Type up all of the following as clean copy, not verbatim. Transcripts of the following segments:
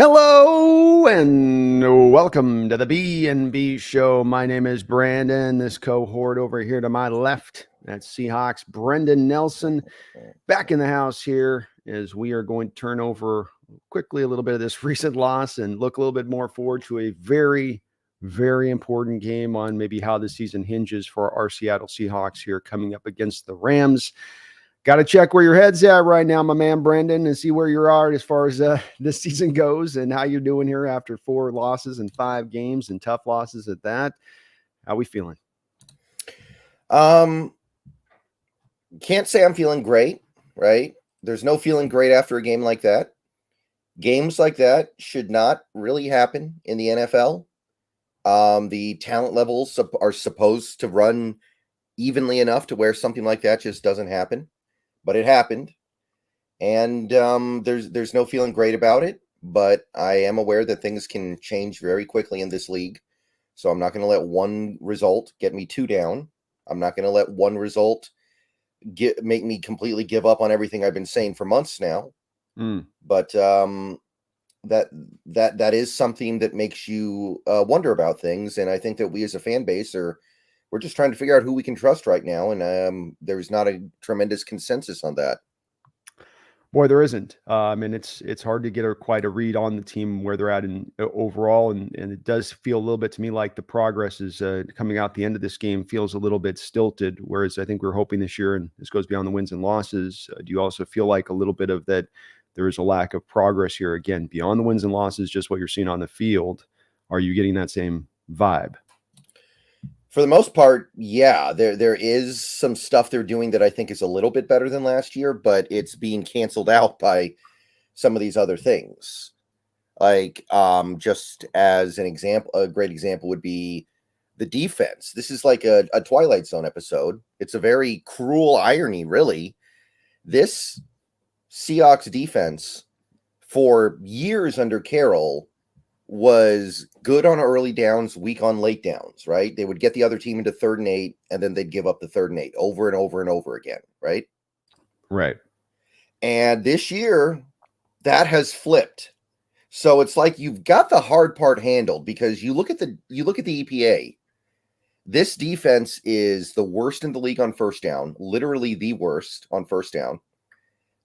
Hello and welcome to the B&B Show. My name is Brandon. This cohort over here to my left, that's Seahawks Brendan Nelson, back in the house here as we are going to turn over quickly a little bit of this recent loss and look a little bit more forward to a very, very important game on maybe how the season hinges for our Seattle Seahawks here coming up against the Rams. Got to check where your head's at right now, my man, Brendan, and see where you are as far as this season goes and how you're doing here after 4 losses and 5 games and tough losses at that. How we feeling? Can't say I'm feeling great, right? There's no feeling great after a game like that. Games like that should not really happen in the NFL. The talent levels are supposed to run evenly enough to where something like that just doesn't happen. But it happened, and there's no feeling great about it, but I am aware that things can change very quickly in this league, so I'm not going to let one result get me too down. I'm not going to let one result make me completely give up on everything I've been saying for months now. But that is something that makes you wonder about things, and I think that we as a fan base we're just trying to figure out who we can trust right now, and there's not a tremendous consensus on that. Boy, there isn't. And it's hard to get quite a read on the team where they're at in overall, and it does feel a little bit to me like the progress is coming out the end of this game feels a little bit stilted, whereas I think we're hoping this year, and this goes beyond the wins and losses, do you also feel like a little bit of that there is a lack of progress here, again, beyond the wins and losses, just what you're seeing on the field? Are you getting that same vibe? For the most part, yeah, there is some stuff they're doing that I think is a little bit better than last year, but it's being canceled out by some of these other things. Like, just as an example, a great example would be the defense. This is like a Twilight Zone episode. It's a very cruel irony, really. This Seahawks defense for years under Carroll was good on early downs, weak on late downs, right? They would get the other team into 3rd and 8, and then they'd give up the 3rd and 8 over and over and over again, right? Right. And this year, that has flipped. So it's like you've got the hard part handled, because you look at the EPA. This defense is the worst in the league on first down, literally the worst on first down.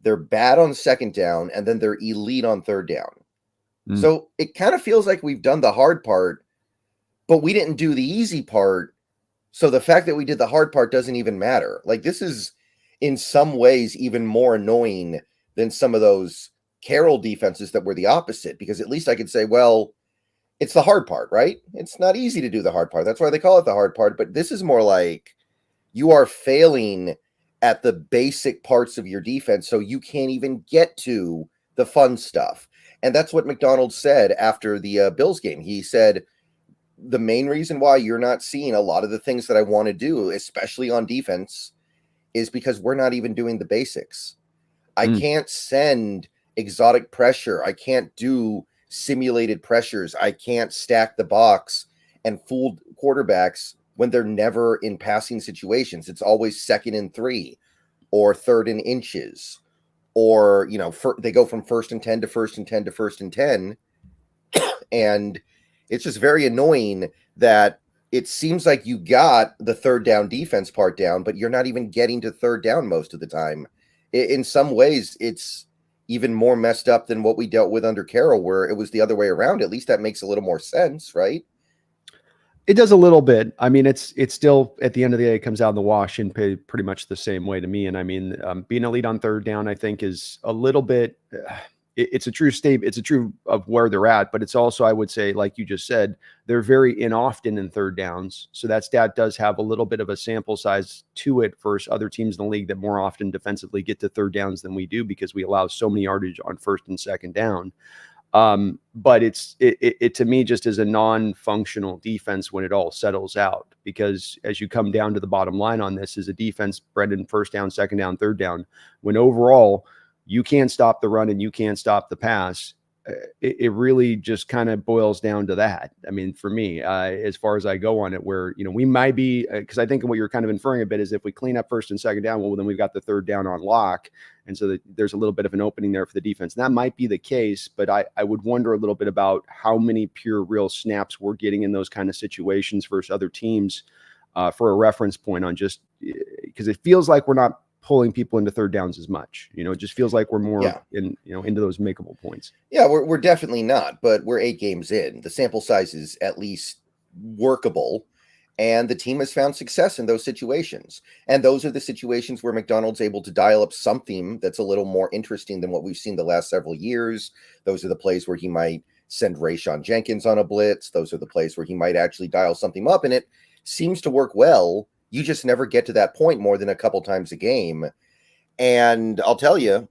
They're bad on second down, and then they're elite on third down. So it kind of feels like we've done the hard part, but we didn't do the easy part. So the fact that we did the hard part doesn't even matter. Like, this is in some ways even more annoying than some of those Carroll defenses that were the opposite, because at least I could say, well, it's the hard part, right? It's not easy to do the hard part. That's why they call it the hard part. But this is more like you are failing at the basic parts of your defense, so you can't even get to the fun stuff. And that's what McDonald said after the Bills game. He said, the main reason why you're not seeing a lot of the things that I want to do, especially on defense, is because we're not even doing the basics. I can't send exotic pressure. I can't do simulated pressures. I can't stack the box and fool quarterbacks when they're never in passing situations. It's always 2nd and 3 or 3rd and inches. Or, they go from 1st and 10 to 1st and 10 to 1st and 10. And it's just very annoying that it seems like you got the 3rd down defense part down, but you're not even getting to 3rd down most of the time. In some ways, it's even more messed up than what we dealt with under Carroll, where it was the other way around. At least that makes a little more sense, right? It does a little bit. I mean, it's still, at the end of the day, it comes out in the wash and pretty much the same way to me. And I mean, being a lead on 3rd down, I think, is a little bit, it's a true statement. It's a true of where they're at, but it's also, I would say, like you just said, they're very inoften in 3rd downs. So that stat does have a little bit of a sample size to it versus other teams in the league that more often defensively get to 3rd downs than we do, because we allow so many yardage on 1st and 2nd down. But it to me just is a non-functional defense when it all settles out, because as you come down to the bottom line on this is a defense, Brendan, 1st down, 2nd down, 3rd down, when overall you can't stop the run and you can't stop the pass. it really just kind of boils down to that. I mean, for me, as far as I go on it, where, we might be, because I think what you're kind of inferring a bit is if we clean up first and second down, well, then we've got the third down on lock. And so there's a little bit of an opening there for the defense. And that might be the case, but I would wonder a little bit about how many pure real snaps we're getting in those kind of situations versus other teams, for a reference point on just because it feels like we're not pulling people into third downs as much. It just feels like we're more into those makeable points. Yeah, we're definitely not, but we're 8 games in. The sample size is at least workable, and the team has found success in those situations. And those are the situations where McDonald's able to dial up something that's a little more interesting than what we've seen the last several years. Those are the plays where he might send Rayshon Jenkins on a blitz. Those are the plays where he might actually dial something up, and it seems to work well. You just never get to that point more than a couple times a game. And I'll tell you,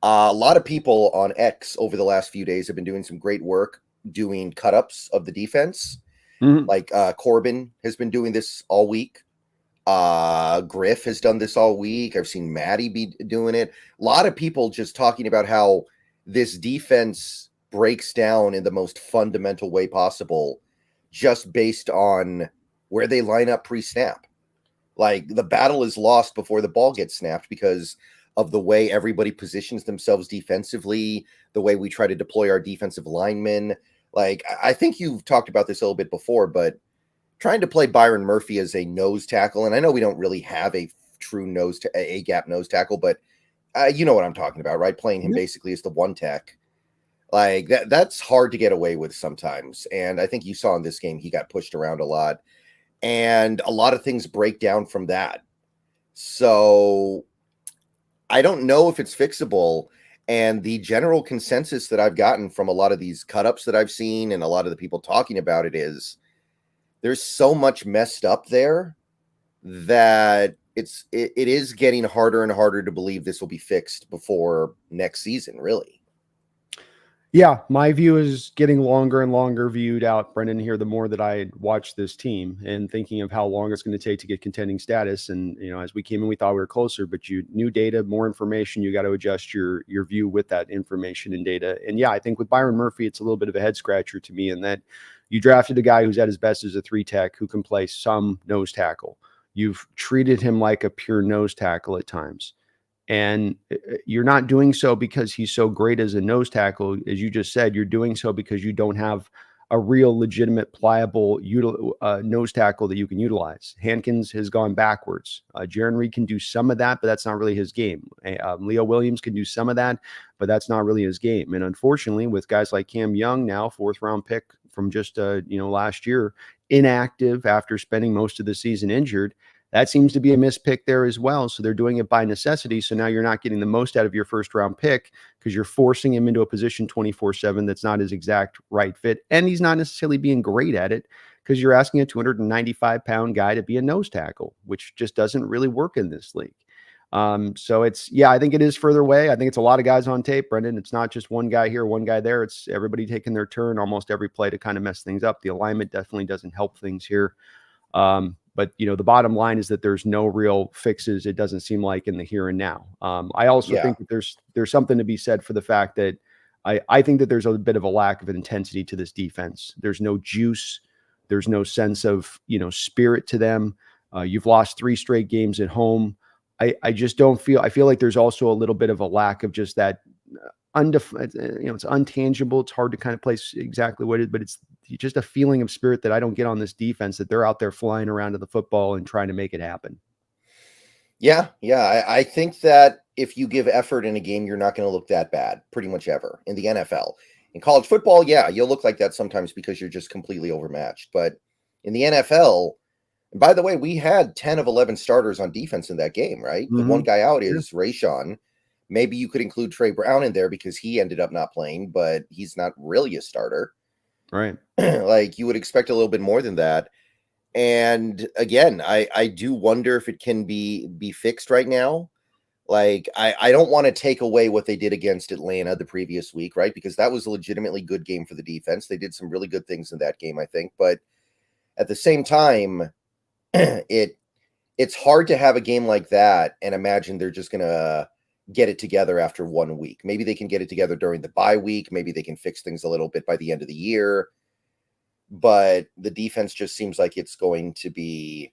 a lot of people on X over the last few days have been doing some great work doing cut-ups of the defense. Mm-hmm. Like Corbin has been doing this all week. Griff has done this all week. I've seen Maddie be doing it. A lot of people just talking about how this defense breaks down in the most fundamental way possible just based on where they line up pre-snap. Like, the battle is lost before the ball gets snapped because of the way everybody positions themselves defensively, the way we try to deploy our defensive linemen. Like, I think you've talked about this a little bit before, but trying to play Byron Murphy as a nose tackle, and I know we don't really have a true A-gap nose tackle, but you know what I'm talking about, right? Playing him basically as the one tech. Like, that's hard to get away with sometimes. And I think you saw in this game, he got pushed around a lot. And a lot of things break down from that. So I don't know if it's fixable. And the general consensus that I've gotten from a lot of these cut-ups that I've seen and a lot of the people talking about it is there's so much messed up there that it is getting harder and harder to believe this will be fixed before next season, really. Yeah, my view is getting longer and longer viewed out, Brendan, here, the more that I watch this team and thinking of how long it's going to take to get contending status. And, as we came in, we thought we were closer, but new data, more information, you got to adjust your view with that information and data. And yeah, I think with Byron Murphy, it's a little bit of a head scratcher to me in that you drafted a guy who's at his best as a 3-tech who can play some nose tackle. You've treated him like a pure nose tackle at times. And you're not doing so because he's so great as a nose tackle. As you just said, you're doing so because you don't have a real legitimate pliable nose tackle that you can utilize. Hankins has gone backwards. Jaron Reed can do some of that, but that's not really his game. Leo Williams can do some of that, but that's not really his game. And unfortunately, with guys like Cam Young now, 4th-round pick from just last year, inactive after spending most of the season injured, that seems to be a mispick there as well. So they're doing it by necessity. So now you're not getting the most out of your 1st-round pick because you're forcing him into a position 24/7 that's not his exact right fit. And he's not necessarily being great at it because you're asking a 295-pound guy to be a nose tackle, which just doesn't really work in this league. So I think it is further away. I think it's a lot of guys on tape, Brendan. It's not just one guy here, one guy there. It's everybody taking their turn almost every play to kind of mess things up. The alignment definitely doesn't help things here. But the bottom line is that there's no real fixes. It doesn't seem like in the here and now. I also think that there's something to be said for the fact that I think that there's a bit of a lack of intensity to this defense. There's no juice. There's no sense of, spirit to them. You've lost 3 straight games at home. I just don't feel, I feel like there's also a little bit of a lack of just that undefined, it's untangible. It's hard to kind of place exactly what it is, but it's just a feeling of spirit that I don't get on this defense, that they're out there flying around to the football and trying to make it happen. Yeah. I think that if you give effort in a game, you're not going to look that bad pretty much ever in the NFL. In college football, yeah, you'll look like that sometimes because you're just completely overmatched. But in the NFL, and by the way, we had 10 of 11 starters on defense in that game, right? The one guy out is Rayshon. Maybe you could include Trey Brown in there because he ended up not playing, but he's not really a starter. Right. Like, you would expect a little bit more than that. And again, I do wonder if it can be fixed right now. Like, I don't want to take away what they did against Atlanta the previous week, right? Because that was a legitimately good game for the defense. They did some really good things in that game, I think. But at the same time, it's hard to have a game like that and imagine they're just going to get it together after 1 week. Maybe they can get it together during the bye week. Maybe they can fix things a little bit by the end of the year. But the defense just seems like it's going to be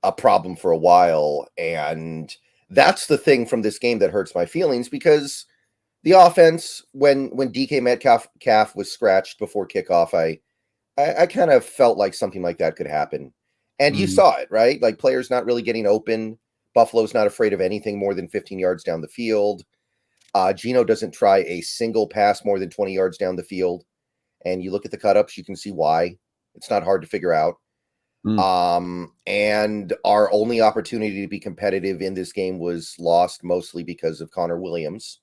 a problem for a while. And that's the thing from this game that hurts my feelings, because the offense, when DK Metcalf was scratched before kickoff, I kind of felt like something like that could happen. And you saw it, right? Like, players not really getting open. Buffalo's not afraid of anything more than 15 yards down the field. Geno doesn't try a single pass more than 20 yards down the field. And you look at the cut-ups, you can see why. It's not hard to figure out. And our only opportunity to be competitive in this game was lost mostly because of Connor Williams.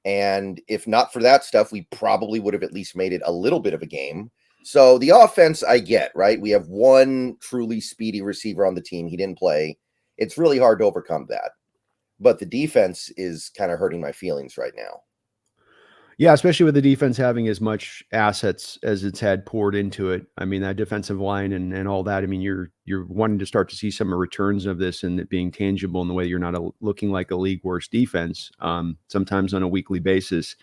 And if not for that stuff, we probably would have at least made it a little bit of a game. So the offense, I get, right? We have one truly speedy receiver on the team. He didn't play. It's really hard to overcome that. But the defense is kind of hurting my feelings right now. Yeah, especially with the defense having as much assets as it's had poured into it. I mean, that defensive line and all that. I mean, you're wanting to start to see some returns of this and it being tangible in the way you're not looking like a league worst defense, sometimes on a weekly basis.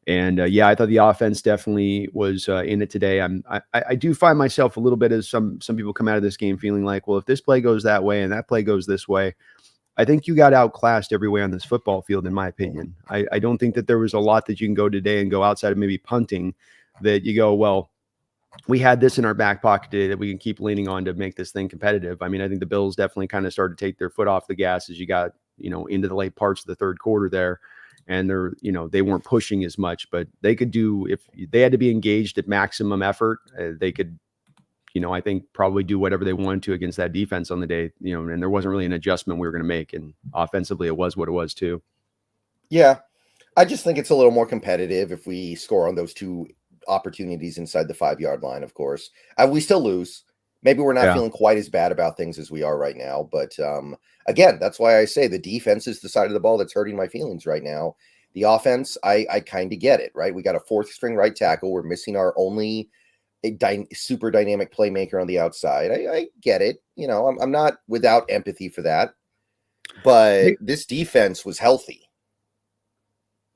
And yeah, I thought the offense definitely was in it today. I do find myself a little bit, as some people come out of this game feeling like, well, if this play goes that way and that play goes this way, I think you got outclassed every way on this football field, in my opinion. I don't think that there was a lot that you can go today and go outside of maybe punting that you go, well, we had this in our back pocket today that we can keep leaning on to make this thing competitive. I mean, I think the Bills definitely kind of started to take their foot off the gas as you got, into the late parts of the third quarter there. And they weren't pushing as much, but they could do, if they had to be engaged at maximum effort, they could, I think probably do whatever they wanted to against that defense on the day, and there wasn't really an adjustment we were going to make. And offensively, it was what it was too. Yeah. I just think it's a little more competitive if we score on those two opportunities inside the 5-yard line, of course. We still lose. Maybe we're not feeling quite as bad about things as we are right now. But again, that's why I say the defense is the side of the ball that's hurting my feelings right now. The offense, I kind of get it, right? We got a 4th string right tackle. We're missing our only super dynamic playmaker on the outside. I get it. I'm not without empathy for that. But this defense was healthy.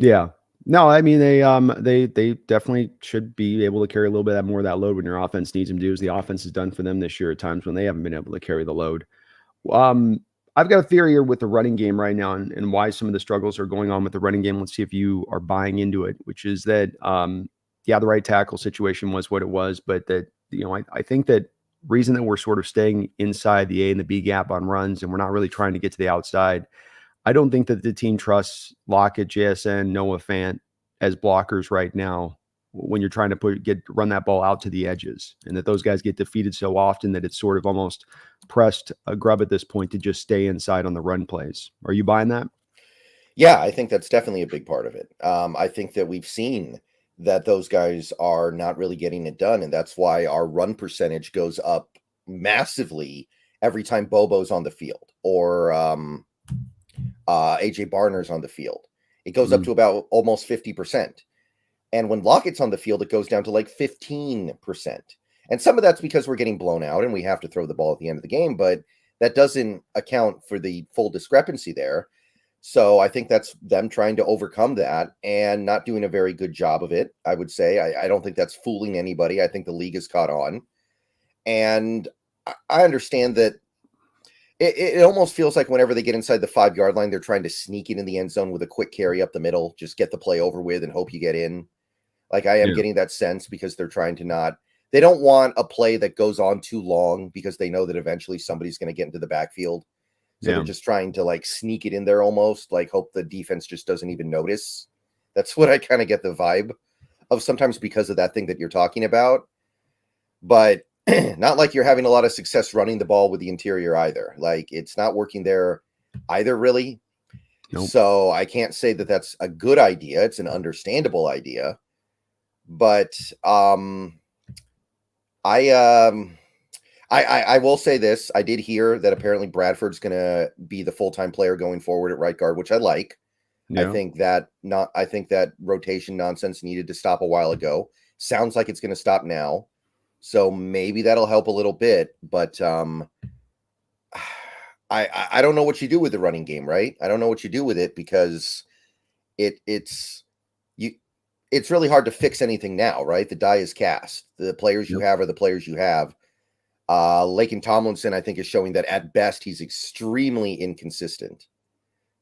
Yeah. No, I mean, they definitely should be able to carry a little bit more of that load when your offense needs them to, as the offense has done for them this year at times when they haven't been able to carry the load. I've got a theory here with the running game right now and why some of the struggles are going on with the running game. Let's see if you are buying into it, which is that, the right tackle situation was what it was, but that, I think that reason that we're sort of staying inside the A and the B gap on runs and we're not really trying to get to the outside. I don't think that the team trusts Lockett, JSN, Noah Fant as blockers right now when you're trying to run that ball out to the edges, and that those guys get defeated so often that it's sort of almost pressed a grub at this point to just stay inside on the run plays. Are you buying that? Yeah, I think that's definitely a big part of it. I think that we've seen that those guys are not really getting it done, and that's why our run percentage goes up massively every time Bobo's on the field or AJ Barner's on the field. It goes up to about almost 50%. And when Lockett's on the field, it goes down to like 15%. And some of that's because we're getting blown out and we have to throw the ball at the end of the game, but that doesn't account for the full discrepancy there. So I think that's them trying to overcome that and not doing a very good job of it, I would say. I don't think that's fooling anybody. I think the league has caught on. And I understand that it almost feels like whenever they get inside the 5-yard line, they're trying to sneak it in the end zone with a quick carry up the middle, just get the play over with and hope you get in. Like, I am getting that sense because they're trying to they don't want a play that goes on too long because they know that eventually somebody's going to get into the backfield. So they're just trying to like sneak it in there almost, like hope the defense just doesn't even notice. That's what I kind of get the vibe of sometimes because of that thing that you're talking about. But not like you're having a lot of success running the ball with the interior either. Like, it's not working there either, really. Nope. So I can't say that that's a good idea. It's an understandable idea. But I will say this. I did hear that apparently Bradford's going to be the full-time player going forward at right guard, which I like. Yeah. I think that rotation nonsense needed to stop a while ago. Sounds like it's going to stop now. So maybe that'll help a little bit, but I don't know what you do with the running game, right? I don't know what you do with it because it's you it's really hard to fix anything now, right? The die is cast. The players you Yep. have are the players you have. Lakin Tomlinson, I think, is showing that at best he's extremely inconsistent,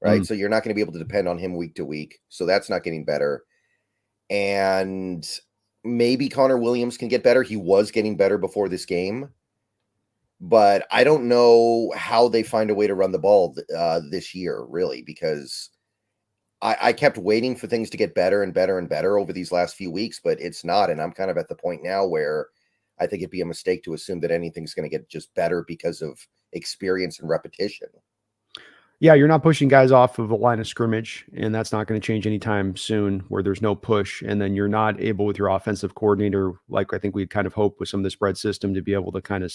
right? Mm. So you're not going to be able to depend on him week to week. So that's not getting better. And maybe Connor Williams can get better. He was getting better before this game, but I don't know how they find a way to run the ball this year, really, because I kept waiting for things to get better and better and better over these last few weeks, but it's not. And I'm kind of at the point now where I think it'd be a mistake to assume that anything's going to get just better because of experience and repetition. Yeah, you're not pushing guys off of a line of scrimmage, and that's not going to change anytime soon where there's no push. And then you're not able with your offensive coordinator, like I think we'd kind of hope with some of the spread system, to be able to kind of,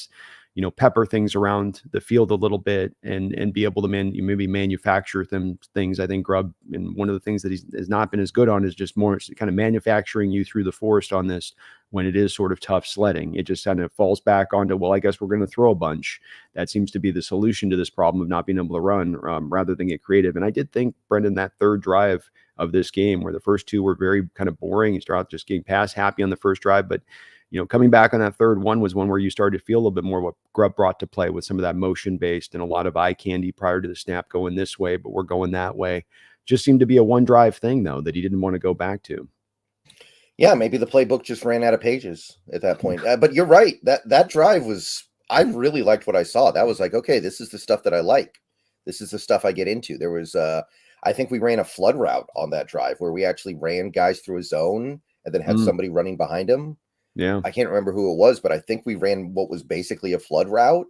pepper things around the field a little bit and be able to maybe manufacture things. I think Grubb, and one of the things that he has not been as good on is just more kind of manufacturing you through the forest on this when it is sort of tough sledding. It just kind of falls back onto, well, I guess we're going to throw a bunch. That seems to be the solution to this problem of not being able to run rather than get creative. And I did think, Brendan, that third drive of this game, where the first two were very kind of boring, you start out just getting past happy on the first drive, but coming back on that third one was one where you started to feel a little bit more what Grubb brought to play with some of that motion based and a lot of eye candy prior to the snap going this way, but we're going that way. Just seemed to be a one drive thing, though, that he didn't want to go back to. Yeah, maybe the playbook just ran out of pages at that point. But you're right. That drive was, I really liked what I saw. That was like, okay, this is the stuff that I like. This is the stuff I get into. There was, I think we ran a flood route on that drive where we actually ran guys through a zone and then had somebody running behind him. Yeah. I can't remember who it was, but I think we ran what was basically a flood route.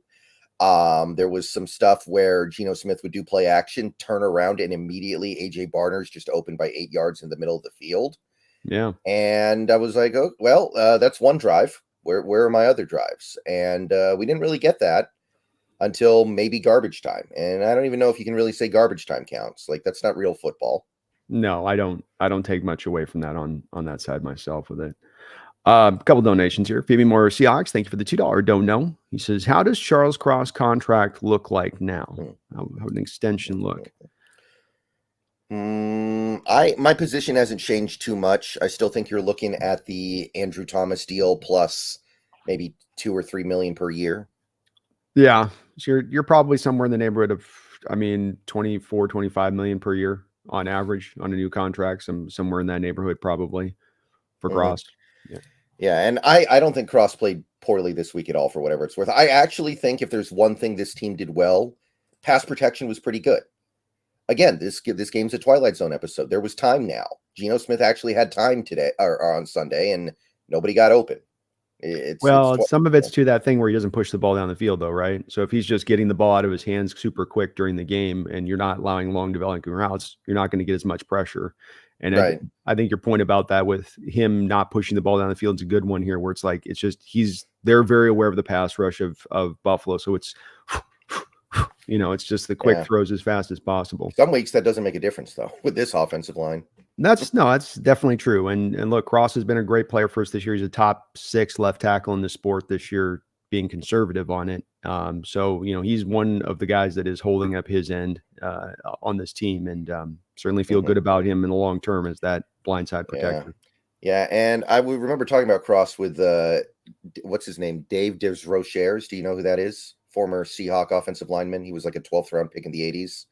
There was some stuff where Geno Smith would do play action, turn around, and immediately AJ Barner's just opened by 8 yards in the middle of the field. Yeah. And I was like, oh, well, that's one drive. Where are my other drives? And we didn't really get that until maybe garbage time. And I don't even know if you can really say garbage time counts. Like, that's not real football. No, I don't take much away from that on that side myself with it. A couple donations here. Phoebe Moore Seahawks, thank you for the $2 don't know. He says, how does Charles Cross contract look like now? How would an extension look? My position hasn't changed too much. I still think you're looking at the Andrew Thomas deal plus maybe 2 or 3 million per year. Yeah. So you're probably somewhere in the neighborhood of, 24, 25 million per year on average on a new contract. Somewhere in that neighborhood probably for Cross. Yeah. Yeah, and I don't think Cross played poorly this week at all, for whatever it's worth. I actually think if there's one thing this team did well, pass protection was pretty good. Again, this game's a Twilight Zone episode. There was time now. Geno Smith actually had time today or on Sunday, and nobody got open. Some of it's to that thing where he doesn't push the ball down the field, though, right? So if he's just getting the ball out of his hands super quick during the game, and you're not allowing long developing routes, you're not going to get as much pressure. And right. I think your point about that with him not pushing the ball down the field is a good one here, where it's like they're very aware of the pass rush of Buffalo, so it's it's just the quick throws as fast as possible. Some weeks that doesn't make a difference though with this offensive line. That's definitely true. And look, Cross has been a great player for us this year. He's a top 6 left tackle in the sport this year, being conservative on it. So he's one of the guys that is holding up his end on this team, and certainly feel good about him in the long term as that blindside protector. Yeah, and I would remember talking about Cross with what's his name, Dave Desrochers. Do you know who that is? Former Seahawk offensive lineman. He was like a 12th round pick in the 80s.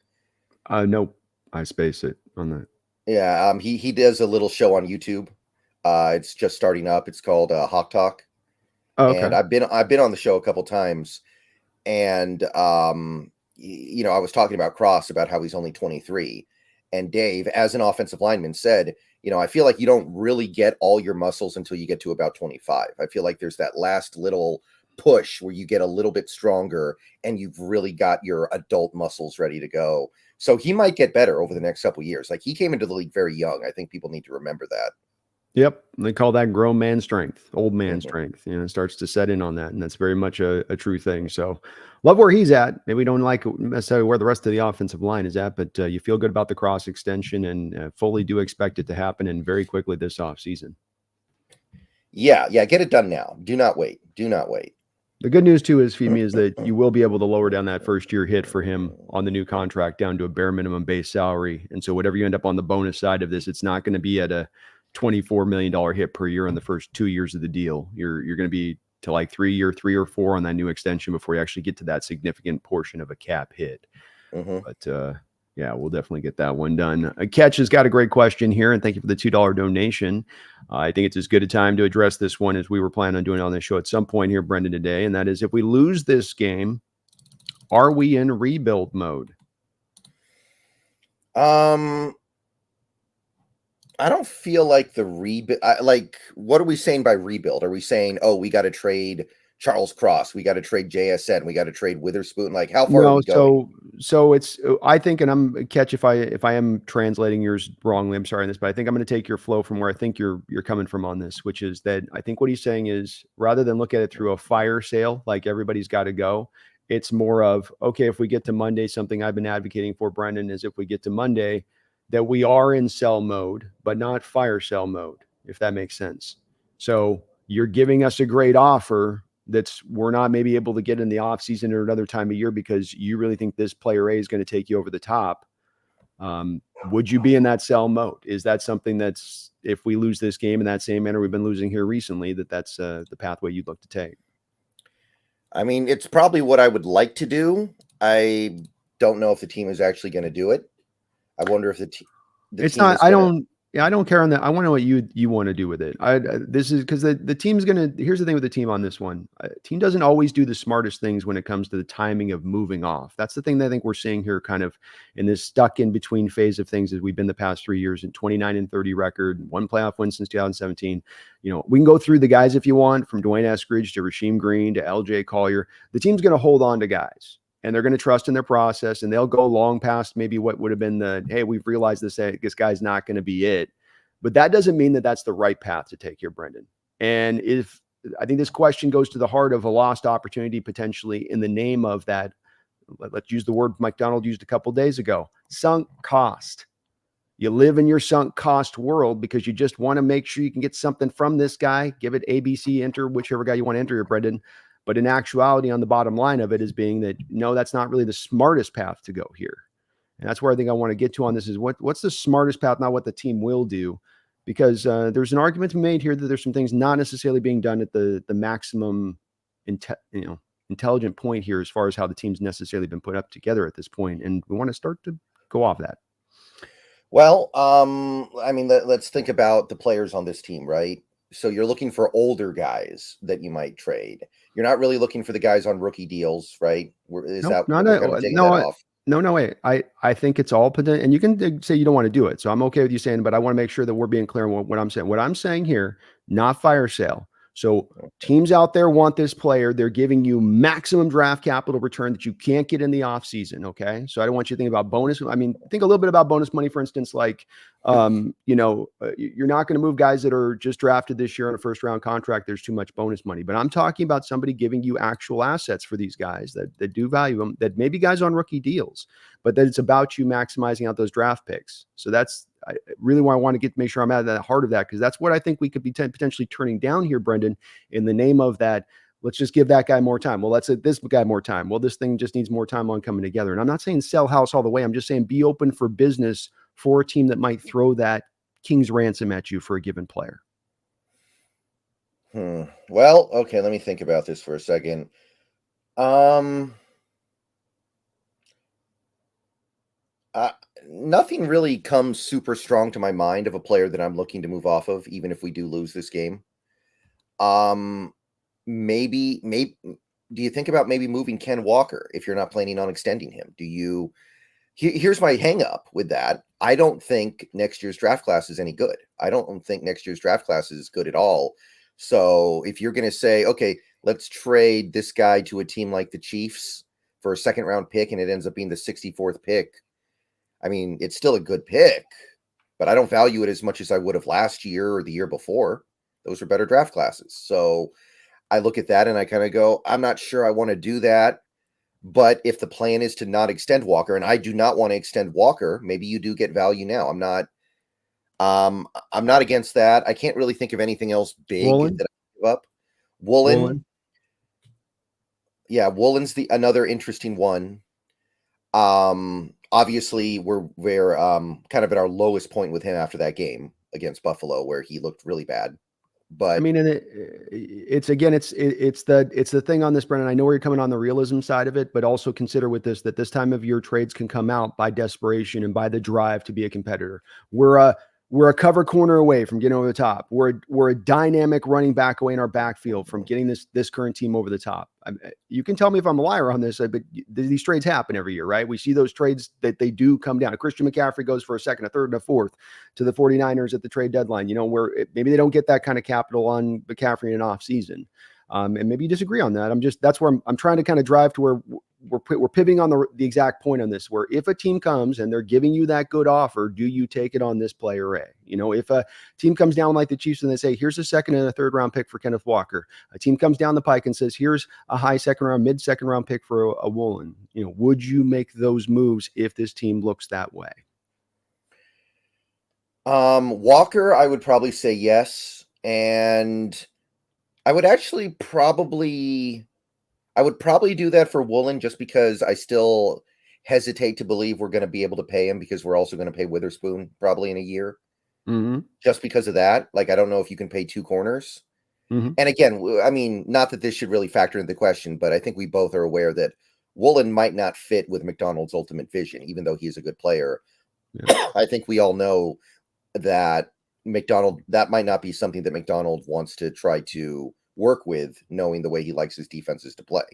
Nope, I space it on that. Yeah, he does a little show on YouTube. It's just starting up. It's called Hawk Talk. Oh, okay. And I've been on the show a couple times, and I was talking about Cross, about how he's only 23, and Dave, as an offensive lineman, said, I feel like you don't really get all your muscles until you get to about 25. I feel like there's that last little push where you get a little bit stronger and you've really got your adult muscles ready to go. So he might get better over the next couple of years. Like, he came into the league very young. I think people need to remember that. Yep. They call that grown man strength, old man strength. It starts to set in on that. And that's very much a true thing. So love where he's at. Maybe we don't like necessarily where the rest of the offensive line is at, but you feel good about the Cross extension, and fully do expect it to happen, and very quickly this offseason. Yeah. Get it done now. Do not wait. The good news too is, Femi, is that you will be able to lower down that first year hit for him on the new contract down to a bare minimum base salary. And so whatever you end up on the bonus side of this, it's not going to be at a $24 million hit per year in the first 2 years of the deal. You're going to be to like 3 or 4 on that new extension before you actually get to that significant portion of a cap hit. Mm-hmm. But yeah, we'll definitely get that one done. Catch has got a great question here, and thank you for the $2 donation. I think it's as good a time to address this one as we were planning on doing on this show at some point here, Brendan, today. And that is, if we lose this game, are we in rebuild mode? I don't feel like the rebuild. Like, what are we saying by rebuild? Are we saying, oh, we got to trade Charles Cross, we got to trade JSN, we got to trade Witherspoon? Like, how far are we going? So it's, I think, and I'm Catch, if I am translating yours wrongly, I'm sorry on this, but I think I'm going to take your flow from where I think you're coming from on this, which is that I think what he's saying is, rather than look at it through a fire sale, like everybody's got to go, it's more of, okay, if we get to Monday, something I've been advocating for, Brendan, is if we get to Monday, that we are in sell mode, but not fire sale mode, if that makes sense. So you're giving us a great offer that's we're not maybe able to get in the offseason or another time of year because you really think this player A is going to take you over the top. Would you be in that sell mode? Is that something that's, if we lose this game in that same manner we've been losing here recently, that's the pathway you'd look to take? I mean, it's probably what I would like to do. I don't know if the team is actually going to do it. I wonder if the team. It's not. I don't. Yeah, I don't care on that. I want to know what you want to do with it. This is because the team's gonna. Here's the thing with the team on this one. Team doesn't always do the smartest things when it comes to the timing of moving off. That's the thing that I think we're seeing here, kind of in this stuck in between phase of things as we've been the past 3 years. In 29-30 record, one playoff win since 2017. You know, we can go through the guys if you want, from Dwayne Eskridge to Rasheem Green to LJ Collier. The team's going to hold on to guys, and they're going to trust in their process, and they'll go long past maybe what would have been the, hey, we've realized this guy's not going to be it. But that doesn't mean that that's the right path to take here, Brendan. And if I think this question goes to the heart of a lost opportunity potentially in the name of that, let's use the word McDonald used a couple of days ago, sunk cost. You live in your sunk cost world because you just want to make sure you can get something from this guy, give it ABC, enter whichever guy you want to enter here, Brendan. But in actuality, on the bottom line of it is being that, no, that's not really the smartest path to go here. And that's where I think I want to get to on this is what's the smartest path, not what the team will do. Because there's an argument to be made here that there's some things not necessarily being done at the maximum intelligent point here as far as how the team's necessarily been put up together at this point. And we want to start to go off that. Well, I mean, let's think about the players on this team, right? So you're looking for older guys that you might trade. You're not really looking for the guys on rookie deals, right? Is that kind of taking that off? No way. I think it's all potential, and you can say you don't want to do it. So I'm okay with you saying, but I want to make sure that we're being clear on what I'm saying. What I'm saying here, not fire sale. So teams out there want this player. They're giving you maximum draft capital return that you can't get in the offseason. Okay. So I don't want you to think about bonus. I mean, think a little bit about bonus money, for instance, like, you're not going to move guys that are just drafted this year on a first round contract. There's too much bonus money, but I'm talking about somebody giving you actual assets for these guys that do value them, that maybe guys on rookie deals, but that it's about you maximizing out those draft picks. So that's really why I want to make sure I'm at the heart of that, because that's what I think we could be potentially turning down here, Brendan, in the name of that. Let's just give that guy more time. Well, this guy more time. Well, this thing just needs more time on coming together. And I'm not saying sell house all the way. I'm just saying be open for business for a team that might throw that king's ransom at you for a given player. Well, okay, let me think about this for a second. Nothing really comes super strong to my mind of a player that I'm looking to move off of, even if we do lose this game. Maybe do you think about maybe moving Ken Walker if you're not planning on extending him? Here's my hang up with that. I don't think next year's draft class is any good. I don't think next year's draft class is good at all. So if you're going to say, okay, let's trade this guy to a team like the Chiefs for a second round pick, and it ends up being the 64th pick, I mean, it's still a good pick, but I don't value it as much as I would have last year or the year before. Those are better draft classes. So I look at that and I kind of go, I'm not sure I want to do that. But if the plan is to not extend Walker, and I do not want to extend Walker, maybe you do get value now. I'm not against that. I can't really think of anything else big that I give up. Woolen. Yeah, Woolen's the another interesting one. Obviously we're kind of at our lowest point with him after that game against Buffalo where he looked really bad. I But mean, and it's again, it's the thing on this, Brennan. I know where you're coming on the realism side of it, but also consider with this that this time of year trades can come out by desperation and by the drive to be a competitor. We're a cover corner away from getting over the top. We're a dynamic running back away in our backfield from getting this current team over the top. You can tell me if I'm a liar on this, but these trades happen every year, right? We see those trades that they do come down. Christian McCaffrey goes for a second, a third, and a fourth to the 49ers at the trade deadline, where maybe they don't get that kind of capital on McCaffrey in an off season. And maybe you disagree on that. That's where I'm trying to kind of drive to where we're pivoting on the exact point on this, where if a team comes and they're giving you that good offer, do you take it on this player A? If a team comes down like the Chiefs and they say, here's a second and a third round pick for Kenneth Walker, a team comes down the pike and says, here's a high second round, mid second round pick for a Woolen, would you make those moves if this team looks that way? Walker, I would probably say yes. And I would actually probably do that for Woolen just because I still hesitate to believe we're going to be able to pay him because we're also going to pay Witherspoon probably in a year. Mm-hmm. Just because of that. Like, I don't know if you can pay two corners. Mm-hmm. And again, I mean, not that this should really factor into the question, but I think we both are aware that Woolen might not fit with McDonald's ultimate vision, even though he's a good player. Yeah. I think we all know that that might not be something that McDonald wants to try to work with, knowing the way he likes his defenses to play.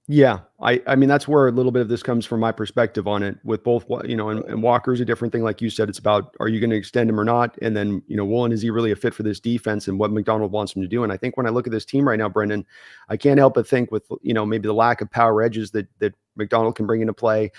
Yeah, I mean, that's where a little bit of this comes from my perspective on it with both, and Walker's a different thing. Like you said, it's about, are you going to extend him or not? And then, Woolen, is he really a fit for this defense and what McDonald wants him to do? And I think when I look at this team right now, Brendan, I can't help but think with, maybe the lack of power edges that McDonald can bring into play,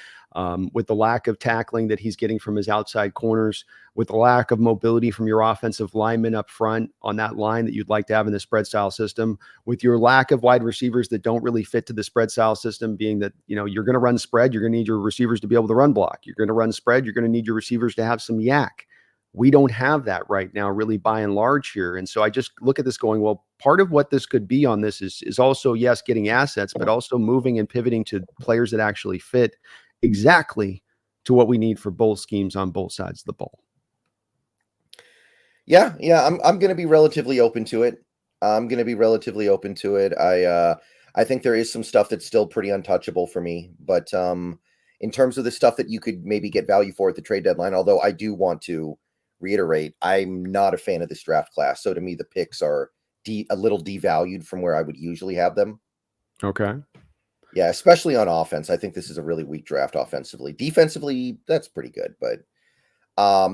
with the lack of tackling that he's getting from his outside corners, with the lack of mobility from your offensive linemen up front on that line that you'd like to have in the spread style system, with your lack of wide receivers that don't really fit to the spread style system, being that, you're going to run spread, you're going to need your receivers to be able to run block. You're going to run spread, you're going to need your receivers to have some yak. We don't have that right now, really, by and large here. And so I just look at this going, well, part of what this could be on this is also, yes, getting assets, but also moving and pivoting to players that actually fit exactly to what we need for both schemes on both sides of the ball. Yeah, I'm going to be relatively open to it. I think there is some stuff that's still pretty untouchable for me, but in terms of the stuff that you could maybe get value for at the trade deadline, although I do want to reiterate, I'm not a fan of this draft class. So to me, the picks are a little devalued from where I would usually have them. Okay. Yeah, especially on offense. I think this is a really weak draft offensively. Defensively, that's pretty good, but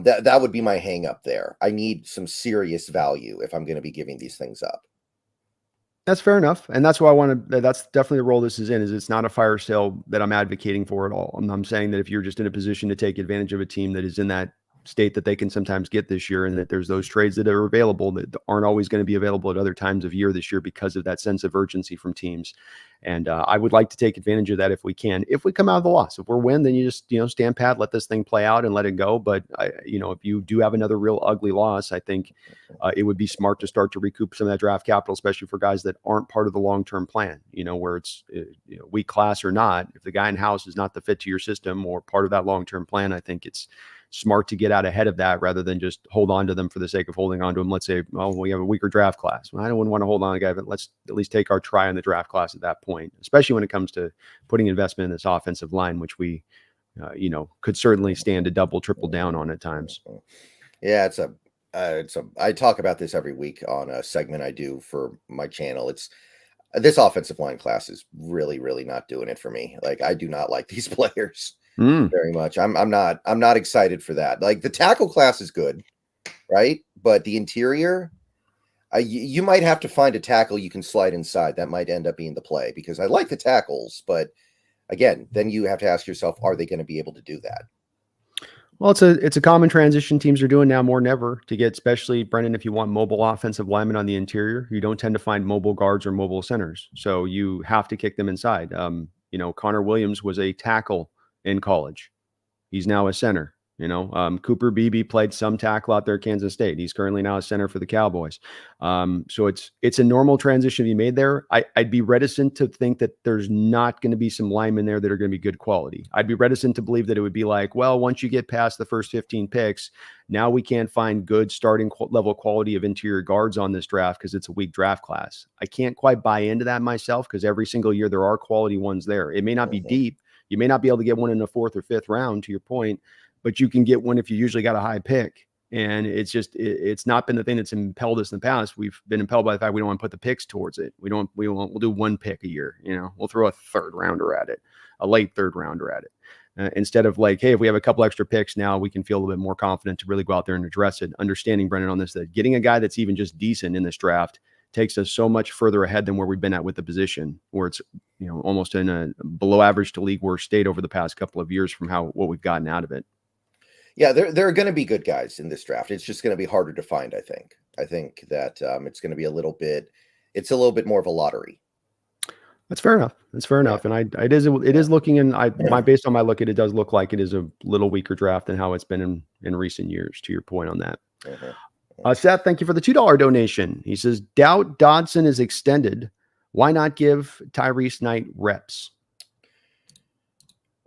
that would be my hang up there. I need some serious value if I'm going to be giving these things up. That's fair enough. And that's why that's definitely the role this is in, is it's not a fire sale that I'm advocating for at all. I'm saying that if you're just in a position to take advantage of a team that is in that state that they can sometimes get this year, and that there's those trades that are available that aren't always going to be available at other times of year this year because of that sense of urgency from teams. And I would like to take advantage of that if we can. If we come out of the loss, if we're win, then you just stand pat, let this thing play out and let it go. But if you do have another real ugly loss, I think it would be smart to start to recoup some of that draft capital, especially for guys that aren't part of the long-term plan. Where it's weak class or not, if the guy in house is not the fit to your system or part of that long-term plan, I think it's smart to get out ahead of that rather than just hold on to them for the sake of holding on to them. Let's say, we have a weaker draft class. Well, I don't want to hold on to a guy, but let's at least take our try in the draft class at that point, especially when it comes to putting investment in this offensive line, which we, could certainly stand to double, triple down on at times. Yeah, I talk about this every week on a segment I do for my channel. This offensive line class is really, really not doing it for me. Like, I do not like these players. Very much. I'm not excited for that. Like, the tackle class is good, right? But the interior, you might have to find a tackle you can slide inside. That might end up being the play, because I like the tackles, but again, then you have to ask yourself, are they going to be able to do that? Well, it's a common transition teams are doing now more than ever to get, especially, Brendan, if you want mobile offensive linemen on the interior, you don't tend to find mobile guards or mobile centers. So you have to kick them inside. Connor Williams was a tackle in college. He's now a center. Cooper Beebe played some tackle out there at Kansas State. He's currently now a center for the Cowboys. So it's a normal transition to be made there. I'd be reticent to think that there's not going to be some linemen there that are going to be good quality. I'd be reticent to believe that it would be like, well, once you get past the first 15 picks, now we can't find good starting level quality of interior guards on this draft because it's a weak draft class. I can't quite buy into that myself because every single year there are quality ones there. It may not be deep. You may not be able to get one in the 4th or 5th round, to your point, but you can get one if you usually got a high pick. And it's not been the thing that's impelled us in the past. We've been impelled by the fact we don't want to put the picks towards it. We'll do one pick a year. We'll throw a 3rd rounder at it, a late 3rd rounder at it. Instead of like, hey, if we have a couple extra picks now, we can feel a little bit more confident to really go out there and address it. Understanding, Brendan, on this, that getting a guy that's even just decent in this draft takes us so much further ahead than where we've been at with the position, where it's almost in a below average to league worst state over the past couple of years from what we've gotten out of it. Yeah, there are going to be good guys in this draft. It's just going to be harder to find, I think. I think that it's going to be a little bit more of a lottery. That's fair enough. That's fair enough. And it is looking, and based on my look, it does look like it is a little weaker draft than how it's been in recent years, to your point on that. Seth, thank you for the $2 donation. He says, doubt Dodson is extended. Why not give Tyrese Knight reps?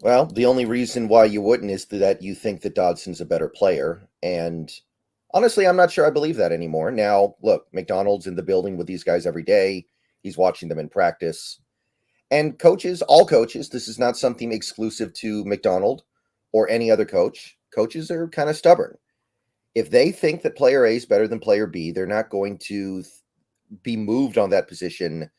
Well, the only reason why you wouldn't is that you think that Dodson's a better player. And honestly, I'm not sure I believe that anymore. Now, look, McDonald's in the building with these guys every day. He's watching them in practice. And coaches, all coaches, this is not something exclusive to McDonald or any other coach. Coaches are kind of stubborn. If they think that player A is better than player B, they're not going to be moved on that position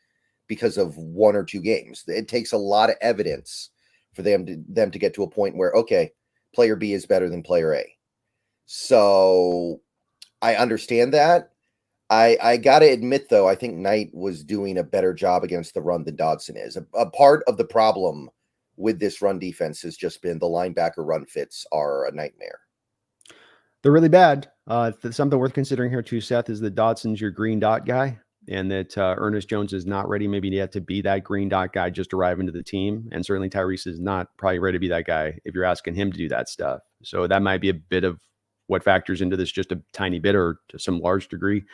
because of 1 or 2 games. It takes a lot of evidence for them to get to a point where, okay, player B is better than player A. So I understand that. I got to admit, though, I think Knight was doing a better job against the run than Dodson is. A part of the problem with this run defense has just been the linebacker run fits are a nightmare. They're really bad. Something worth considering here too, Seth, is that Dodson's your green dot guy, and that Ernest Jones is not ready maybe yet to be that green dot guy just arriving to the team. And certainly Tyrese is not probably ready to be that guy if you're asking him to do that stuff. So that might be a bit of what factors into this, just a tiny bit or to some large degree.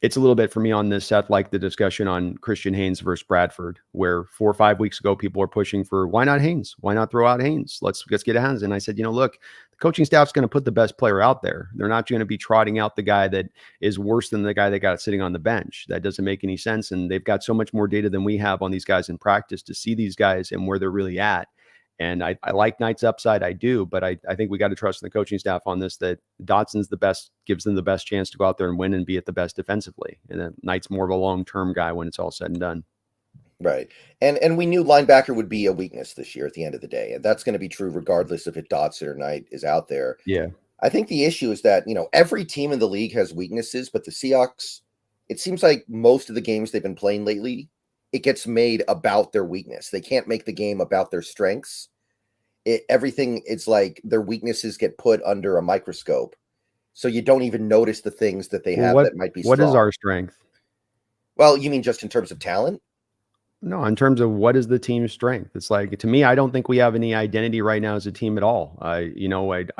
It's a little bit for me on this, Seth, like the discussion on Christian Haynes versus Bradford, where 4 or 5 weeks ago, people are pushing for, why not Haynes? Why not throw out Haynes? Let's get Haynes. And I said, look, the coaching staff's going to put the best player out there. They're not going to be trotting out the guy that is worse than the guy that got sitting on the bench. That doesn't make any sense. And they've got so much more data than we have on these guys in practice to see these guys and where they're really at. And I like Knight's upside, I do, but I think we got to trust in the coaching staff on this, that Dodson's the best, gives them the best chance to go out there and win and be at the best defensively. And then Knight's more of a long-term guy when it's all said and done. Right. And we knew linebacker would be a weakness this year at the end of the day. And that's going to be true regardless if Dodson or Knight is out there. Yeah. I think the issue is that, every team in the league has weaknesses, but the Seahawks, it seems like most of the games they've been playing lately, it gets made about their weakness. They can't make the game about their strengths. Everything, it's like their weaknesses get put under a microscope. So you don't even notice the things that they have that might be strong. What is our strength? Well, you mean just in terms of talent? No, in terms of what is the team's strength. It's like, to me, I don't think we have any identity right now as a team at all. I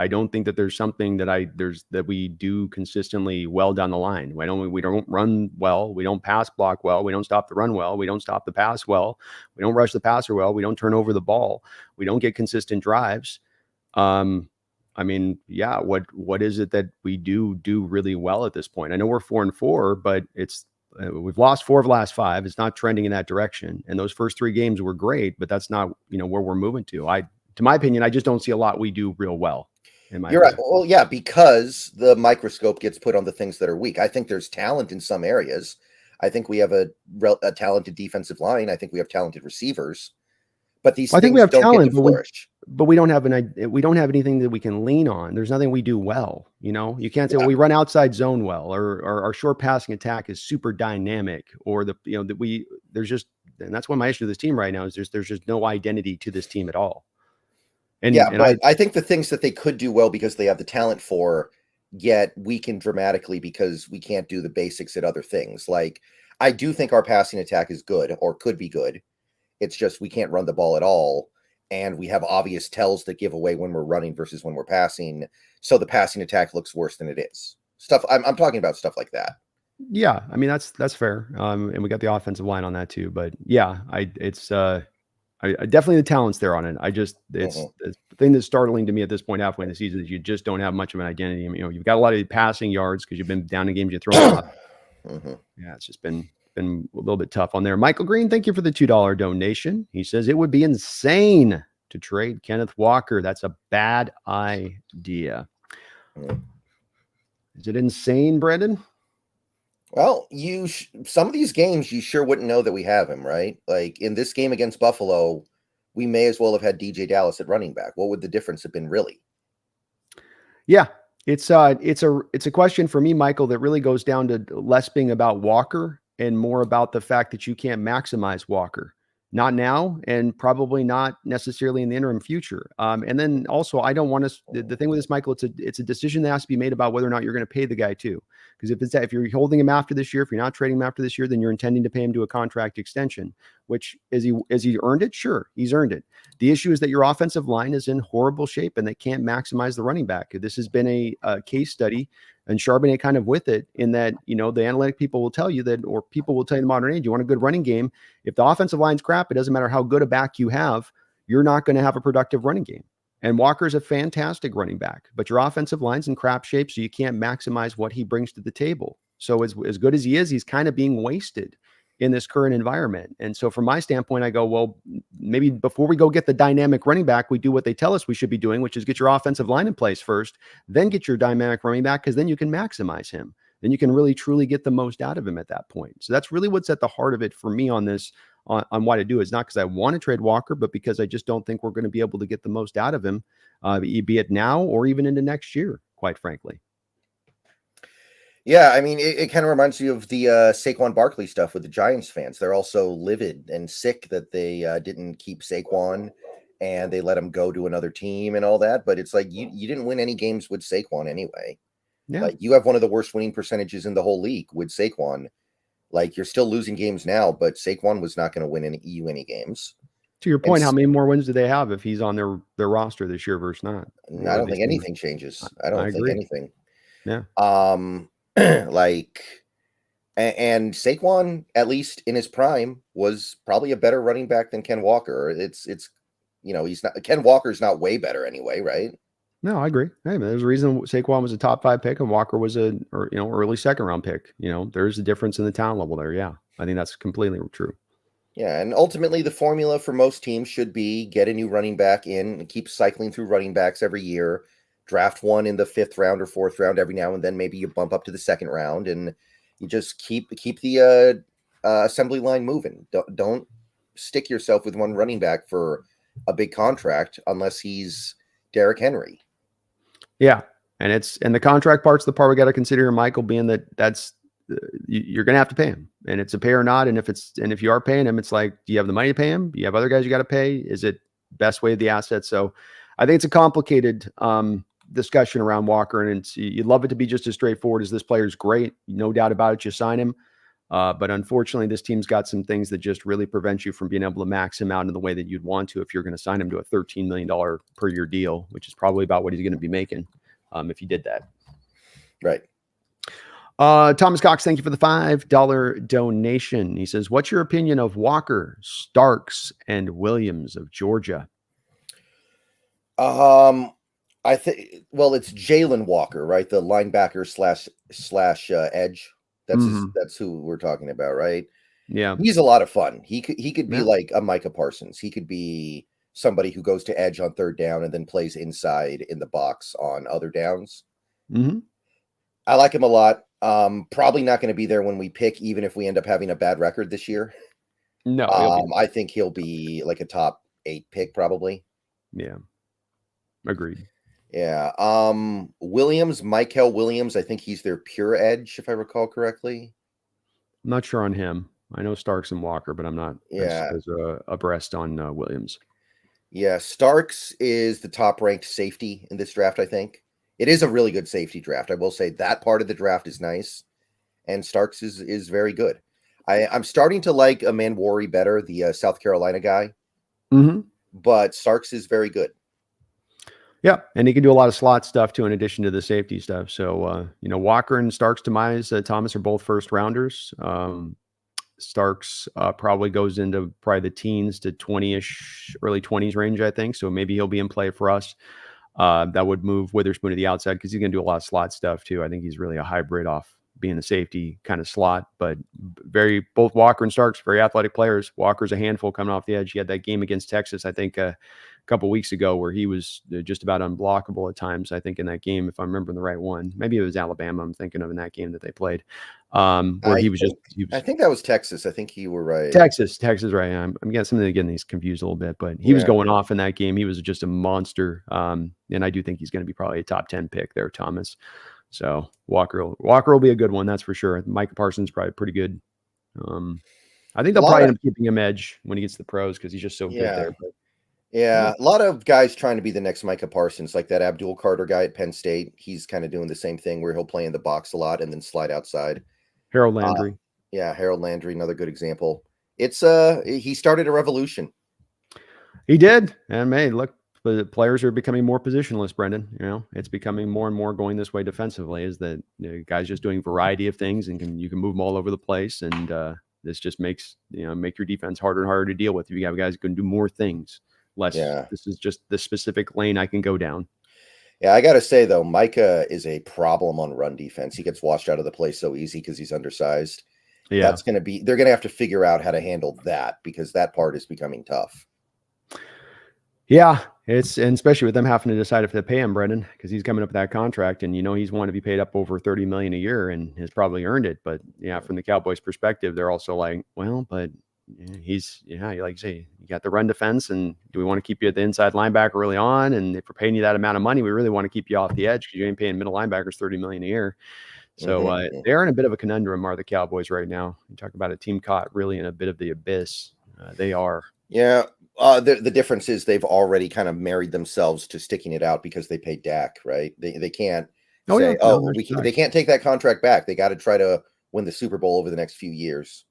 don't think that there's something that we do consistently well down the line. We don't run well. We don't pass block well. We don't stop the run well. We don't stop the pass well. We don't rush the passer well. We don't turn over the ball. We don't get consistent drives. What is it that we do really well at this point? I know we're 4-4, but we've lost 4 of the last 5. It's not trending in that direction. And those first 3 games were great, but that's not, where we're moving to. To my opinion, I just don't see a lot we do real well. You're right. Well, yeah, because the microscope gets put on the things that are weak. I think there's talent in some areas. I think we have a talented defensive line. I think we have talented receivers. But these things don't get to flourish. But we don't have anything that we can lean on. There's nothing we do well. You can't say, well, we run outside zone well, or our short passing attack is super dynamic, or and that's one of my issues with this team right now is there's just no identity to this team at all. But I think the things that they could do well because they have the talent for get weakened dramatically because we can't do the basics at other things. Like, I do think our passing attack is good or could be good. It's just we can't run the ball at all. and we have obvious tells that give away when we're running versus when we're passing. So the passing attack looks worse than it is. Stuff I'm talking about stuff like that. Yeah, I mean that's fair. And we got the offensive line on that too. But yeah, I definitely the talent's there on it. It's the thing that's startling to me at this point halfway in the season is you just don't have much of an identity. I mean, you've got a lot of passing yards because you've been down in games you throw a lot. Yeah, it's just been a little bit tough on there. Michael Green, thank you for the $2 donation. He says it would be insane to trade Kenneth Walker. That's a bad idea. Is it insane, Brandon? Well, some of these games you sure wouldn't know that we have him, right? Like in this game against Buffalo, we may as well have had DJ Dallas at running back. What would the difference have been, really? Yeah, it's a question for me, Michael, that really goes down to less being about Walker and more about the fact that you can't maximize Walker. Not now, and probably not necessarily in the interim future. And then also, I don't want to. The thing with this, Michael, it's a decision that has to be made about whether or not you're going to pay the guy too. Because if you're holding him after this year, if you're not trading him after this year, then you're intending to pay him to a contract extension. Which is he earned it? Sure, he's earned it. The issue is that your offensive line is in horrible shape and they can't maximize the running back. This has been a case study, and Charbonnet kind of with it, in that, the analytic people will tell you that, or people will tell you in the modern age, you want a good running game. If the offensive line's crap, it doesn't matter how good a back you have, you're not going to have a productive running game. And Walker's a fantastic running back, but your offensive line's in crap shape, so you can't maximize what he brings to the table. So as good as he is, he's kind of being wasted in this current environment. And so from my standpoint, I go, well, maybe before we go get the dynamic running back, we do what they tell us we should be doing, which is get your offensive line in place first, then get your dynamic running back, because then you can maximize him. Then you can really, truly get the most out of him at that point. So that's really what's at the heart of it for me on this, on why to do it. It's not because I want to trade Walker, but because I just don't think we're going to be able to get the most out of him, be it now or even into next year, quite frankly. Yeah, I mean, it kind of reminds you of the Saquon Barkley stuff with the Giants fans. They're also livid and sick that they didn't keep Saquon and they let him go to another team and all that. But it's like you didn't win any games with Saquon anyway. Yeah. Like, you have one of the worst winning percentages in the whole league with Saquon. Like, you're still losing games now, but Saquon was not going to win any games. To your point, how many more wins do they have if he's on their roster this year versus not? I don't think anything changes. I don't think anything. Yeah. Like, and Saquon, at least in his prime, was probably a better running back than Ken Walker. It's he's not. Ken Walker's not way better anyway, right? No, I agree. Hey, there's a reason Saquon was a top 5 pick and Walker was early second round pick. There's a difference in the talent level there. Yeah, I think that's completely true. Yeah, and ultimately the formula for most teams should be get a new running back in and keep cycling through running backs every year. Draft one in the 5th round or 4th round every now and then. Maybe you bump up to the 2nd round, and you just keep the assembly line moving. Don't stick yourself with one running back for a big contract unless he's Derrick Henry. Yeah, and the contract part's the part we got to consider here, Michael, being that's you're going to have to pay him, and it's a pay or not. And if you are paying him, it's like, do you have the money to pay him? Do you have other guys you got to pay? Is it best way of the asset? So I think it's a complicated discussion around Walker, and you'd love it to be just as straightforward as this player's great, no doubt about it, you sign him. But unfortunately, this team's got some things that just really prevent you from being able to max him out in the way that you'd want to if you're going to sign him to a $13 million per year deal, which is probably about what he's going to be making if you did that. Right. Thomas Cox, thank you for the $5 donation. He says, what's your opinion of Walker, Starks, and Williams of Georgia? I think, well, it's Jalen Walker, right? The linebacker slash edge. That's who we're talking about, right? Yeah. He's a lot of fun. He could be like a Micah Parsons. He could be somebody who goes to edge on 3rd down and then plays inside in the box on other downs. Mm-hmm. I like him a lot. Probably not going to be there when we pick, even if we end up having a bad record this year. No, I think he'll be like a top 8 pick, probably. Yeah. Agreed. Yeah. Michael Williams, I think he's their pure edge, if I recall correctly. I'm not sure on him. I know Starks and Walker, but I'm not as abreast on Williams. Yeah. Starks is the top ranked safety in this draft, I think. It is a really good safety draft. I will say that part of the draft is nice. And Starks is very good. I'm starting to like Aman Wari better, the South Carolina guy. Mm-hmm. but Starks is very good. Yeah, and he can do a lot of slot stuff too, in addition to the safety stuff. So, Walker and Starks, Thomas are both first rounders. Starks probably goes into probably the teens to 20-ish, early 20s range, I think. So maybe he'll be in play for us. That would move Witherspoon to the outside because he's going to do a lot of slot stuff too. I think he's really a hybrid off being the safety kind of slot, but both Walker and Starks, very athletic players. Walker's a handful coming off the edge. He had that game against Texas, I think, a couple weeks ago where he was just about unblockable at times. I think in that game, if I'm remembering the right one, maybe it was Alabama. I'm thinking of in that game that they played, where he was. I think that was Texas. I think you were right. Texas, right? I'm getting these confused a little bit, but he was going off in that game. He was just a monster, and I do think he's going to be probably a top 10 pick there, Thomas. So Walker will be a good one, that's for sure. Micah Parsons probably pretty good. I think they'll probably end up keeping him edge when he gets to the pros because he's just so good there. But, a lot of guys trying to be the next Micah Parsons, like that Abdul Carter guy at Penn State. He's kind of doing the same thing where he'll play in the box a lot and then slide outside. Harold Landry. Harold Landry, another good example. It's he started a revolution. He did, and look, the players are becoming more positionless, Brendan. It's becoming more and more going this way defensively. Is that guys just doing variety of things and you can move them all over the place, and this just makes make your defense harder and harder to deal with. If you have guys who can do more things, less. Yeah. This is just the specific lane I can go down. Yeah, I got to say, though, Micah is a problem on run defense. He gets washed out of the play so easy because he's undersized. Yeah, they're going to have to figure out how to handle that because that part is becoming tough. Yeah, and especially with them having to decide if they pay him, Brendan, because he's coming up with that contract, and he's wanting to be paid up over $30 million a year and has probably earned it. But from the Cowboys' perspective, they're also like, well, but he's you like you say, you got the run defense, and do we want to keep you at the inside linebacker early on? And if we're paying you that amount of money, we really want to keep you off the edge because you ain't paying middle linebackers $30 million a year. So they're in a bit of a conundrum, are the Cowboys right now? You talk about a team caught really in a bit of the abyss. They are. Yeah. The difference is they've already kind of married themselves to sticking it out because they paid Dak, right? They can't they can't take that contract back. They got to try to win the Super Bowl over the next few years.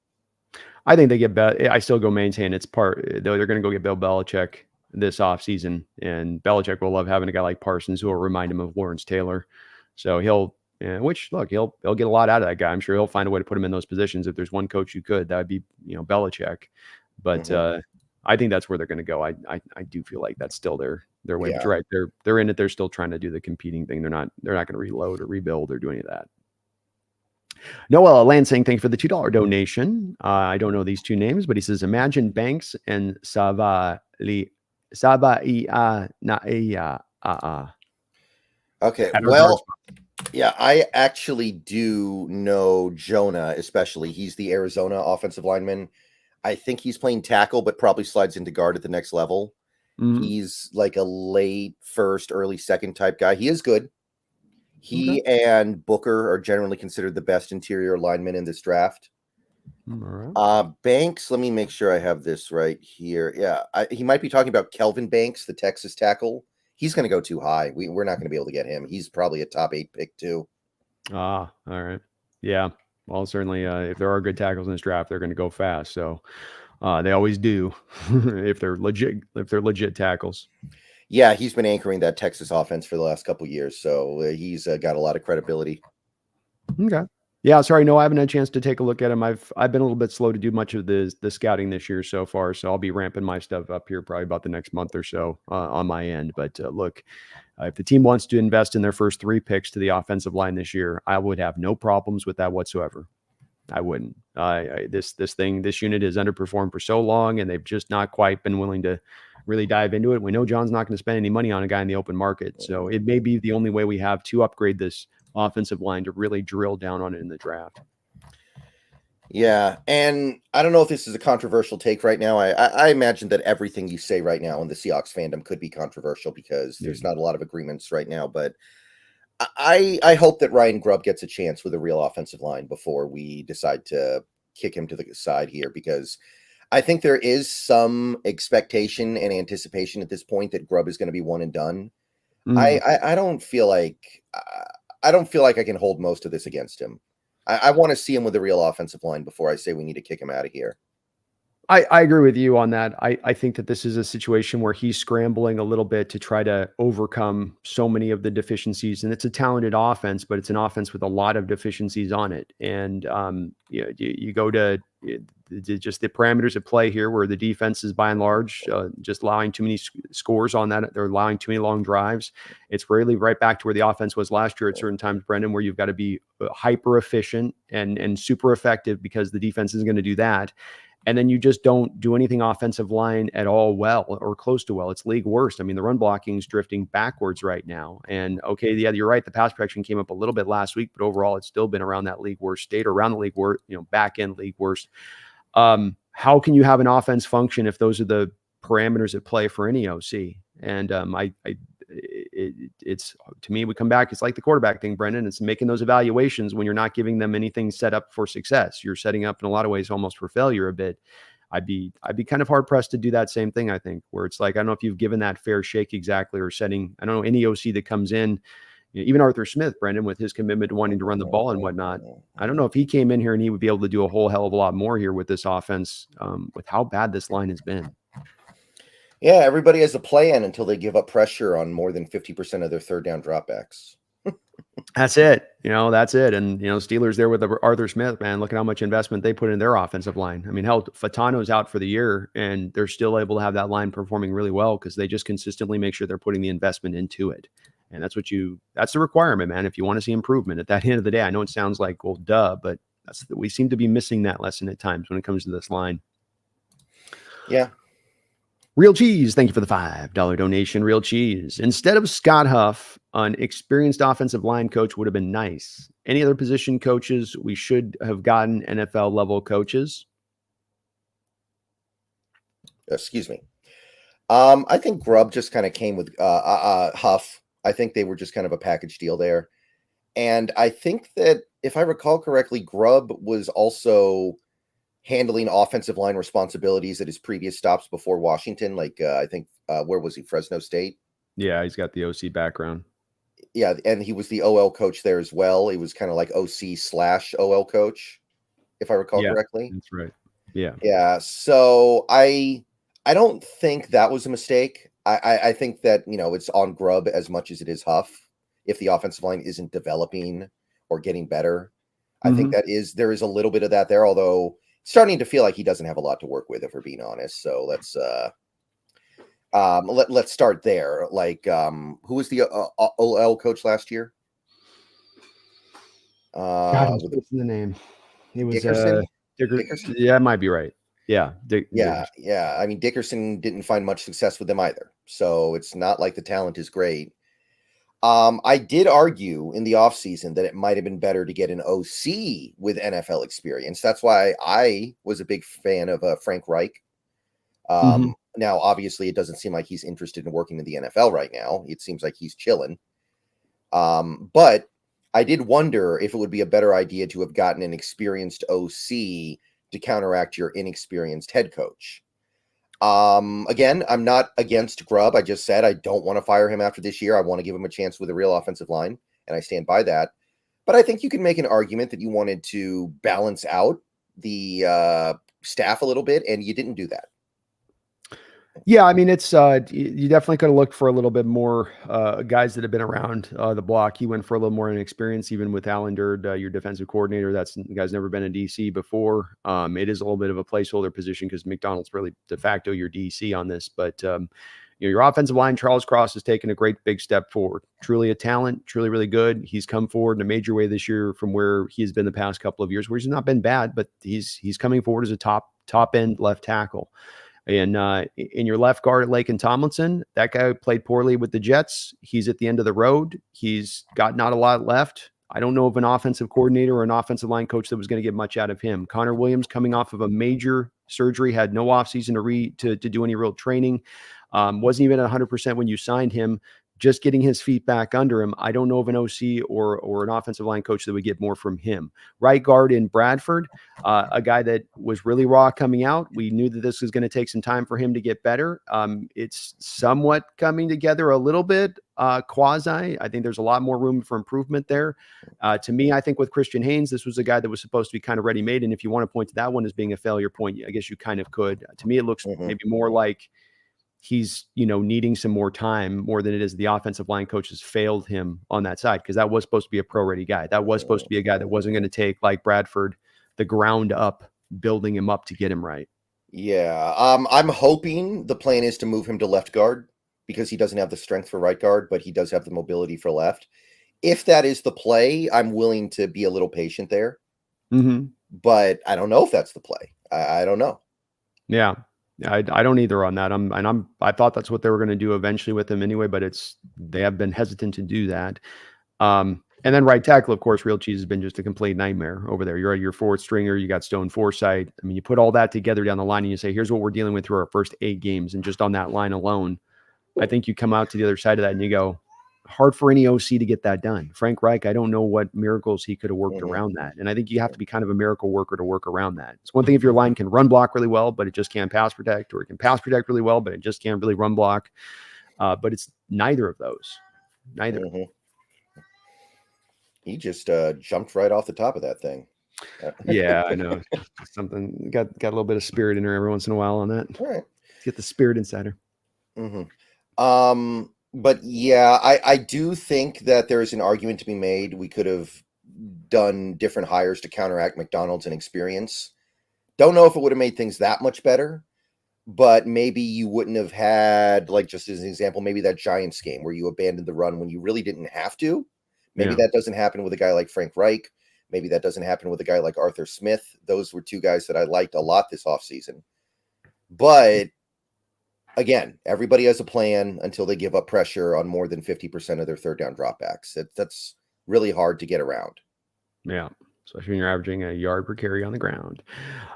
I think they get I still go maintain it's part. They're going to go get Bill Belichick this offseason, and Belichick will love having a guy like Parsons who will remind him of Lawrence Taylor. So he'll get a lot out of that guy. I'm sure he'll find a way to put him in those positions. If there's one coach who could, that would be Belichick. But I think that's where they're going to go. I do feel like that's still their way. Yeah. But you're right. They're in it. They're still trying to do the competing thing. They're not going to reload or rebuild or do any of that. Noah Lansing, thank you for the $2 donation. I don't know these two names, but he says, imagine Banks and Sava. Okay. Well, yeah, I actually do know Jonah, especially. He's the Arizona offensive lineman. I think he's playing tackle, but probably slides into guard at the next level. Mm-hmm. He's like a late first, early second type guy. He is good. He and Booker are generally considered the best interior linemen in this draft. All right. Banks, let me make sure I have this right here. Yeah, he might be talking about Kelvin Banks, the Texas tackle. He's going to go too high. We're not going to be able to get him. He's probably a top 8 pick too. All right. Yeah. Well, certainly, if there are good tackles in this draft, they're going to go fast. So they always do if they're legit tackles. Yeah, he's been anchoring that Texas offense for the last couple of years, so he's got a lot of credibility. Okay. Yeah, sorry, no, I haven't had a chance to take a look at him. I've been a little bit slow to do much of the scouting this year so far, so I'll be ramping my stuff up here probably about the next month or so on my end. But look, if the team wants to invest in their first 3 picks to the offensive line this year, I would have no problems with that whatsoever. I wouldn't. This unit has underperformed for so long, and they've just not quite been willing to really dive into it. We know John's not going to spend any money on a guy in the open market, so it may be the only way we have to upgrade this offensive line to really drill down on it in the draft. Yeah, and I don't know if this is a controversial take right now. I imagine that everything you say right now in the Seahawks fandom could be controversial because there's not a lot of agreements right now, but I hope that Ryan Grubb gets a chance with a real offensive line before we decide to kick him to the side here, because I think there is some expectation and anticipation at this point that Grubb is going to be one and done. I don't feel like I can hold most of this against him. I want to see him with a real offensive line before I say we need to kick him out of here. I agree with you on that. I think that this is a situation where he's scrambling a little bit to try to overcome so many of the deficiencies. And it's a talented offense, but it's an offense with a lot of deficiencies on it. And you go to just the parameters at play here, where the defense is by and large just allowing too many scores on that. They're allowing too many long drives. It's really right back to where the offense was last year at certain times, Brendan, where you've got to be hyper efficient and super effective because the defense isn't going to do that. And then you just don't do anything offensive line at all well or close to well. It's league worst. I mean, the run blocking is drifting backwards right now. And okay, yeah, you're right. The pass protection came up a little bit last week, but overall, it's still been around that league worst state or around the league worst, back end league worst. How can you have an offense function if those are the parameters at play for any OC? And it's to me, we come back. It's like the quarterback thing, Brendan. It's making those evaluations when you're not giving them anything set up for success. You're setting up in a lot of ways almost for failure a bit. I'd be kind of hard pressed to do that same thing. I think where it's like I don't know if you've given that fair shake exactly or setting. I don't know any OC that comes in. Even Arthur Smith, Brendan, with his commitment to wanting to run the ball and whatnot. I don't know if he came in here and he would be able to do a whole hell of a lot more here with this offense, with how bad this line has been. Yeah, everybody has a plan until they give up pressure on more than 50% of their third down dropbacks. That's it. That's it. And, Steelers there with Arthur Smith, man, look at how much investment they put in their offensive line. I mean, hell, Fatano's out for the year and they're still able to have that line performing really well because they just consistently make sure they're putting the investment into it. And that's the requirement, man. If you want to see improvement at that end of the day, I know it sounds like, well, duh, but we seem to be missing that lesson at times when it comes to this line. Yeah. Real Cheese, thank you for the $5 donation. Real Cheese. Instead of Scott Huff, an experienced offensive line coach would have been nice. Any other position coaches we should have gotten NFL level coaches? Excuse me. I think Grubb just kind of came with Huff. I think they were just kind of a package deal there. And I think that if I recall correctly, Grubb was also handling offensive line responsibilities at his previous stops before Washington. Like, I think, where was he? Fresno State? Yeah, he's got the OC background. Yeah, and he was the OL coach there as well. He was kind of like OC/OL coach, if I recall correctly. That's right. Yeah. Yeah, so I don't think that was a mistake. I think that, it's on Grubb as much as it is Huff if the offensive line isn't developing or getting better. I think there is a little bit of that there, although starting to feel like he doesn't have a lot to work with, if we're being honest. So let's start there. Like, who was the OL coach last year? God, what's the name? He was Dickerson? Dickerson. Yeah, it might be right. Yeah. Yeah. I mean, Dickerson didn't find much success with them either. So it's not like the talent is great. I did argue in the offseason that it might have been better to get an OC with NFL experience. That's why I was a big fan of Frank Reich. Now, obviously, it doesn't seem like he's interested in working in the NFL right now. It seems like he's chilling. But I did wonder if it would be a better idea to have gotten an experienced OC to counteract your inexperienced head coach. Again, I'm not against Grubb. I just said I don't want to fire him after this year. I want to give him a chance with a real offensive line, and I stand by that. But I think you can make an argument that you wanted to balance out the staff a little bit, and you didn't do that. Yeah, I mean, it's you definitely could have looked for a little bit more guys that have been around the block. He went for a little more inexperience, even with Alan Durd, your defensive coordinator. The guy's never been in DC before. It is a little bit of a placeholder position because McDonald's really de facto your DC on this. But your offensive line, Charles Cross, has taken a great big step forward. Truly a talent, truly really good. He's come forward in a major way this year from where he's been the past couple of years, where he's not been bad, but he's coming forward as a top end left tackle. And in your left guard, Laken Tomlinson, that guy played poorly with the Jets. He's at the end of the road. He's got not a lot left. I don't know of an offensive coordinator or an offensive line coach that was going to get much out of him. Connor Williams, coming off of a major surgery, had no offseason to do any real training. Wasn't even at 100% when you signed him. just getting his feet back under him. I don't know of an OC or an offensive line coach that would get more from him. Right guard in Bradford, a guy that was really raw coming out. We knew that this was going to take some time for him to get better. It's somewhat coming together a little bit, quasi. I think there's a lot more room for improvement there. To me, I think with Christian Haynes, this was a guy that was supposed to be kind of ready-made. And if you want to point to that one as being a failure point, I guess you kind of could. To me, it looks maybe more like he's, needing some more time more than it is the offensive line coach has failed him on that side, because that was supposed to be a pro-ready guy. That was supposed to be a guy that wasn't going to take, like Bradford, the ground up, building him up to get him right. Yeah. I'm hoping the plan is to move him to left guard because he doesn't have the strength for right guard, but he does have the mobility for left. If that is the play, I'm willing to be a little patient there. But I don't know if that's the play. I don't know. Yeah. I don't either on that. I thought that's what they were going to do eventually with him anyway, but they have been hesitant to do that. And then right tackle, of course, Real Cheese has been just a complete nightmare over there. You're at your fourth stringer. You got Stone Forsythe. I mean, you put all that together down the line and you say, here's what we're dealing with through our first 8 games. And just on that line alone, I think you come out to the other side of that and you go, hard for any OC to get that done. Frank Reich, I don't know what miracles he could have worked around that. And I think you have to be kind of a miracle worker to work around that. It's one thing if your line can run block really well, but it just can't pass protect, or it can pass protect really well, but it just can't really run block. But it's neither of those. Neither. He just jumped right off the top of that thing. Yeah, I know. Something got a little bit of spirit in her every once in a while on that. All right. Get the spirit inside her. But yeah, I do think that there is an argument to be made. We could have done different hires to counteract McDonald's inexperience. Don't know if it would have made things that much better, but maybe you wouldn't have had, like, just as an example, maybe that Giants game where you abandoned the run when you really didn't have to. Maybe that doesn't happen with a guy like Frank Reich. Maybe that doesn't happen with a guy like Arthur Smith. Those were 2 guys that I liked a lot this offseason. But again, everybody has a plan until they give up pressure on more than 50% of their third down dropbacks. That's really hard to get around. Yeah, especially when you're averaging a yard per carry on the ground.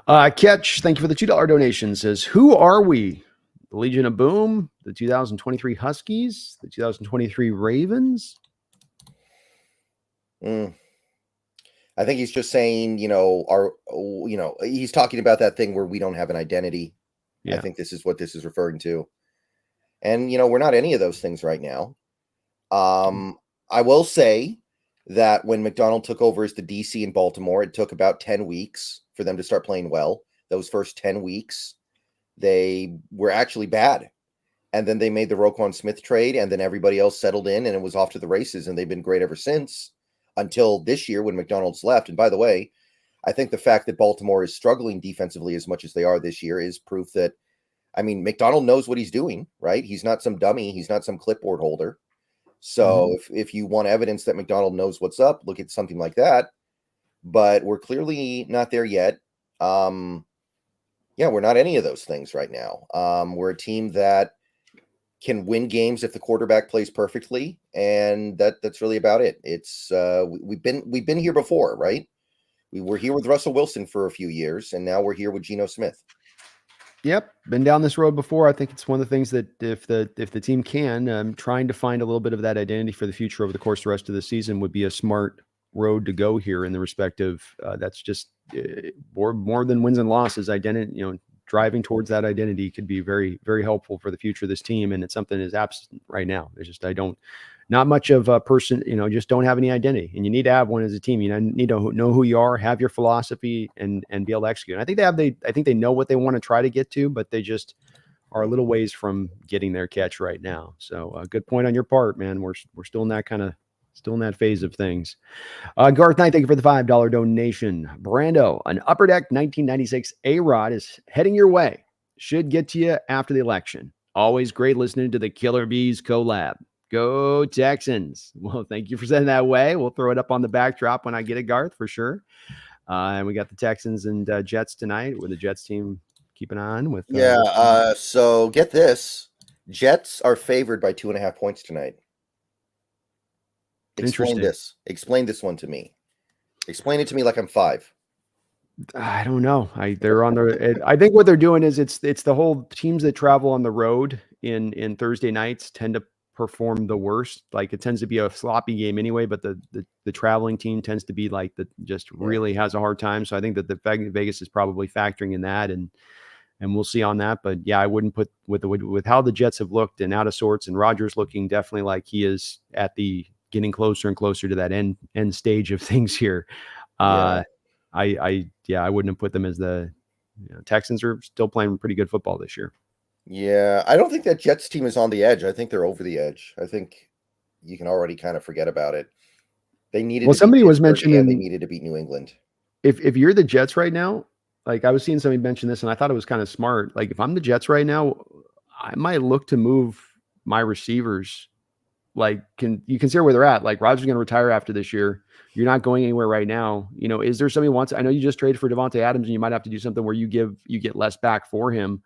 Catch, thank you for the $2 donation, says, who are we? The Legion of Boom, the 2023 Huskies, the 2023 Ravens? I think he's just saying, he's talking about that thing where we don't have an identity. Yeah. I think this is what this is referring to. And, we're not any of those things right now. I will say that when McDonald took over as the DC in Baltimore, it took about 10 weeks for them to start playing well. Those first 10 weeks, they were actually bad. And then they made the Roquan Smith trade, and then everybody else settled in, and it was off to the races, and they've been great ever since, until this year when McDonald's left. And by the way, I think the fact that Baltimore is struggling defensively as much as they are this year is proof that, McDonald knows what he's doing, right? He's not some dummy. He's not some clipboard holder. So if you want evidence that McDonald knows what's up, look at something like that. But we're clearly not there yet. We're not any of those things right now. We're a team that can win games if the quarterback plays perfectly, and that's really about it. It's we've been here before, right? We were here with Russell Wilson for a few years, and now we're here with Geno Smith. Yep, been down this road before. I think it's one of the things that if the team can, trying to find a little bit of that identity for the future over the course of the rest of the season would be a smart road to go here in the respect of that's just more than wins and losses. Identity, driving towards that identity could be very, very helpful for the future of this team. And it's something that is absent right now. There's just, not much of a person, just don't have any identity, and you need to have one as a team. You need to know who you are, have your philosophy, and be able to execute. And I think they know what they want to try to get to, but they just are a little ways from getting their catch right now. So good point on your part, man. We're still in that phase of things. Garth Knight, thank you for the $5 donation. Brando, an Upper Deck 1996 A-Rod is heading your way. Should get to you after the election. Always great listening to the Killer Bees collab. Go Texans. Well, thank you for sending that way. We'll throw it up on the backdrop when I get it, Garth, for sure. And we got the Texans and Jets tonight with the Jets team keeping on with. So get this. Jets are favored by 2.5 points tonight. Explain this one to me. Explain it to me like I'm 5. I don't know. They're on the. I think what they're doing is it's the whole teams that travel on the road in Thursday nights tend to perform the worst. Like it tends to be a sloppy game anyway, but the traveling team tends to be like the just really has a hard time. So I think that the Vegas is probably factoring in that, and we'll see on that. But yeah, I wouldn't put with how the Jets have looked and out of sorts, and Rodgers looking definitely like he is at the getting closer and closer to that end stage of things here. Yeah. I wouldn't have put them as the Texans are still playing pretty good football this year. Yeah, I don't think that Jets team is on the edge. I think they're over the edge. I think you can already kind of forget about it. They needed Well, to beat somebody was Pittsburgh and they mentioning needed to beat New England. if you're the Jets right now, like I was seeing somebody mention this, and I thought it was kind of smart. Like if I'm the Jets right now, I might look to move my receivers. Like, you consider where they're at? Like Rodgers going to retire after this year. You're not going anywhere right now. Is there somebody who wants? I know you just traded for Devontae Adams, and you might have to do something where you get less back for him.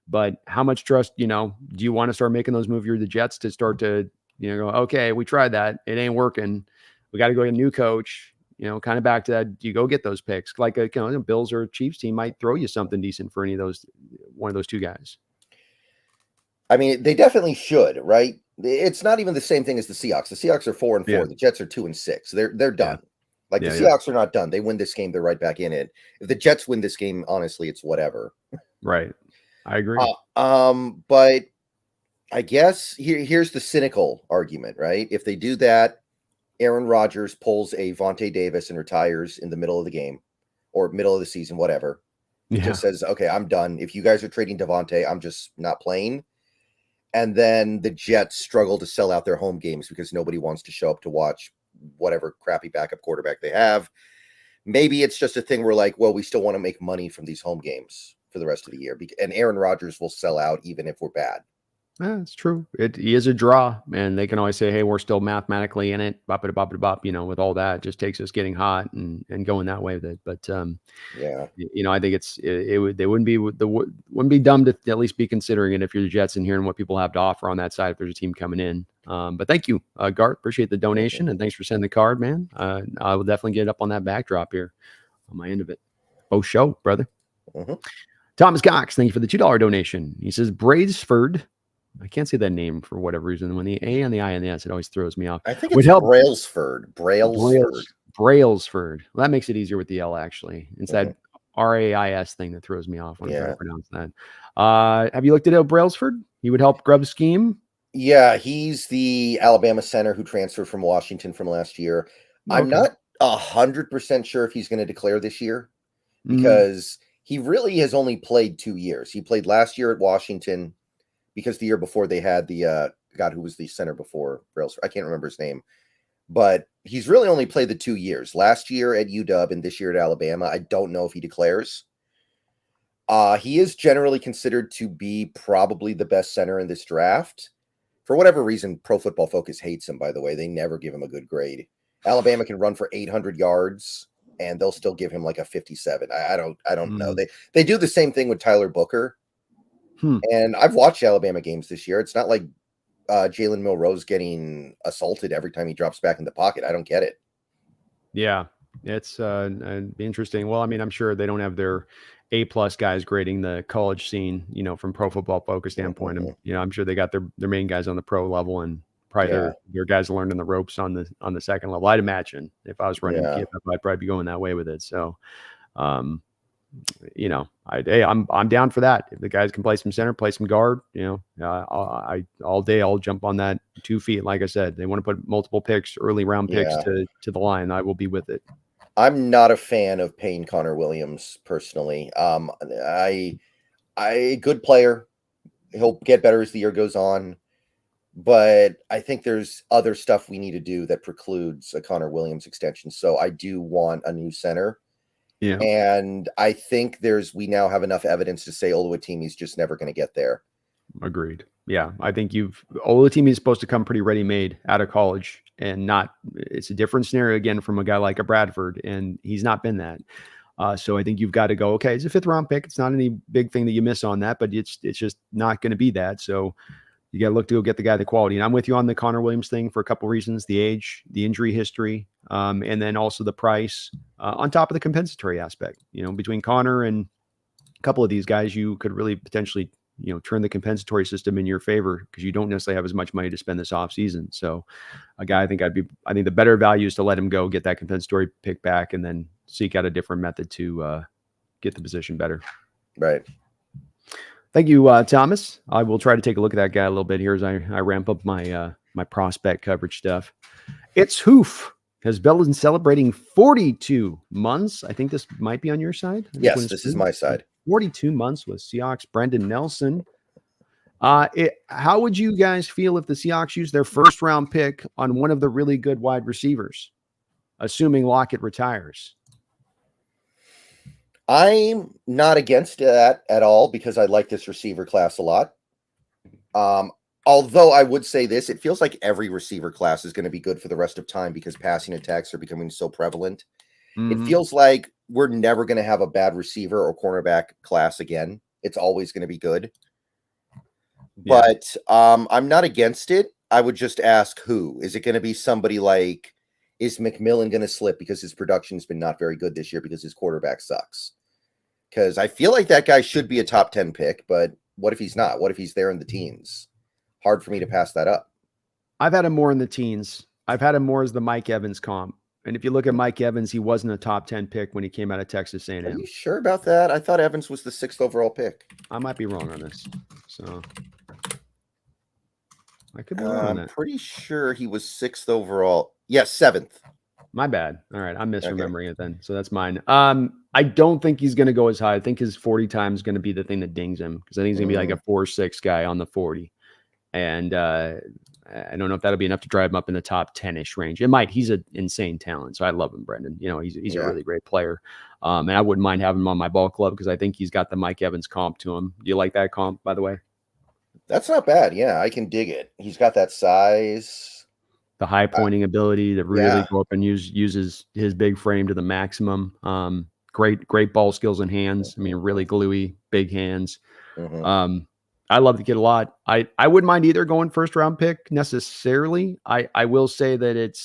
But how much trust? Do you want to start making those moves? You're the Jets to start to go. Okay, we tried that. It ain't working. We got to go get a new coach. Kind of back to that. Do you go get those picks? Like a Bills or Chiefs team might throw you something decent for one of those two guys. I mean, they definitely should, right? It's not even the same thing as the Seahawks. The Seahawks are 4-4. Yeah. The Jets are 2-6. They're done. Yeah. Like the Seahawks are not done. They win this game, they're right back in it. If the Jets win this game, honestly, it's whatever. Right. I agree. But I guess here's the cynical argument, right? If they do that, Aaron Rodgers pulls a Vontae Davis and retires in the middle of the game or middle of the season, whatever. He just says, okay, I'm done. If you guys are trading Devontae, I'm just not playing. And then the Jets struggle to sell out their home games because nobody wants to show up to watch whatever crappy backup quarterback they have. Maybe it's just a thing where like, well, we still want to make money from these home games for the rest of the year. And Aaron Rodgers will sell out even if we're bad. Yeah, it's true. He is a draw, and they can always say, "Hey, we're still mathematically in it." Bop it, bop it, bop. With all that, it just takes us getting hot and going that way with it. But yeah, I think they wouldn't be dumb to at least be considering it if you're the Jets and hearing what people have to offer on that side if there's a team coming in. But thank you, Gart. Appreciate the donation and thanks for sending the card, man. I will definitely get up on that backdrop here on my end of it. Both show, brother. Mm-hmm. Thomas Cox, thank you for the $2 donation. He says Brailsford. I can't say that name for whatever reason. When the A and the I and the S, it always throws me off. I think it's Brailsford. Brailsford. Well, that makes it easier with the L, actually. It's that RAIS thing that throws me off when I try to pronounce that. Have you looked at Brailsford? He would help grub scheme? Yeah, he's the Alabama center who transferred from Washington from last year. Okay. I'm not 100% sure if he's going to declare this year because he really has only played 2 years. He played last year at Washington because the year before they had the God who was the center before Brailsford. I can't remember his name, but he's really only played the 2 years. Last year at UW and this year at Alabama. I don't know if he declares. He is generally considered to be probably the best center in this draft. For whatever reason, Pro Football Focus hates him, by the way. They never give him a good grade. Alabama can run for 800 yards, and they'll still give him like a 57. I don't know. They do the same thing with Tyler Booker. And I've watched Alabama games this year. It's not like Jalen Milroe's getting assaulted every time he drops back in the pocket. I don't get it. Yeah, it's interesting. Well, I mean, I'm sure they don't have their A+ guys grading the college scene, from Pro Football Focus standpoint. And, I'm sure they got their main guys on the pro level and probably their guys learning the ropes on the second level. I'd imagine if I was running PFF, I'd probably be going that way with it. So, I'm down for that. If the guys can play some center, play some guard, all day I'll jump on that 2 feet. Like I said, they want to put multiple picks, early round picks to the line. I will be with it. I'm not a fan of paying Connor Williams personally. I good player. He'll get better as the year goes on, but I think there's other stuff we need to do that precludes a Connor Williams extension. So I do want a new center. Yeah. And I think we now have enough evidence to say Oluwatimi's just never going to get there. Agreed. Yeah. I think Oluwatimi is supposed to come pretty ready-made out of college and it's a different scenario again from a guy like a Bradford, and he's not been that. So I think you've got to go, okay, it's a 5th round pick. It's not any big thing that you miss on that, but it's just not going to be that. So you got to look to go get the guy the quality. And I'm with you on the Connor Williams thing for a couple of reasons: the age, the injury history, and then also the price on top of the compensatory aspect. Between Connor and a couple of these guys, you could really potentially turn the compensatory system in your favor because you don't necessarily have as much money to spend this offseason. So a guy I think the better value is to let him go, get that compensatory pick back, and then seek out a different method to get the position better. Right. Thank you, Thomas. I will try to take a look at that guy a little bit here as I ramp up my my prospect coverage stuff. It's Hoof has been celebrating 42 months. I think this might be on your side. Yes, this is my side. 42 months with Seahawks Brendan Nelson. How would you guys feel if the Seahawks used their first round pick on one of the really good wide receivers, assuming Lockett retires? I'm not against that at all because I like this receiver class a lot. Although I would say this, it feels like every receiver class is going to be good for the rest of time because passing attacks are becoming so prevalent. It feels like we're never going to have a bad receiver or cornerback class again. It's always going to be good. Yeah. But I'm not against it. I would just ask who. Is it going to be somebody like, is McMillan going to slip because his production's been not very good this year because his quarterback sucks? Because I feel like that guy should be a top 10 pick, but what if he's not? What if he's there in the teens? Hard for me to pass that up. I've had him more in the teens. I've had him more as the Mike Evans comp. And if you look at Mike Evans, he wasn't a top 10 pick when he came out of Texas A&M. Are you sure about that? I thought Evans was the 6th overall pick. I might be wrong on this. So I could be wrong on that. I'm pretty sure he was 6th overall. Yes, 7th. My bad. All right. I'm misremembering it then. So that's mine. I don't think he's going to go as high. I think his 40 time is going to be the thing that dings him because I think he's going to be like a 4.6 guy on the 40. And I don't know if that'll be enough to drive him up in the top 10-ish range. It might. He's an insane talent. So I love him, Brendan. He's a really great player. And I wouldn't mind having him on my ball club because I think he's got the Mike Evans comp to him. Do you like that comp, by the way? That's not bad. Yeah, I can dig it. He's got that size. The high pointing ability to really go up and uses his big frame to the maximum. Great ball skills and hands. I mean, really gluey, big hands. I love the kid a lot. I wouldn't mind either going first round pick necessarily. I will say that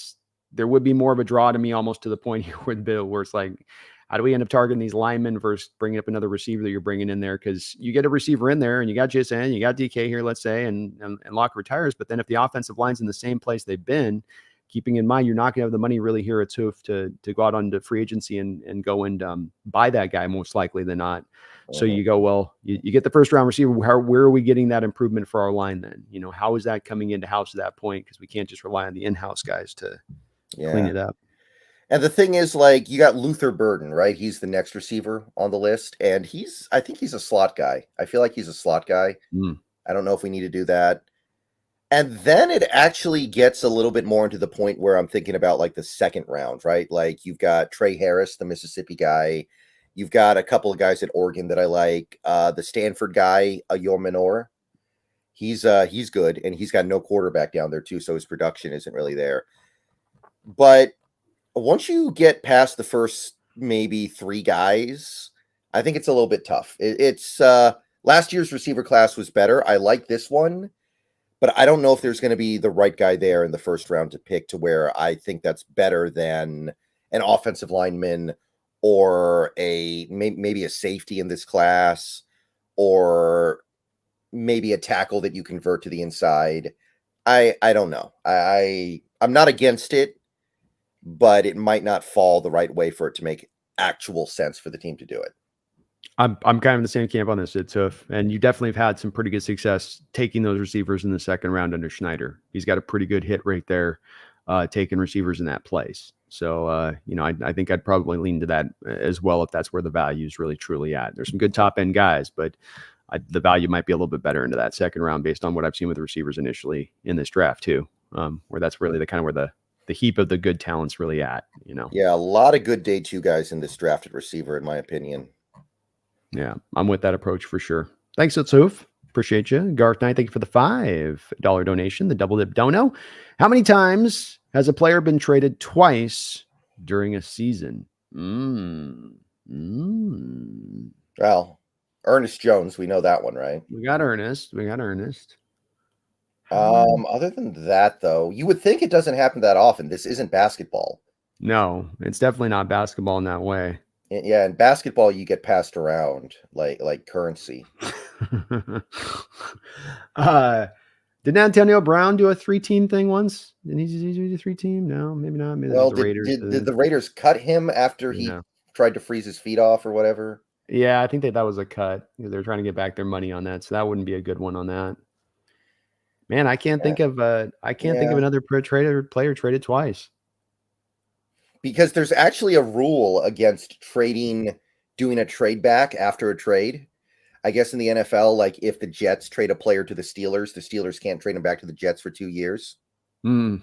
there would be more of a draw to me almost to the point here with Bill where it's like, how do we end up targeting these linemen versus bringing up another receiver that you're bringing in there? Because you get a receiver in there and you got JSN, you got DK here, let's say, and Locke retires. But then if the offensive line's in the same place they've been, keeping in mind you're not going to have the money really here at Toof to go out onto free agency and go and buy that guy most likely than not. So you go, well, you get the first round receiver. Where are we getting that improvement for our line then? How is that coming into house at that point? Because we can't just rely on the in-house guys to clean it up. And the thing is, like, you got Luther Burden, right? He's the next receiver on the list. And I think he's a slot guy. I feel like he's a slot guy. I don't know if we need to do that. And then it actually gets a little bit more into the point where I'm thinking about like the second round, right? Like you've got Trey Harris, the Mississippi guy. You've got a couple of guys at Oregon that I like. The Stanford guy, Ayor Minor. He's good, and he's got no quarterback down there too, so his production isn't really there. But once you get past the first maybe 3 guys, I think it's a little bit tough. It's last year's receiver class was better. I like this one, but I don't know if there's going to be the right guy there in the first round to pick to where I think that's better than an offensive lineman or maybe a safety in this class, or maybe a tackle that you convert to the inside. I don't know. I'm not against it, but it might not fall the right way for it to make actual sense for the team to do it. I'm kind of in the same camp on this. It's tough. And you definitely have had some pretty good success taking those receivers in the second round under Schneider. He's got a pretty good hit rate there, taking receivers in that place. So, I think I'd probably lean to that as well if that's where the value is really truly at. There's some good top end guys, but the value might be a little bit better into that second round based on what I've seen with the receivers initially in this draft too, where that's really where the heap of the good talent's really at, Yeah, a lot of good day 2 guys in this drafted receiver, in my opinion. Yeah, I'm with that approach for sure. Thanks, Hoof. Appreciate you. Garth Knight, thank you for the $5 donation, the double dip dono. How many times has a player been traded twice during a season? Well, Ernest Jones, we know that one, right? We got Ernest. Other than that, though, you would think it doesn't happen that often. This isn't basketball. No, it's definitely not basketball in that way. Yeah, in basketball, you get passed around like currency. uh, did Antonio Brown do a 3-team thing once? Did he do a 3-team? No, maybe not. Maybe that was Well, the did Raiders. did the Raiders cut him after he Yeah. tried to freeze his feet off or whatever? Yeah, I think that was a cut. They're trying to get back their money on that, so that wouldn't be a good one on that. Man, Yeah, I can't think of yeah. another player traded twice. Because there's actually a rule against doing a trade back after a trade. I guess in the NFL, like if the Jets trade a player to the Steelers can't trade him back to the Jets for 2 years. Hmm.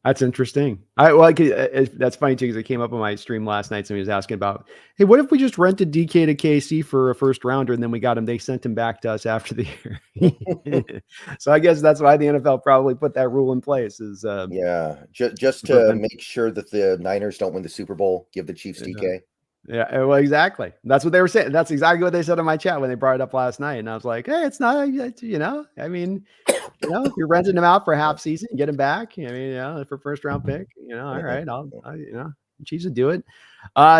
That's interesting. That's funny too because it came up on my stream last night. Somebody was asking about, hey, what if we just rented DK to KC for a first rounder and then we got him? They sent him back to us after the year. So I guess that's why the NFL probably put that rule in place. Yeah, just To to prevent. make sure that the Niners don't win the Super Bowl, give the Chiefs Yeah, DK. yeah, well, exactly. That's what they were saying. That's exactly what they said in my chat when they brought it up last night. And I was like, hey, it's not, I mean, if you're renting him out for half season, get him back. I mean, for first round pick, all right, Chiefs would do it.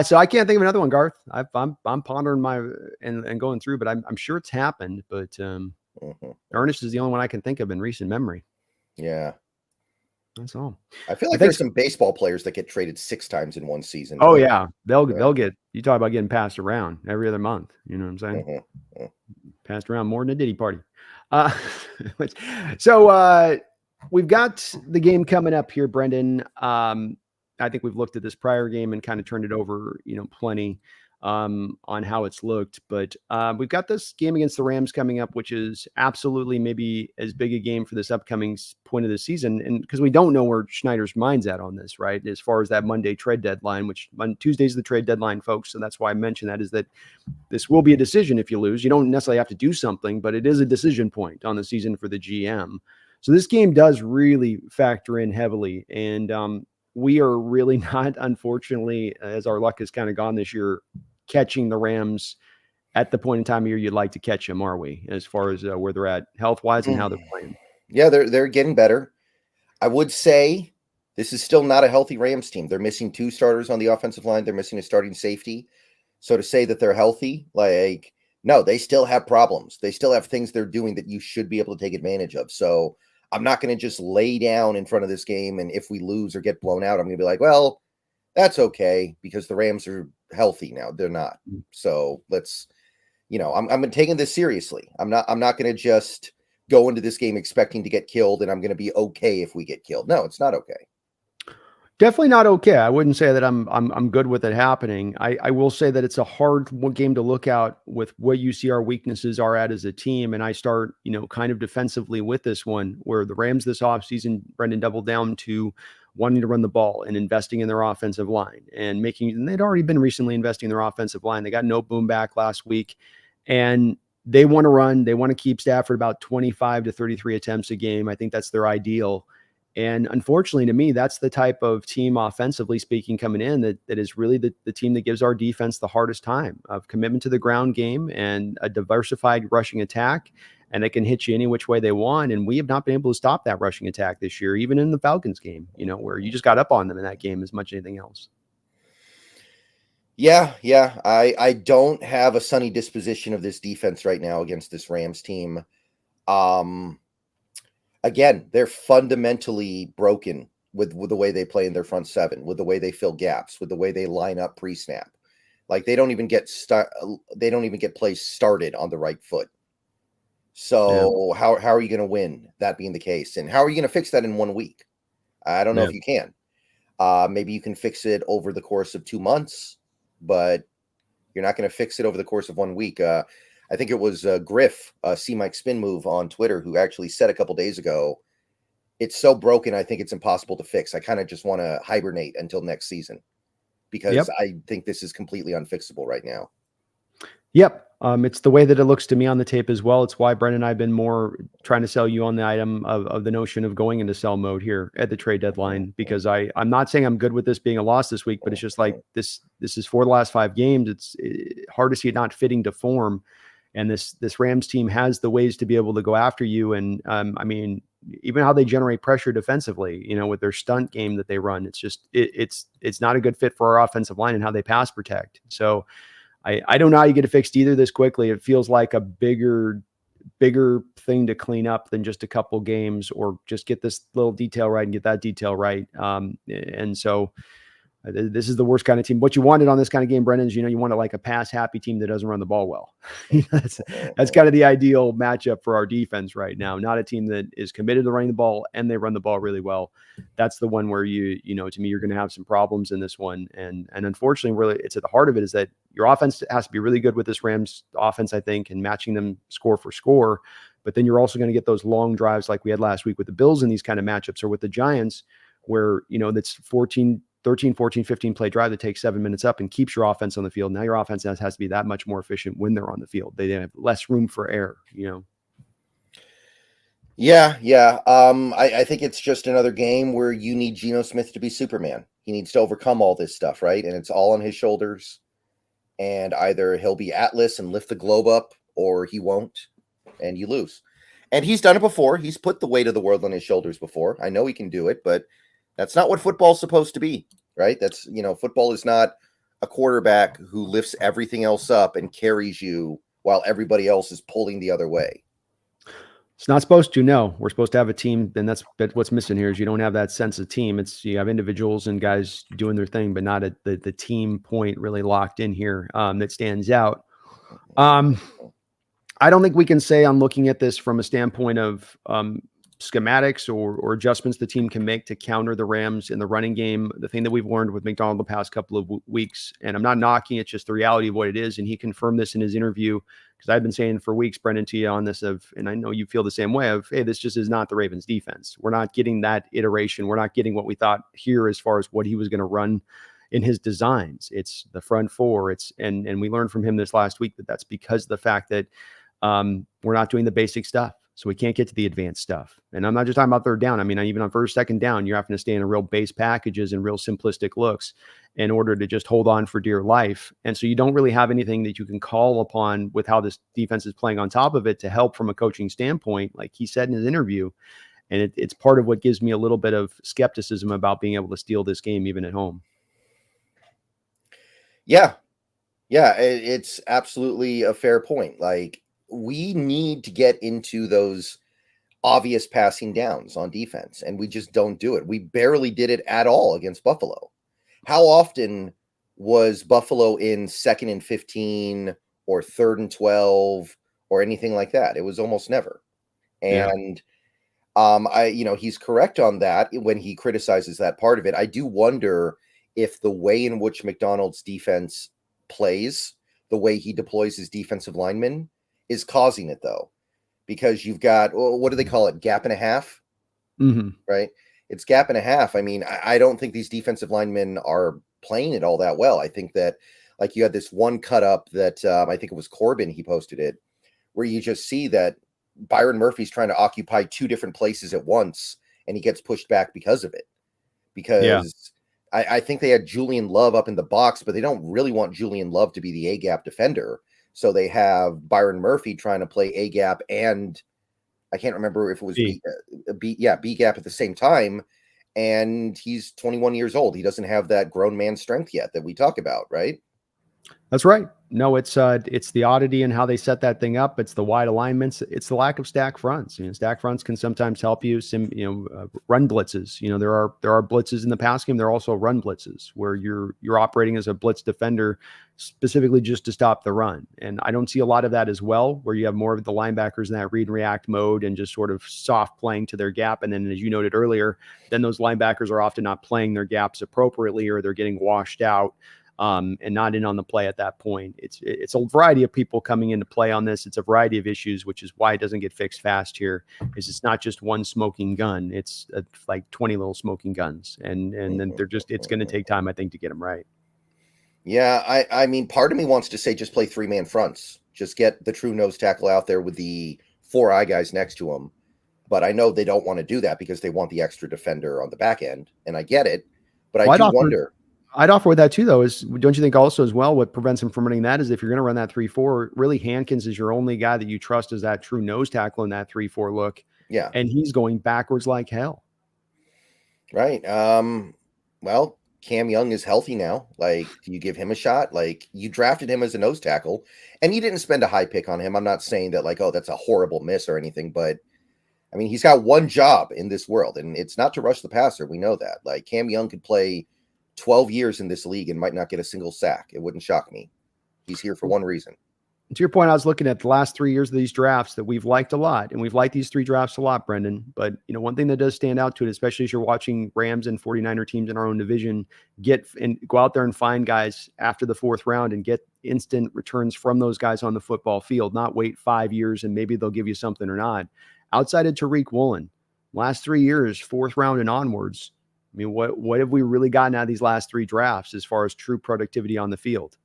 So I can't think of another one, Garth. I'm pondering and going through, but I'm sure it's happened. But Ernest is the only one I can think of in recent memory. Yeah, that's all. I feel like there's some baseball players that get traded 6 times in one season. Oh yeah, they'll get. You talk about getting passed around every other month. You know what I'm saying? Passed around more than a Diddy party. So we've got the game coming up here, Brendan. I think we've looked at this prior game and kind of turned it over, plenty on how it's looked. But we've got this game against the Rams coming up, which is absolutely maybe as big a game for this upcoming point of the season. And because we don't know where Schneider's mind's at on this, right? As far as that Monday trade deadline, which on Tuesday's the trade deadline, folks. So that's why I mentioned that, is that this will be a decision if you lose. You don't necessarily have to do something, but it is a decision point on the season for the GM. So this game does really factor in heavily. And we are really not, unfortunately, as our luck has kind of gone this year, catching the Rams at the point in time of year you'd like to catch them, are we? As far as where they're at health-wise and how they're playing. Yeah, they're getting better. I would say this is still not a healthy Rams team. They're missing 2 starters on the offensive line. They're missing a starting safety. So to say that they're healthy, no, they still have problems. They still have things they're doing that you should be able to take advantage of. So I'm not going to just lay down in front of this game. And if we lose or get blown out, I'm going to be like, well, that's okay, because the Rams are healthy now. They're not. So let's, I'm taking this seriously. I'm not going to just go into this game expecting to get killed and I'm going to be okay if we get killed. No, it's not okay. Definitely not okay. I wouldn't say that I'm good with it happening. I will say that it's a hard game to look out with what you see our weaknesses are at as a team. And I start, kind of defensively with this one, where the Rams this offseason, Brendan, doubled down to wanting to run the ball and investing in their offensive line and they'd already been recently investing in their offensive line. They got no boom back last week, and they want to run. They want to keep Stafford about 25 to 33 attempts a game. I think that's their ideal. And unfortunately, to me, that's the type of team, offensively speaking, coming in that is really the team that gives our defense the hardest time, of commitment to the ground game and a diversified rushing attack. And they can hit you any which way they want. And we have not been able to stop that rushing attack this year, even in the Falcons game, where you just got up on them in that game as much as anything else. Yeah. I don't have a sunny disposition of this defense right now against this Rams team. Again, they're fundamentally broken with the way they play in their front seven, with the way they fill gaps, with the way they line up pre-snap. Like they don't even get plays started on the right foot. So how are you going to win, that being the case? And how are you going to fix that in 1 week? I don't know if you can. Maybe you can fix it over the course of 2 months, but you're not going to fix it over the course of 1 week. I think it was Griff, C Mike Spin Move on Twitter, who actually said a couple days ago, it's so broken, I think it's impossible to fix. I kind of just want to hibernate until next season, because I think this is completely unfixable right now. Yep. It's the way that it looks to me on the tape as well. It's why Brendan and I have been more trying to sell you on the item of the notion of going into sell mode here at the trade deadline, because I'm not saying I'm good with this being a loss this week, but it's just like this is for the last 5 games. It's hard to see it not fitting to form. And this Rams team has the ways to be able to go after you. And I mean, even how they generate pressure defensively, with their stunt game that they run, it's just, it's not a good fit for our offensive line and how they pass protect. So I don't know how you get it fixed either this quickly. It feels like a bigger thing to clean up than just a couple games, or just get this little detail right and get that detail right. And so this is the worst kind of team. What you wanted on this kind of game, Brendan, is, you wanted like a pass happy team that doesn't run the ball well. That's kind of the ideal matchup for our defense right now. Not a team that is committed to running the ball and they run the ball really well. That's the one where to me, you're going to have some problems in this one. And unfortunately, really, it's at the heart of it is that your offense has to be really good with this Rams offense, I think, and matching them score for score. But then you're also going to get those long drives like we had last week with the Bills in these kind of matchups, or with the Giants, where, that's 13, 14, 15 play drive that takes 7 minutes up and keeps your offense on the field. Now your offense has to be that much more efficient when they're on the field. They have less room for error, Yeah. I think it's just another game where you need Geno Smith to be Superman. He needs to overcome all this stuff, right? And it's all on his shoulders. And either he'll be Atlas and lift the globe up, or he won't, and you lose. And he's done it before. He's put the weight of the world on his shoulders before. I know he can do it, but that's not what football's supposed to be, right? That's, football is not a quarterback who lifts everything else up and carries you while everybody else is pulling the other way. It's not supposed to. No, we're supposed to have a team, and that's what's missing here is you don't have that sense of team. You have individuals and guys doing their thing, but not the team point really locked in here that stands out. I don't think we can say, I'm looking at this from a standpoint of schematics or adjustments the team can make to counter the Rams in the running game. The thing that we've learned with McDonald the past couple of weeks, and I'm not knocking, it's just the reality of what it is. And he confirmed this in his interview, because I've been saying for weeks, Brendan, to you on this, and I know you feel the same way, of, hey, this just is not the Ravens defense. We're not getting that iteration. We're not getting what we thought here as far as what he was going to run in his designs. It's the front four. And we learned from him this last week that's because of the fact that we're not doing the basic stuff. So we can't get to the advanced stuff. And I'm not just talking about third down. I mean, even on first, second down, you're having to stay in a real base packages and real simplistic looks in order to just hold on for dear life. And so you don't really have anything that you can call upon with how this defense is playing on top of it to help from a coaching standpoint, like he said in his interview. And it's part of what gives me a little bit of skepticism about being able to steal this game, even at home. Yeah, it's absolutely a fair point. Like, we need to get into those obvious passing downs on defense, and we just don't do it. We barely did it at all against Buffalo. How often was Buffalo in 2nd and 15 or 3rd and 12 or anything like that? It was almost never. And he's correct on that when he criticizes that part of it. I do wonder if the way in which McDonald's defense plays, the way he deploys his defensive linemen, is causing it, though, because you've got, what do they call it? Gap and a half, right? It's gap and a half. I mean, I don't think these defensive linemen are playing it all that well. I think that, like, you had this one cut up that I think it was Corbin, he posted it, where you just see that Byron Murphy's trying to occupy 2 different places at once, and he gets pushed back because of it. Because I think they had Julian Love up in the box, but they don't really want Julian Love to be the A-gap defender. So they have Byron Murphy trying to play A gap, and I can't remember if it was B gap at the same time. And he's 21 years old. He doesn't have that grown man strength yet that we talk about, right? That's right. No, it's the oddity in how they set that thing up. It's the wide alignments. It's the lack of stack fronts. Stack fronts can sometimes help you. Run blitzes. There are blitzes in the pass game. There are also run blitzes where you're operating as a blitz defender specifically just to stop the run. And I don't see a lot of that as well, where you have more of the linebackers in that read and react mode and just sort of soft playing to their gap. And then, as you noted earlier, then those linebackers are often not playing their gaps appropriately, or they're getting washed out. And not in on the play at that point. It's a variety of people coming into play on this. It's a variety of issues, which is why it doesn't get fixed fast here. Is it's not just one smoking gun. It's like 20 little smoking guns, and then it's going to take time, I think, to get them right. Yeah, I mean, part of me wants to say just play 3-man fronts. Just get the true nose tackle out there with the 4 eye guys next to him. But I know they don't want to do that because they want the extra defender on the back end, and I get it. But I do wonder. I'd offer with that too, though, is don't you think also as well what prevents him from running that is if you're going to run that 3-4, really Hankins is your only guy that you trust as that true nose tackle in that 3-4 look. Yeah. And he's going backwards like hell. Right. Well, Cam Young is healthy now. Like, do you give him a shot? Like, you drafted him as a nose tackle, and you didn't spend a high pick on him. I'm not saying that, like, oh, that's a horrible miss or anything, but I mean, he's got one job in this world, and it's not to rush the passer. We know that. Like, Cam Young could play 12 years in this league and might not get a single sack. It wouldn't shock me. He's here for one reason. To your point, I was looking at the last 3 years of these drafts that we've liked a lot, and we've liked these 3 drafts a lot, Brendan. But, one thing that does stand out to it, especially as you're watching Rams and 49er teams in our own division go out there and find guys after the 4th round and get instant returns from those guys on the football field, not wait 5 years and maybe they'll give you something or not. Outside of Tariq Woolen, last 3 years, 4th round and onwards, I mean, what have we really gotten out of these last 3 drafts as far as true productivity on the field?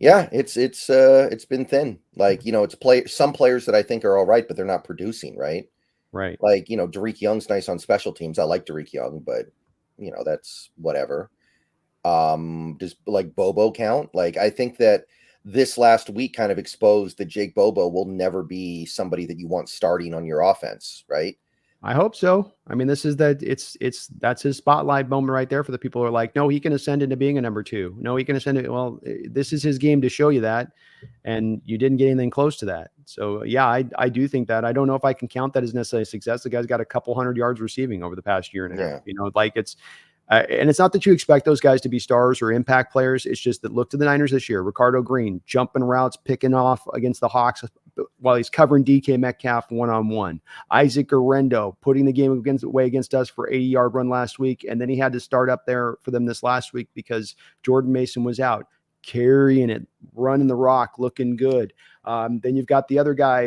Yeah, it's been thin. Like, some players that I think are all right, but they're not producing, right? Right. Like, Tariq Young's nice on special teams. I like Tariq Young, but that's whatever. Does like Bobo count? Like, I think that this last week kind of exposed that Jake Bobo will never be somebody that you want starting on your offense, right? I hope so. I mean, that's his spotlight moment right there for the people who are like, no, he can ascend into being a number 2. No, he can ascend it. Well, this is his game to show you that. And you didn't get anything close to that. So yeah, I do think that. I don't know if I can count that as necessarily a success. The guy's got a couple hundred yards receiving over the past year and a half, like and it's not that you expect those guys to be stars or impact players. It's just that look to the Niners this year. Ricardo Green jumping routes, picking off against the Hawks while he's covering DK Metcalf one-on-one. Isaac Orendo putting the game away against us for 80-yard run last week, and then he had to start up there for them this last week because Jordan Mason was out. Carrying it, running the rock, looking good. Then you've got the other guy,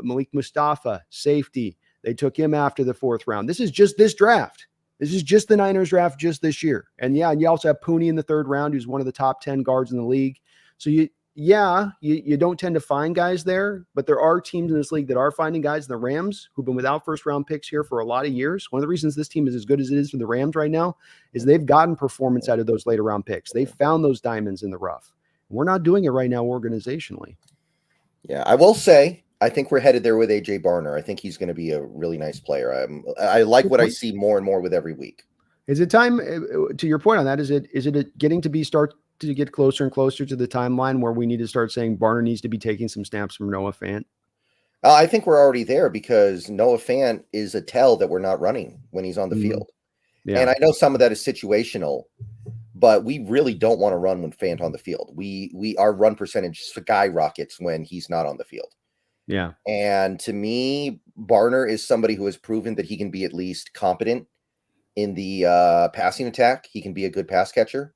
Malik Mustafa, safety. They took him after the 4th round. This is just this draft. This is just the Niners draft just this year. And yeah, and you also have Pooney in the 3rd round, who's one of the top 10 guards in the league. So you don't tend to find guys there, but there are teams in this league that are finding guys. The Rams, who've been without 1st-round picks here for a lot of years. One of the reasons this team is as good as it is for the Rams right now is they've gotten performance out of those later round picks. They found those diamonds in the rough. We're not doing it right now organizationally. Yeah, I will say, I think we're headed there with AJ Barner. I think he's going to be a really nice player. I like what I see more and more with every week. Is it time, to your point on that, is it getting to get closer and closer to the timeline where we need to start saying Barner needs to be taking some snaps from Noah Fant? I think we're already there because Noah Fant is a tell that we're not running when he's on the field. Yeah. And I know some of that is situational, but we really don't want to run when Fant on the field. Our run percentage skyrockets when he's not on the field. Yeah. And to me, Barner is somebody who has proven that he can be at least competent in the passing attack. He can be a good pass catcher.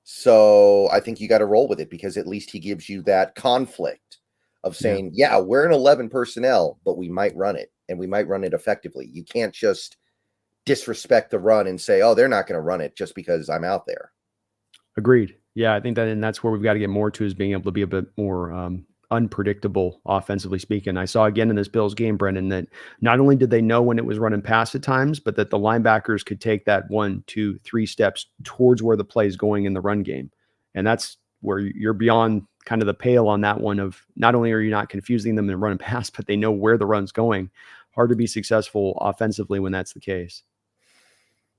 So I think you got to roll with it because at least he gives you that conflict of saying, yeah, we're in 11 personnel, but we might run it and we might run it effectively. You can't just disrespect the run and say, oh, they're not going to run it just because I'm out there. Agreed. Yeah, I think that, and that's where we've got to get more to, is being able to be a bit more unpredictable offensively speaking. I saw again in this Bills game, Brendan, that not only did they know when it was running past at times, but that the linebackers could take that 1, 2, 3 steps towards where the play is going in the run game. And that's where you're beyond kind of the pale on that one of not only are you not confusing them and running past, but they know where the run's going. Hard to be successful offensively when that's the case.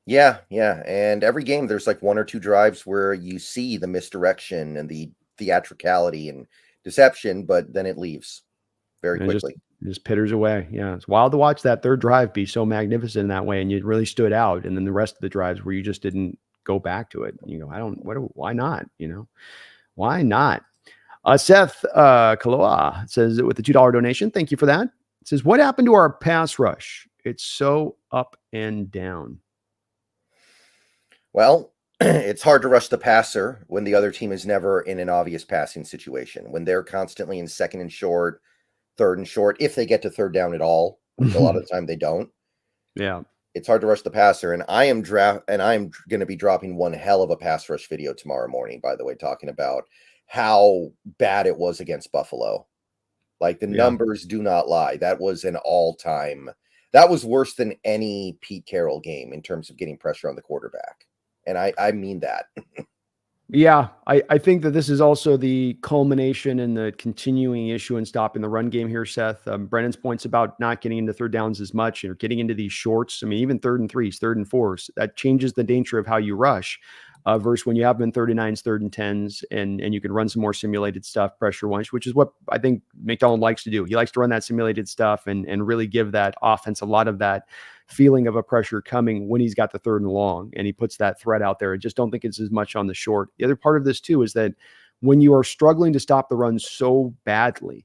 Yeah. And every game, there's like 1 or 2 drives where you see the misdirection and the theatricality and deception, but then it leaves very quickly. Just pitters away. Yeah. It's wild to watch that 3rd drive be so magnificent in that way. And you really stood out. And then the rest of the drives where you just didn't go back to it. You go, why not? Why not? Seth Kaloa says with the $2 donation. Thank you for that. It says, what happened to our pass rush? It's so up and down. Well, it's hard to rush the passer when the other team is never in an obvious passing situation, when they're constantly in 2nd and short, 3rd and short, if they get to 3rd down at all, which a lot of the time they don't. Yeah. It's hard to rush the passer. And I'm going to be dropping one hell of a pass rush video tomorrow morning, by the way, talking about how bad it was against Buffalo. Like the numbers do not lie. That was that was worse than any Pete Carroll game in terms of getting pressure on the quarterback. And I mean that. Yeah, I think that this is also the culmination and the continuing issue in stopping the run game here, Seth. Brennan's points about not getting into third downs as much or getting into these shorts. I mean, even third and threes, third and fours, that changes the nature of how you rush. Versus when you have them in 39s, third and tens, and you can run some more simulated stuff, pressure ones, which is what I think McDonald likes to do. He likes to run that simulated stuff and really give that offense a lot of that feeling of a pressure coming when he's got the third and long and he puts that threat out there. I just don't think it's as much on the short. The other part of this too is that when you are struggling to stop the run so badly,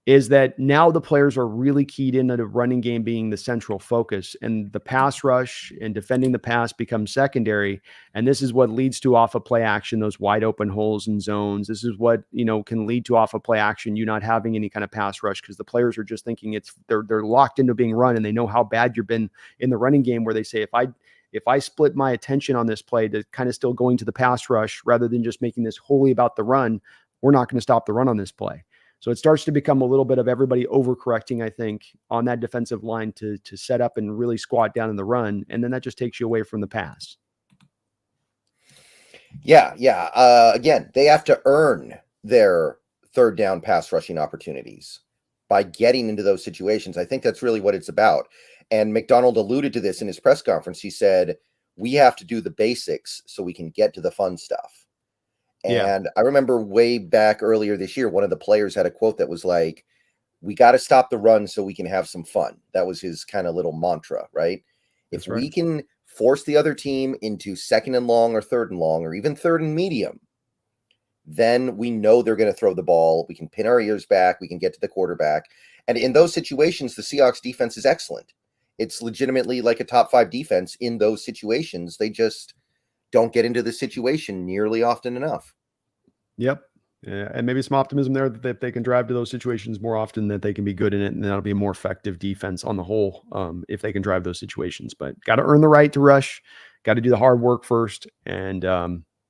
is that now the players are really keyed into the running game being the central focus, and the pass rush and defending the pass becomes secondary. And this is what leads to off of play action, those wide open holes and zones. This is what, can lead to off of play action, you not having any kind of pass rush because the players are just thinking they're locked into being run, and they know how bad you've been in the running game, where they say, if I split my attention on this play to kind of still going to the pass rush rather than just making this wholly about the run, we're not going to stop the run on this play. So it starts to become a little bit of everybody overcorrecting, I think, on that defensive line to set up and really squat down in the run. And then that just takes you away from the pass. Yeah. Again, they have to earn their third down pass rushing opportunities by getting into those situations. I think that's really what it's about. And McDonald alluded to this in his press conference. He said, we have to do the basics so we can get to the fun stuff. And I remember way back earlier this year, one of the players had a quote that was like, we got to stop the run so we can have some fun. That was his kind of little mantra, right? If we can force the other team into second and long or third and long, or even third and medium, then we know they're going to throw the ball. We can pin our ears back. We can get to the quarterback. And in those situations, the Seahawks defense is excellent. It's legitimately like a top 5 defense in those situations. They just don't get into the situation nearly often enough. Yep. Yeah, and maybe some optimism there that if they can drive to those situations more often, that they can be good in it, and that'll be a more effective defense on the whole if they can drive those situations. But got to earn the right to rush, got to do the hard work first, and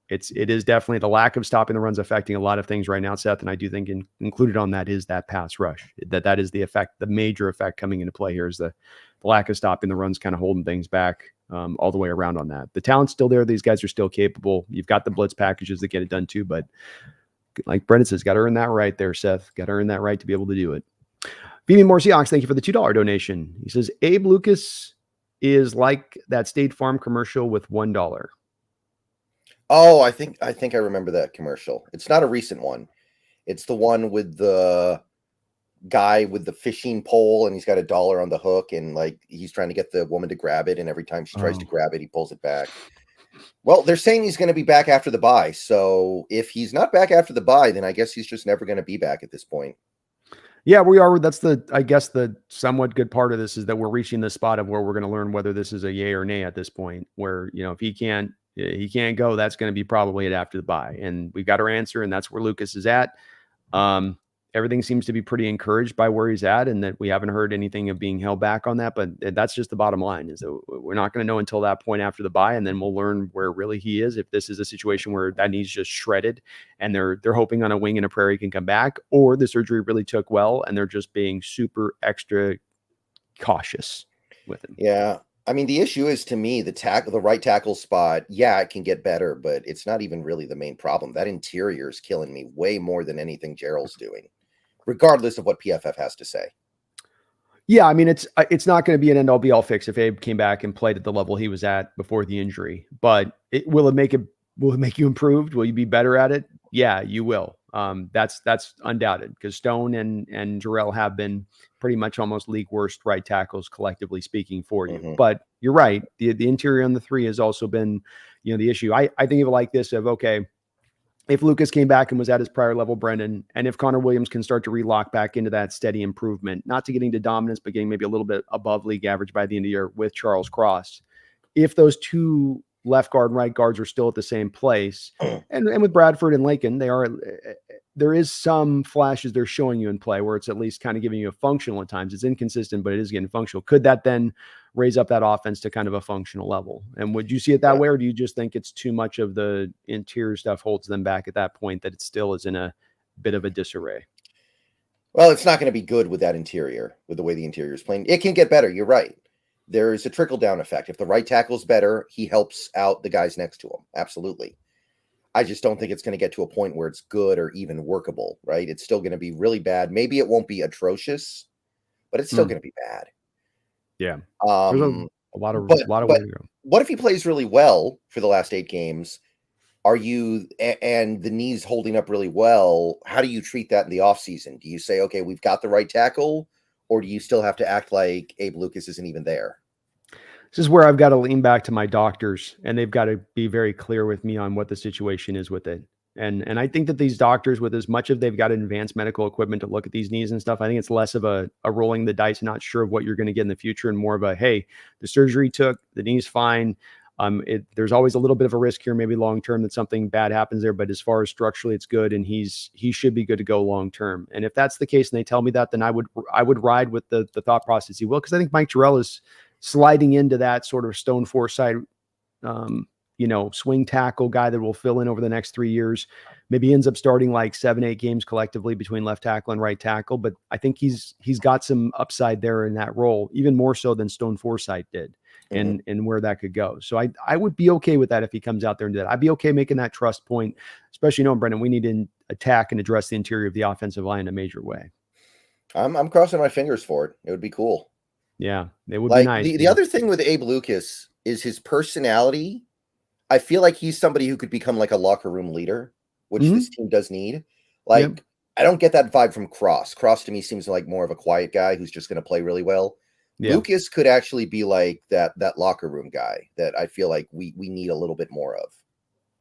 it is definitely the lack of stopping the runs affecting a lot of things right now, Seth. And I do think included on that is that pass rush. That is the effect, the major effect coming into play here is the lack of stopping the runs, kind of holding things back. All the way around on that. The talent's still there. These guys are still capable. You've got the blitz packages that get it done too, but like Brendan says, got to earn that right there, Seth. Got to earn that right to be able to do it. Phoebe Moore Seahawks, thank you for the $2 donation. He says, Abe Lucas is like that State Farm commercial with $1. Oh, I think I remember that commercial. It's not a recent one. It's the one with the guy with the fishing pole and he's got $1 on the hook and like he's trying to get the woman to grab it, and every time she tries to grab it he pulls it back. Well, they're saying he's going to be back after the bye, so if he's not back after the bye, then I guess he's just never going to be back at this point. Yeah, we are. That's I guess the somewhat good part of this is that we're reaching the spot of where we're going to learn whether this is a yay or nay at this point, where if he can't go, that's going to be probably it after the bye, and we've got our answer, and that's where Lucas is at. Everything seems to be pretty encouraged by where he's at, and that we haven't heard anything of being held back on that. But that's just the bottom line, is that we're not going to know until that point after the bye, and then we'll learn where really he is. If this is a situation where that knee's just shredded, and they're hoping on a wing and a prayer he can come back, or the surgery really took well, and they're just being super extra cautious with him. Yeah. I mean, the issue is, to me, the right tackle spot. Yeah, it can get better, but it's not even really the main problem. That interior is killing me way more than anything Gerald's doing, regardless of what PFF has to say. Yeah, I mean, it's not going to be an end-all be-all fix if Abe came back and played at the level he was at before the injury. But will it make you improved? Will you be better at it? Yeah, you will. That's undoubted, because Stone and Jarrell have been pretty much almost league worst right tackles collectively speaking for you. Mm-hmm. But you're right. The interior on the 3 has also been, the issue. I think of it like this: of okay, if Lucas came back and was at his prior level, Brendan, and if Connor Williams can start to relock back into that steady improvement, not to getting to dominance, but getting maybe a little bit above league average by the end of the year with Charles Cross, if those 2 left guard and right guards are still at the same place, and with Bradford and Lakin, there is some flashes they're showing you in play where it's at least kind of giving you a functional at times. It's inconsistent, but it is getting functional. Could that then raise up that offense to kind of a functional level? And would you see it that way, or do you just think it's too much of the interior stuff holds them back at that point, that it still is in a bit of a disarray? Well, it's not going to be good with that interior, with the way the interior is playing. It can get better. You're right. There is a trickle-down effect. If the right tackle's better, he helps out the guys next to him. Absolutely. I just don't think it's going to get to a point where it's good or even workable, right? It's still going to be really bad. Maybe it won't be atrocious, but it's still Mm, going to be bad. yeah. There's Um, a lot of but way to go. what if he plays really well for the last 8 games? And the knee's holding up really well? How do you treat that in the offseason? Do you say, okay, we've got the right tackle, or do you still have to act like Abe Lucas isn't even there? This is where I've got to lean back to my doctors, and they've got to be very clear with me on what the situation is with it. And I think that these doctors, with as much of they've got advanced medical equipment to look at these knees and stuff, I think it's less of a rolling the dice, not sure of what you're going to get in the future, and more of a, hey, the surgery took, the knee's fine. There's always a little bit of a risk here, maybe long term, that something bad happens there. But as far as structurally, it's good, and he should be good to go long term. And if that's the case, and they tell me that, then I would ride with the thought process he will, because I think Mike Terrell is sliding into that sort of Stone Forsythe, swing tackle guy that will fill in over the next 3 years. Maybe ends up starting like 7-8 games collectively between left tackle and right tackle. But I think he's got some upside there in that role, even more so than Stone Forsythe did, Mhm. and where that could go. So I would be okay with that if he comes out there and do that. I'd be okay making that trust point, especially knowing, Brendan, we need to attack and address the interior of the offensive line in a major way. I'm crossing my fingers for it. It would be cool. Yeah, it would be Like nice. the other thing with Abe Lucas is his personality. I feel like he's somebody who could become like a locker room leader, which Mhm. this team does need. Yep. Like, I don't get that vibe from Cross. Cross to me seems like more of a quiet guy who's just going to play really well. Yeah. Lucas could actually be like that locker room guy that I feel like we need a little bit more of.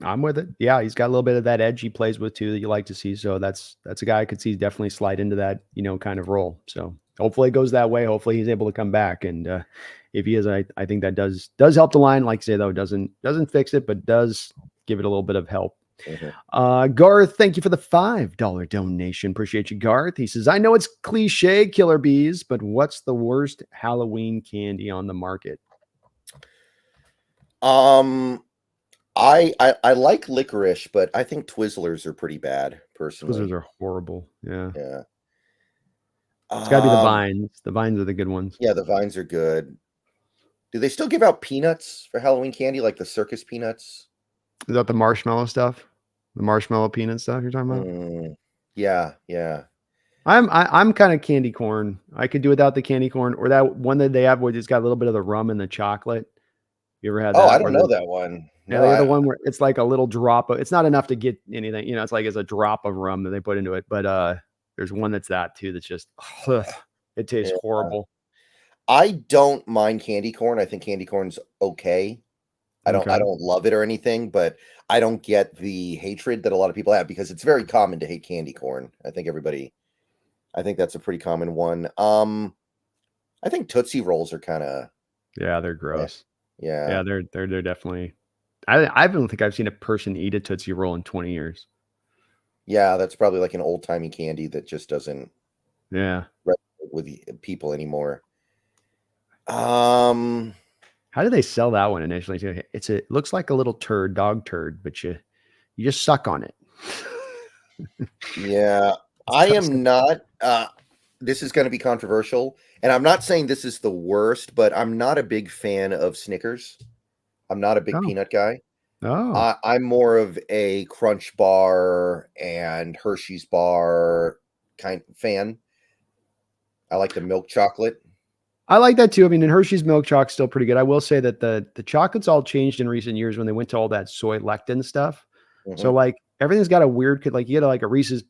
I'm with it. Yeah, he's got a little bit of that edge he plays with too that you like to see. So that's a guy I could see definitely slide into that, kind of role. So hopefully it goes that way. Hopefully he's able to come back. And if he is, I think that does help the line. Like I say, though, doesn't fix it, but does give it a little bit of help. Mhm. Garth, thank you for the $5 donation. Appreciate you, Garth. He says, I know it's cliche, killer bees, but what's the worst Halloween candy on the market? I like licorice, but I think Twizzlers are pretty bad, Twizzlers personally. are horrible. Yeah. Yeah. It's got to be the Um, vines. The vines are the good ones. yeah, the vines are good. Do they still give out peanuts for Halloween candy, like the circus peanuts? Is that the marshmallow stuff? The marshmallow peanut stuff you're talking about? Yeah, yeah. I'm kind of candy corn. I could do without the candy corn, or that one that they have where it's got a little bit of the rum and the chocolate. You ever had Oh, I that? don't Where know the that one. Yeah, No, they have the I one where it's like a little drop of, it's not enough to get anything, it's like it's a drop of rum that they put into it. But there's one that's that too that's just it tastes yeah. horrible. I don't mind candy corn. I think candy corn's okay. I Okay. don't love it or anything, but I don't get the hatred that a lot of people have because it's very common to hate candy corn. I think that's a pretty common one. I think Tootsie Rolls are kind of Yeah, they're gross. yeah. Yeah, they're definitely. I don't think I've seen a person eat a Tootsie Roll in 20 years. Yeah, that's probably like an old-timey candy that just doesn't Yeah. resonate with people anymore. Um, How did they sell that one initially too? It looks like a little turd, dog turd, but you just suck on it. yeah, It's I am disgusting. not this is going to be controversial, and I'm not saying this is the worst, but I'm not a big fan of Snickers. I'm not a big Oh. peanut guy. Oh. I'm more of a Crunch bar and Hershey's bar kind fan. I like the milk chocolate. I like that too. I mean, and Hershey's milk chocolate still pretty good. I will say that the chocolates all changed in recent years when they went to all that soy lectin stuff. So Mhm, like everything's got a weird, like you get like a Reese's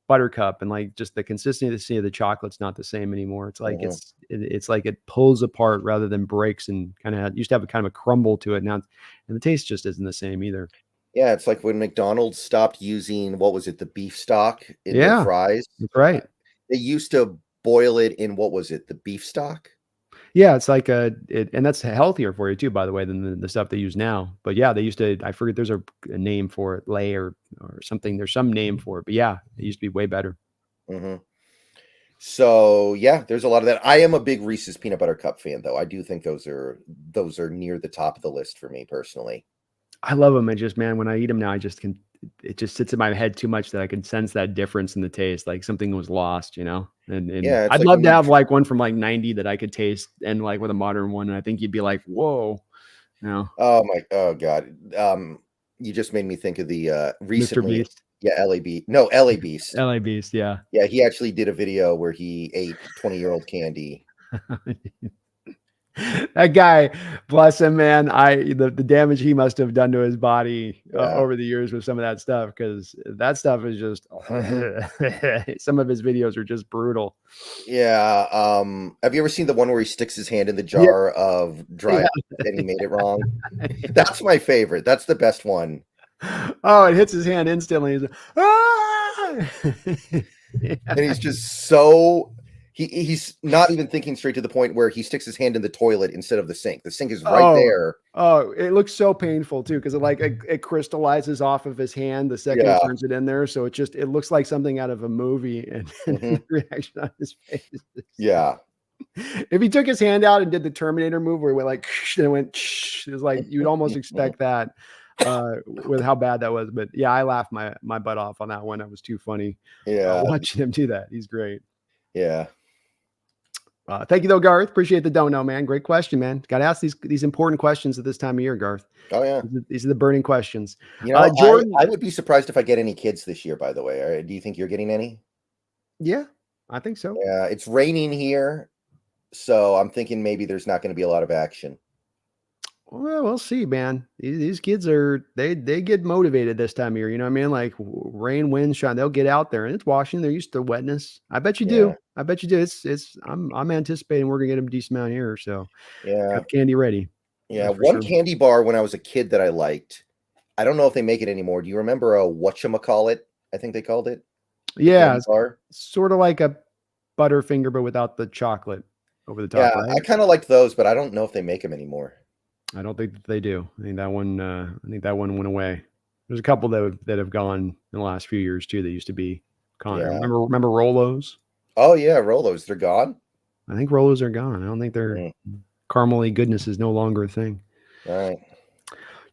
buttercup, and like just the consistency of the chocolate's not the same anymore. It's like mhm. it's like it pulls apart rather than breaks, and kind of used to have a kind of a crumble to it now, and the taste just isn't the same either. Yeah, it's like when McDonald's stopped using, what was it, the beef stock in their Yeah, fries. that's right. They used to boil it in, what was it, the beef stock? Yeah, it's like and that's healthier for you too, by the way, than the stuff they use now. But yeah, they used to. I forget. There's a name for it, lay or something. There's some name for it, but yeah, it used to be way better. Mhm. So, yeah, there's a lot of that. I am a big Reese's peanut butter cup fan, though. I do think those are near the top of the list for me personally. I love them. And just, man, when I eat them now, I just can. It just sits in my head too much that I can sense that difference in the taste, like something was lost, And Yeah, it's I'd like love when to you have like one from like '90 that I could taste, and like with a modern one, and I think you'd be like, whoa, oh my oh god. You just made me think of the Mr. recently, Beast, yeah, LA Beast. LA Beast. Yeah. Yeah, he actually did a video where he ate 20-year-old candy. That guy, bless him, man. The damage he must have done to his body Yeah. over the years with some of that stuff, because that stuff is just some of his videos are just brutal. Yeah. Have you ever seen the one where he sticks his hand in the Yeah, jar of dry yeah. and he made it wrong? That's my favorite. That's the best one. Oh, it hits his hand instantly. He's like, ah! And he's just so he's not even thinking straight to the point where he sticks his hand in the toilet instead of the sink. The sink is right Oh, there. oh, it looks so painful too, because it crystallizes off of his hand the second Yeah. he turns it in there. So it looks like something out of a movie, and the reaction on his face. Yeah. If he took his hand out and did the Terminator move where it went like and it went, it was like you'd almost expect that with how bad that was. But yeah, I laughed my butt off on that one. That was too funny. Yeah. Watching him do that. He's great. Yeah. Thank you though, Garth. Appreciate the dono, man. Great question, man. Got to ask these important questions at this time of year, Garth. Oh yeah. These are the burning questions. You know, Jordan, I would be surprised if I get any kids this year, by the way. Do you think you're getting any? Yeah, I think so. Yeah, it's raining here, so I'm thinking maybe there's not going to be a lot of action. Well, we'll see, man. These kids they get motivated this time of year. You know what I mean? Like rain, wind, shine. They'll get out there, and it's Washington. They're used to wetness. I bet you do. I bet you do. I'm anticipating we're gonna get them a decent amount here. So yeah, got candy ready. Yeah, one candy bar when I was a kid that I liked. I don't know if they make it anymore. Do you remember a whatchamacallit? I think they called it. Yeah, sort of like a Butterfinger, but without the chocolate over the top. Yeah, right? I kind of liked those, but I don't know if they make them anymore. I don't think that they do. I think that one went away. There's a couple that have gone in the last few years too. That used to be Connor. Yeah. Remember Rolos? Oh yeah, Rolos. They're gone. I think Rolos are gone. I don't think their caramely goodness is no longer a thing. All right.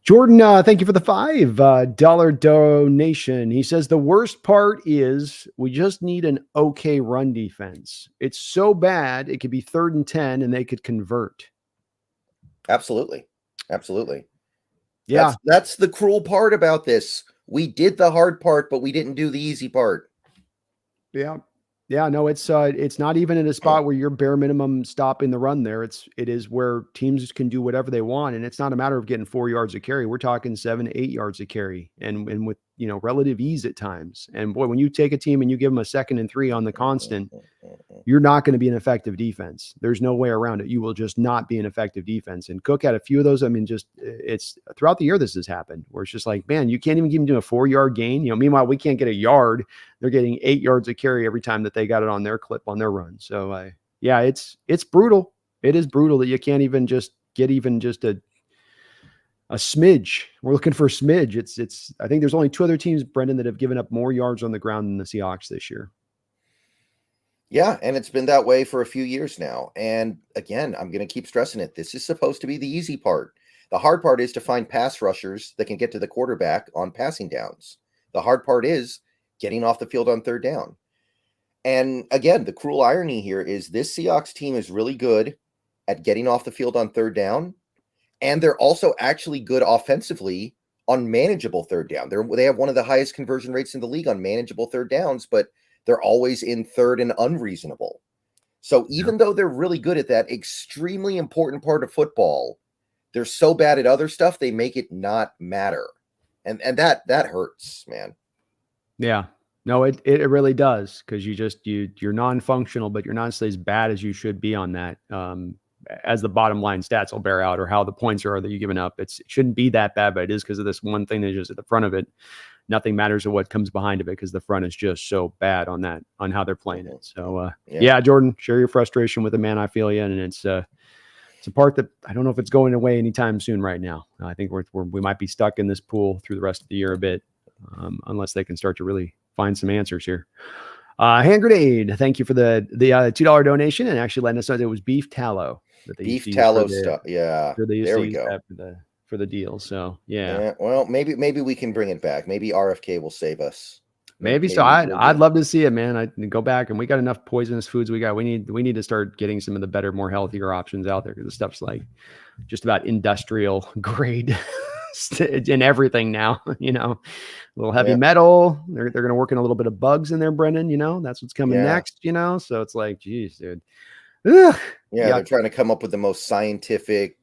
Jordan, thank you for the $5 donation. He says the worst part is we just need an okay run defense. It's so bad it could be 3rd and 10 and they could convert. Absolutely. Absolutely. Yeah. That's the cruel part about this. We did the hard part, but we didn't do the easy part. Yeah. Yeah, no, it's not even in a spot where you're bare minimum stopping the run there. It is where teams can do whatever they want, and it's not a matter of getting 4 yards of carry. We're talking 7 to 8 yards of carry, and with relative ease at times. And boy, when you take a team and you give them a 2nd and 3 on the constant, you're not going to be an effective defense. There's no way around it. You will just not be an effective defense. And Cook had a few of those. I mean, it's throughout the year this has happened, where it's just like, man, you can't even give them a 4-yard gain. Meanwhile, we can't get a yard. They're getting 8 yards of carry every time that they got it on their clip on their run. So yeah, it's brutal. It is brutal that you can't even just get just a smidge. We're looking for a smidge. It's I think there's only 2 other teams, Brendan, that have given up more yards on the ground than the Seahawks this year. Yeah, and it's been that way for a few years now. And again, I'm going to keep stressing it. This is supposed to be the easy part. The hard part is to find pass rushers that can get to the quarterback on passing downs. The hard part is getting off the field on 3rd down. And again, the cruel irony here is this Seahawks team is really good at getting off the field on 3rd down. And they're also actually good offensively on manageable 3rd down. They have one of the highest conversion rates in the league on manageable 3rd downs, but they're always in 3rd and unreasonable. So even though they're really good at that extremely important part of football, they're so bad at other stuff, they make it not matter. And that hurts, man. Yeah. No, it really does, because you're non-functional, but you're not necessarily as bad as you should be on that. As the bottom line stats will bear out, or how the points are that you're giving up. It shouldn't be that bad, but it is because of this one thing that's just at the front of it. Nothing matters of what comes behind of it, because the front is just so bad on how they're playing it. So yeah, Jordan, share your frustration with the man. I feel you, and it's a part that I don't know if it's going away anytime soon. Right now, I think we might be stuck in this pool through the rest of the year a bit, unless they can start to really find some answers here. Hand grenade, thank you for the $2 donation, and actually letting us know that it was beef tallow. Beef tallow stuff. Yeah, there we go. For the deal. So yeah. Well, maybe we can bring it back. Maybe RFK will save us. Maybe so. I'd love to see it, man. I go back, and we got enough poisonous foods. We need to start getting some of the better, more healthier options out there, because the stuff's like just about industrial grade in everything now, a little heavy Yeah. metal. They're going to work in a little bit of bugs in there, Brendan, that's what's coming Yeah. next, so it's like, geez, dude. Ugh, Yeah, yuck. they're trying to come up with the most scientific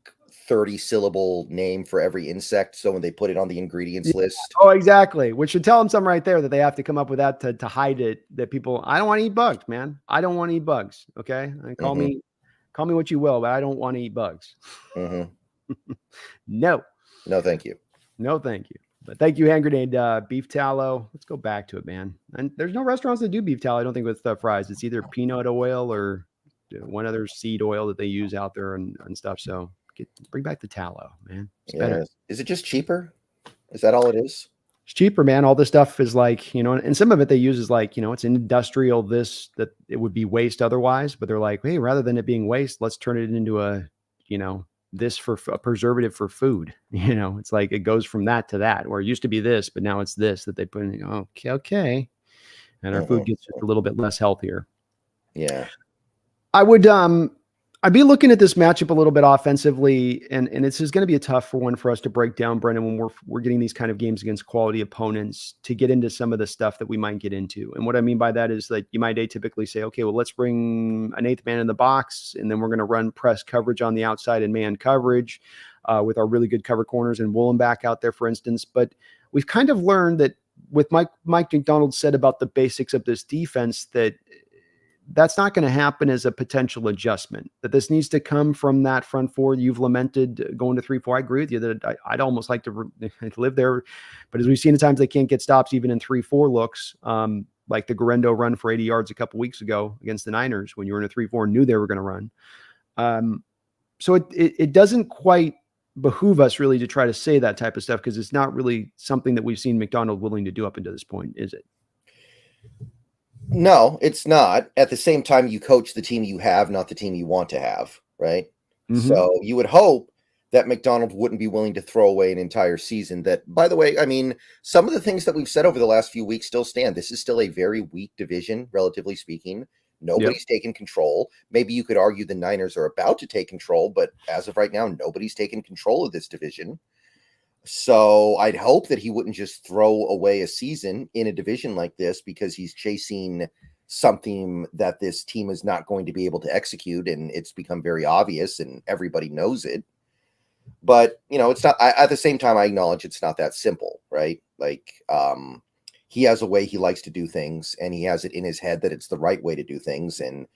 30-syllable name for every insect, so when they put it on the ingredients list. Oh, exactly. Which should tell them something right there, that they have to come up with that to hide it. That people, I don't want to eat bugs, man. I don't want to eat bugs. Okay, and Mhm, call me what you will, but I don't want to eat bugs. mhm. No, No, thank you. no, thank you. But thank you, hand grenade. Beef tallow. Let's go back to it, man. And there's no restaurants that do beef tallow, I don't think, with fries. It's either peanut oil or one other seed oil that they use out there and stuff. So bring back the tallow, man. It's better. Yeah. Is it just cheaper? Is that all it is? It's cheaper, man. All this stuff is like, and some of it they use is like, it's industrial, that it would be waste otherwise. But they're like, hey, rather than it being waste, let's turn it into this for a preservative for food. It's like it goes from that to that, where it used to be this, but now it's this that they put in. Okay. And our food Mhm. gets just a little bit less healthier. Yeah. I'd be looking at this matchup a little bit offensively, and this is going to be a tough one for us to break down, Brendan, when we're getting these kind of games against quality opponents, to get into some of the stuff that we might get into. And what I mean by that is, like, you might atypically say, okay, well, let's bring an eighth man in the box, and then we're going to run press coverage on the outside and man coverage with our really good cover corners and Woolen back out there, for instance. But we've kind of learned that with Mike McDonald said about the basics of this defense, that's not going to happen as a potential adjustment, that this needs to come from that front four you've lamented going to 3-4. I agree with you that I'd almost like to live there. But as we've seen at times, they can't get stops even in 3-4 looks, like the Garendo run for 80 yards a couple weeks ago against the Niners, when you were in a 3-4 and knew they were going to run. So it doesn't quite behoove us really to try to say that type of stuff, because it's not really something that we've seen McDonald willing to do up until this point, is it? No, it's not. At the same time, you coach the team you have, not the team you want to have, right? Mm-hmm. So you would hope that McDonald wouldn't be willing to throw away an entire season. That, by the way, I mean, some of the things that we've said over the last few weeks still stand. This is still a very weak division, relatively speaking. Nobody's taken control. Maybe you could argue the Niners are about to take control, but as of right now, nobody's taken control of this division. So I'd hope that he wouldn't just throw away a season in a division like this because he's chasing something that this team is not going to be able to execute, and it's become very obvious and everybody knows it. But, it's not, at the same time, I acknowledge it's not that simple, right? Like, he has a way he likes to do things, and he has it in his head that it's the right way to do things. And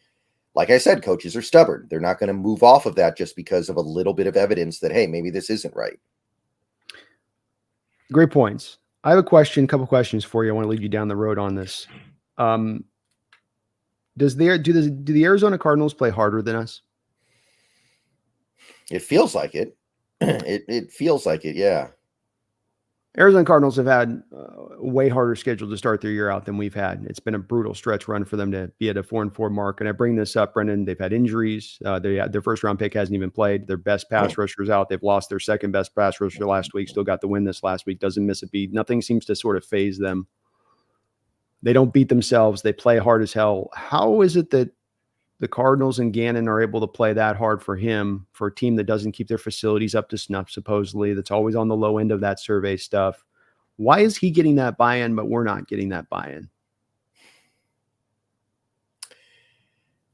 like I said, coaches are stubborn. They're not going to move off of that just because of a little bit of evidence that, hey, maybe this isn't right. Great points. I have a couple questions for you. I want to lead you down the road on this. Do the Arizona Cardinals play harder than us? It feels like it. It feels like it, yeah. Arizona Cardinals have had a way harder schedule to start their year out than we've had. It's been a brutal stretch run for them to be at a 4-4 mark. And I bring this up, Brendan. They've had injuries. Their first round pick hasn't even played. Their best pass rushers out. They've lost their second best pass rusher last week. Still got the win this last week. Doesn't miss a beat. Nothing seems to sort of phase them. They don't beat themselves. They play hard as hell. How is it that the Cardinals and Gannon are able to play that hard for him, for a team that doesn't keep their facilities up to snuff, supposedly, that's always on the low end of that survey stuff? Why is he getting that buy-in, but we're not getting that buy-in?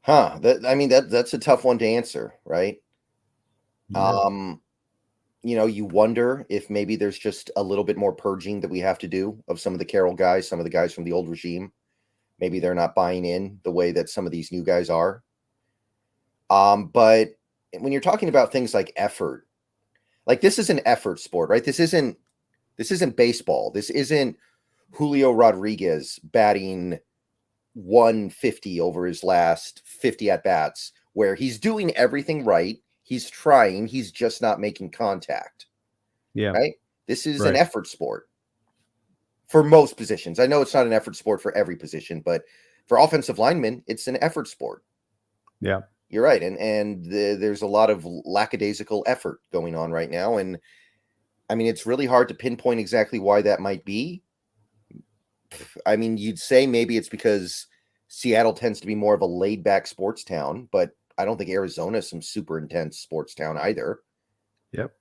That's a tough one to answer, right? Yeah. You wonder if maybe there's just a little bit more purging that we have to do of some of the Carroll guys, some of the guys from the old regime. Maybe they're not buying in the way that some of these new guys are. But when you're talking about things like effort, like, this is an effort sport, right? This isn't baseball. This isn't Julio Rodriguez batting 150 over his last 50 at bats, where he's doing everything right. He's trying. He's just not making contact. Yeah. Right. This is Right. an effort sport for most positions. I know it's not an effort sport for every position, but for offensive linemen, it's an effort sport. Yeah. You're right. And there's a lot of lackadaisical effort going on right now. And I mean, it's really hard to pinpoint exactly why that might be. I mean, you'd say maybe it's because Seattle tends to be more of a laid back sports town, but I don't think Arizona is some super intense sports town either. Yep.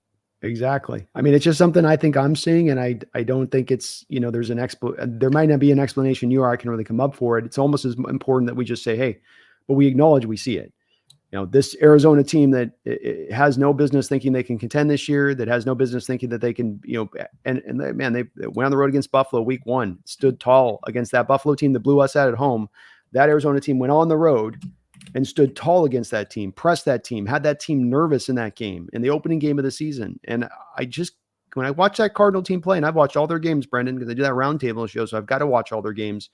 Exactly. I mean, it's just something I think I'm seeing, and I don't think it's, there's there might not be an explanation you or I can really come up for it. It's almost as important that we just say, hey, but we acknowledge we see it. This Arizona team that has no business thinking they can contend this year, that has no business thinking that they can, they went on the road against Buffalo week 1, stood tall against that Buffalo team that blew us out at home. That Arizona team went on the road and stood tall against that team, pressed that team, had that team nervous in that game, in the opening game of the season. And when I watch that Cardinal team play, and I've watched all their games, Brendan, because I do that roundtable show, so I've got to watch all their games.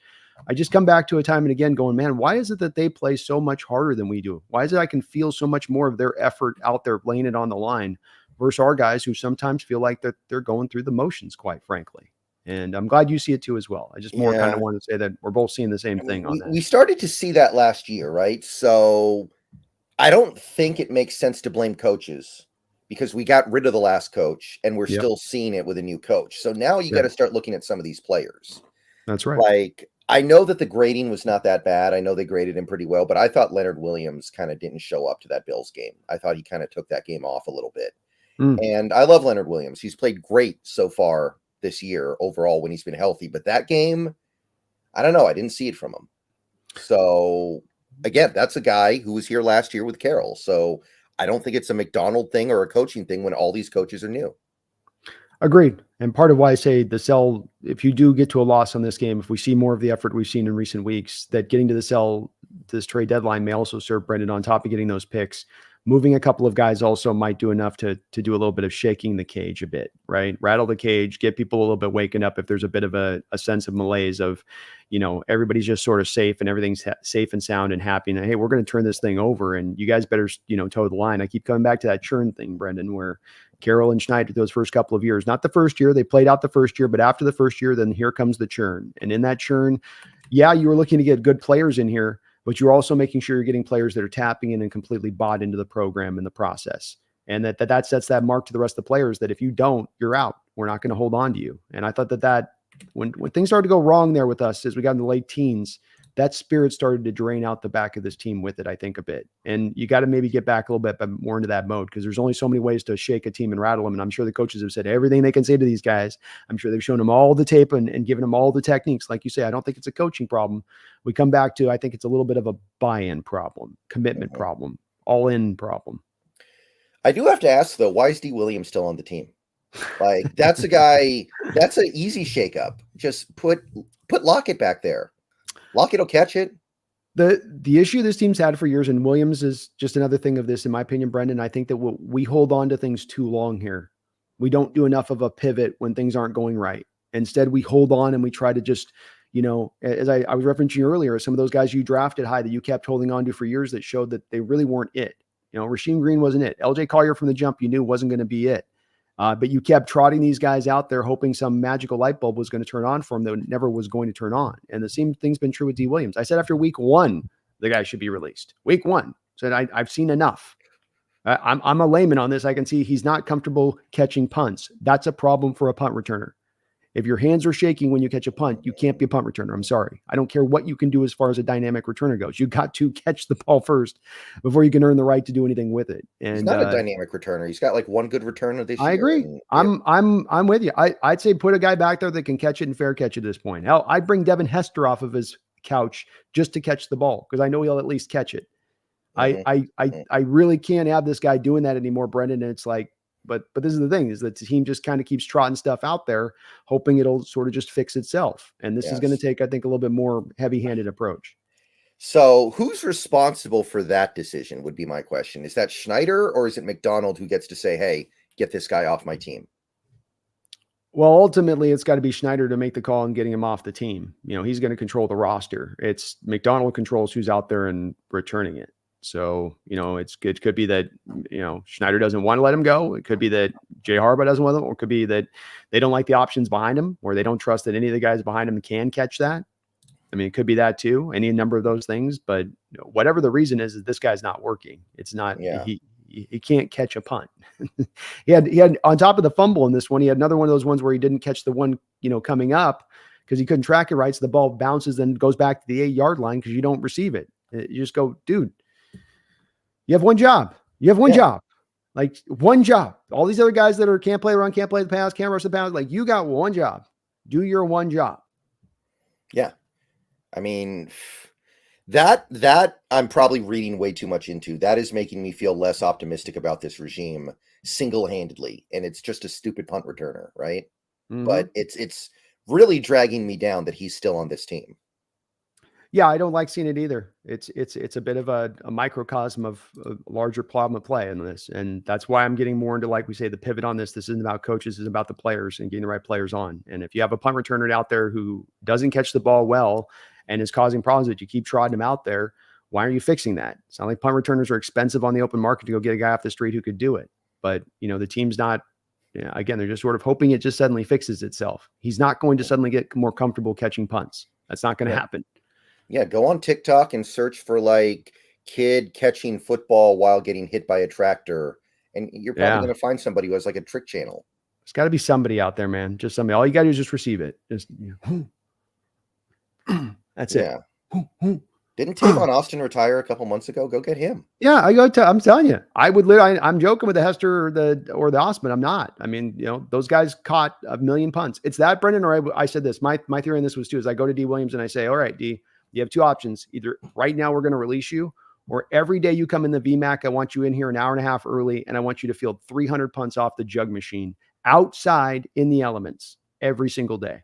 I just come back to a time and again going, man, why is it that they play so much harder than we do? Why is it I can feel so much more of their effort out there laying it on the line versus our guys who sometimes feel like they're going through the motions, quite frankly. And I'm glad you see it too as well. I just more kind of want to say that we're both seeing the same thing on that. We started to see that last year, right? So I don't think it makes sense to blame coaches because we got rid of the last coach and we're still seeing it with a new coach. So now you got to start looking at some of these players. That's right. Like, I know that the grading was not that bad. I know they graded him pretty well, but I thought Leonard Williams kind of didn't show up to that Bills game. I thought he kind of took that game off a little bit. And I love Leonard Williams. He's played great so far this year overall when he's been healthy. But that game, I don't know. I didn't see it from him. So, again, that's a guy who was here last year with Carroll. So I don't think it's a McDonald thing or a coaching thing when all these coaches are new. Agreed. And part of why I say the sell, if you do get to a loss on this game, if we see more of the effort we've seen in recent weeks, that getting to the sell, this trade deadline may also serve Brendan on top of getting those picks. Moving a couple of guys also might do enough to do a little bit of shaking the cage a bit, right? Rattle the cage, get people a little bit waking up if there's a bit of a sense of malaise of, everybody's just sort of safe and everything's safe and sound and happy. And hey, we're going to turn this thing over and you guys better, toe the line. I keep coming back to that churn thing, Brendan, where Carroll and Schneider, those first couple of years, not the first year, they played out the first year, but after the first year, then here comes the churn. And in that churn, yeah, you were looking to get good players in here, but you're also making sure you're getting players that are tapping in and completely bought into the program and the process. And that sets that mark to the rest of the players that if you don't, you're out. We're not going to hold on to you. And I thought that when things started to go wrong there with us as we got in the late teens, that spirit started to drain out the back of this team with it, I think, a bit. And you got to maybe get back a little bit more into that mode because there's only so many ways to shake a team and rattle them. And I'm sure the coaches have said everything they can say to these guys. I'm sure they've shown them all the tape and given them all the techniques. Like you say, I don't think it's a coaching problem. We come back to, I think it's a little bit of a buy-in problem, commitment problem, all-in problem. I do have to ask, though, why is D. Williams still on the team? Like, that's a guy, that's an easy shakeup. Just put Lockett back there. Lockett will catch it. The issue this team's had for years, and Williams is just another thing of this, in my opinion, Brendan, I think that we hold on to things too long here. We don't do enough of a pivot when things aren't going right. Instead, we hold on and we try to just, as I was referencing earlier, some of those guys you drafted high that you kept holding on to for years that showed that they really weren't it. Rasheem Green wasn't it. LJ Collier from the jump, you knew wasn't going to be it. But you kept trotting these guys out there, hoping some magical light bulb was going to turn on for him that never was going to turn on. And the same thing's been true with D. Williams. I said after week 1, the guy should be released. Week 1, said I've seen enough. I'm a layman on this. I can see he's not comfortable catching punts. That's a problem for a punt returner. If your hands are shaking when you catch a punt, you can't be a punt returner. I'm sorry. I don't care what you can do as far as a dynamic returner goes. You got to catch the ball first before you can earn the right to do anything with it. And he's not a dynamic returner. He's got like one good returner this year. I agree. I'm with you. I'd say put a guy back there that can catch it and fair catch at this point. Hell, I'd bring Devin Hester off of his couch just to catch the ball because I know he'll at least catch it. I really can't have this guy doing that anymore, Brendan. And it's like, but this is the thing, is that the team just kind of keeps trotting stuff out there, hoping it'll sort of just fix itself. And this is going to take, I think, a little bit more heavy-handed approach. So who's responsible for that decision would be my question. Is that Schneider or is it McDonald who gets to say, hey, get this guy off my team? Well, ultimately, it's got to be Schneider to make the call and getting him off the team. He's going to control the roster. It's McDonald controls who's out there and returning it. So, it could be that, Schneider doesn't want to let him go. It could be that Jay Harbaugh doesn't want him, or it could be that they don't like the options behind him, or they don't trust that any of the guys behind him can catch that. I mean, it could be that too, any number of those things, but whatever the reason is this guy's not working. It's not, he can't catch a punt. he had on top of the fumble in this one, he had another one of those ones where he didn't catch the one, coming up because he couldn't track it right. So the ball bounces and goes back to the 8-yard line because you don't receive it. You just go, dude, you have one job. You have one job. Like one job. All these other guys that can't play the run, can't play the pass, can't rush the pass. Like you got one job. Do your one job. Yeah. I mean, that I'm probably reading way too much into. That is making me feel less optimistic about this regime single-handedly, and it's just a stupid punt returner, right? Mm-hmm. But it's really dragging me down that he's still on this team. Yeah, I don't like seeing it either. It's a bit of a microcosm of a larger problem of play in this, and that's why I'm getting more into, like we say, the pivot on this. This isn't about coaches; it's about the players and getting the right players on. And if you have a punt returner out there who doesn't catch the ball well and is causing problems, that you keep trotting him out there, why aren't you fixing that? It's not like punt returners are expensive on the open market to go get a guy off the street who could do it. But the team's not. Again, they're just sort of hoping it just suddenly fixes itself. He's not going to suddenly get more comfortable catching punts. That's not going to happen. Yeah, go on TikTok and search for like kid catching football while getting hit by a tractor, and you're probably going to find somebody who has like a trick channel. There's got to be somebody out there, man. Just somebody. All you got to do is just receive it. Just that's it. Didn't Tavon Austin retire a couple months ago? Go get him. Yeah, I'm telling you, I would literally. I'm joking with the Hester or the Osman. I'm not. I mean, those guys caught a million punts. It's that, Brendan, or I said this. My theory on this was too. Is I go to D Williams and I say, all right, D, you have two options. Either right now we're going to release you, or every day you come in the VMAC, I want you in here an hour and a half early, and I want you to field 300 punts off the jug machine outside in the elements every single day.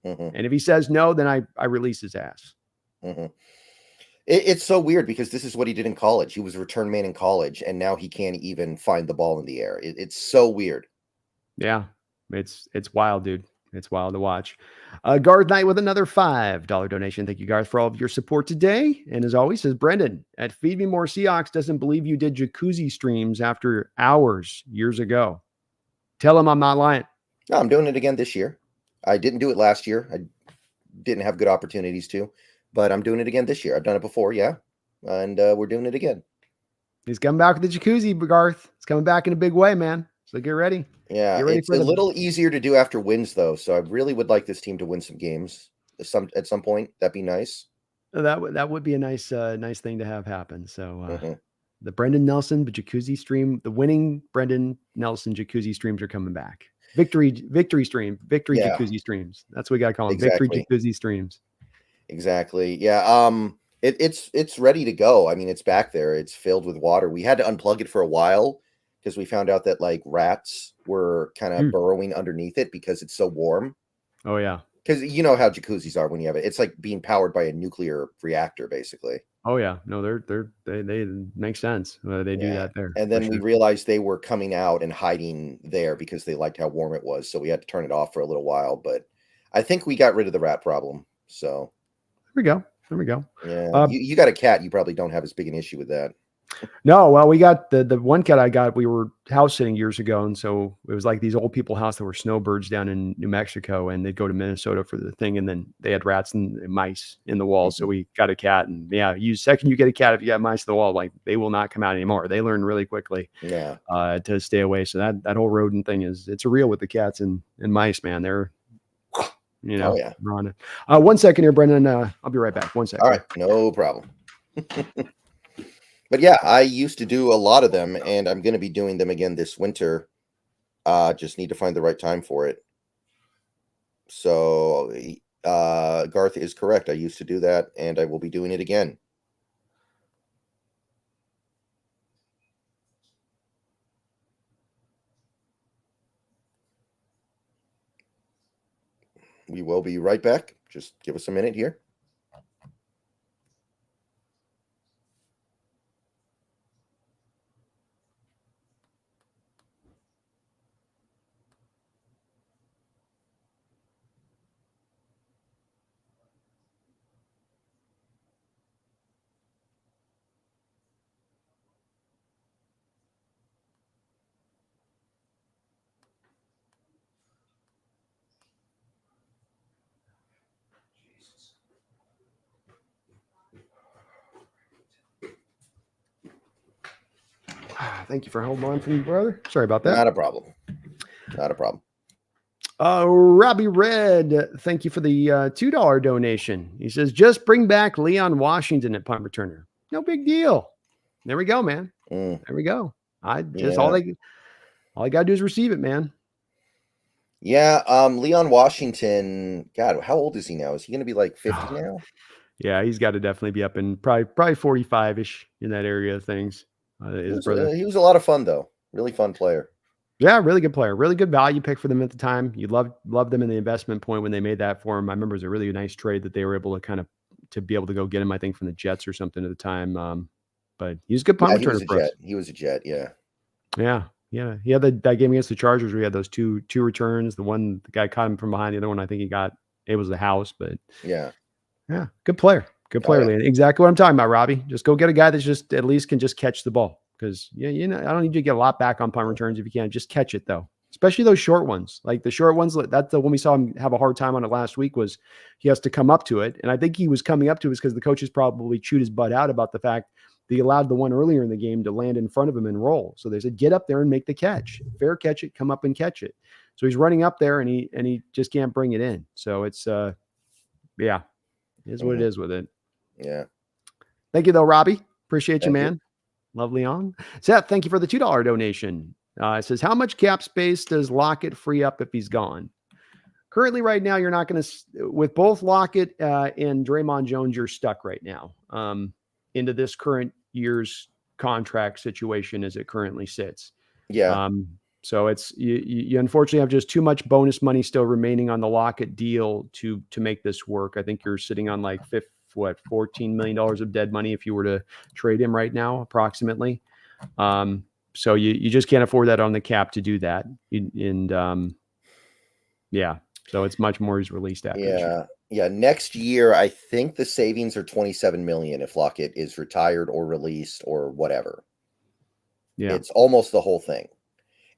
Mm-hmm. And if he says no, then I release his ass. Mm-hmm. It's so weird because this is what he did in college. He was a return man in college, and now he can't even find the ball in the air. It's so weird. Yeah, it's wild, dude. It's wild to watch. Garth Knight with another $5 donation. Thank you, Garth, for all of your support today. And as always, says Brendan at Feed Me More Seahawks doesn't believe you did jacuzzi streams after hours years ago. Tell him I'm not lying. No, I'm doing it again this year. I didn't do it last year. I didn't have good opportunities to, but I'm doing it again this year. I've done it before, yeah, and we're doing it again. He's coming back with the jacuzzi, Garth. It's coming back in a big way, man. So get ready. Yeah, it's a little easier to do after wins, though. So I really would like this team to win some games at some point. That'd be nice. That would be a nice thing to have happen. So the Brendan Nelson jacuzzi stream, the winning Brendan Nelson jacuzzi streams are coming back. Victory jacuzzi streams. That's what we got to call them. Exactly. Victory jacuzzi streams. Exactly. Yeah. It's ready to go. I mean, it's back there. It's filled with water. We had to unplug it for a while because we found out that like rats were kind of burrowing underneath it because it's so warm. Oh yeah. Because you know how jacuzzis are when you have it. It's like being powered by a nuclear reactor, basically. Oh yeah. No, they make sense. They do that there. And then we realized they were coming out and hiding there because they liked how warm it was. So we had to turn it off for a little while. But I think we got rid of the rat problem. So there we go. Yeah. You got a cat. You probably don't have as big an issue with that. No, well, we got the one cat I got. We were house sitting years ago, and so it was like these old people house that were snowbirds down in New Mexico, and they'd go to Minnesota for the thing, and then they had rats and mice in the walls. So we got a cat, and yeah, second you get a cat, if you got mice in the wall, like they will not come out anymore. They learn really quickly, to stay away. So that whole rodent thing it's real with the cats and mice, man. They're running. 1 second here, Brendan. I'll be right back. 1 second. All right, no problem. But yeah, I used to do a lot of them, and I'm going to be doing them again this winter. Just need to find the right time for it. So Garth is correct. I used to do that, and I will be doing it again. We will be right back. Just give us a minute here. Thank you for holding on for me, brother. Sorry about that. Not a problem. Not a problem. Robbie Red, thank you for the $2 donation. He says, just bring back Leon Washington at punt returner. No big deal. There we go, man. There we go. I just Yeah. all I gotta do is receive it, man. Yeah. Leon Washington, God, how old is he now? Is he going to be like 50 now? Yeah, he's got to definitely be up in probably 45-ish in that area of things. His brother. He was a lot of fun, though. Really fun player. Yeah, really good player. Really good value pick for them at the time. You loved them in the investment point when they made that for him. I remember it was a really nice trade that they were able to to be able to go get him, I think, from the Jets or something at the time. But he's a good punt Yeah, he was returner a for us. Jet. He was a Jet, yeah. Yeah. Yeah. He had that game against the Chargers where he had those two returns. The guy caught him from behind. The other one, I think it was the house, but Yeah. yeah, good player. Good Oh, player, yeah. Leon. Exactly what I'm talking about, Robbie. Just go get a guy that's just at least can just catch the ball. Because yeah, I don't need you to get a lot back on punt returns if you can. Just catch it though. Especially those short ones. Like the short ones, that's the one we saw him have a hard time on it last week was he has to come up to it. And I think he was coming up to it because the coaches probably chewed his butt out about the fact that he allowed the one earlier in the game to land in front of him and roll. So they said, get up there and make the catch. Fair catch it, come up and catch it. So he's running up there and he just can't bring it in. So it's yeah, it is what it is with it. Yeah. Thank you, though, Robbie. Appreciate you, Thank you. man. Lovely on. Seth, thank you for the $2 donation. It says, how much cap space does Lockett free up if he's gone? Currently, right now, you're not going to, with both Lockett and Draymond Jones, you're stuck right now into this current year's contract situation as it currently sits. Yeah. So it's you unfortunately have just too much bonus money still remaining on the Lockett deal to make this work. I think you're sitting on like $14 million of dead money if you were to trade him right now, approximately. So you just can't afford that on the cap to do that. Yeah, so it's much more is released after this year. Yeah. Next year, I think the savings are 27 million if Lockett is retired or released or whatever. Yeah, it's almost the whole thing.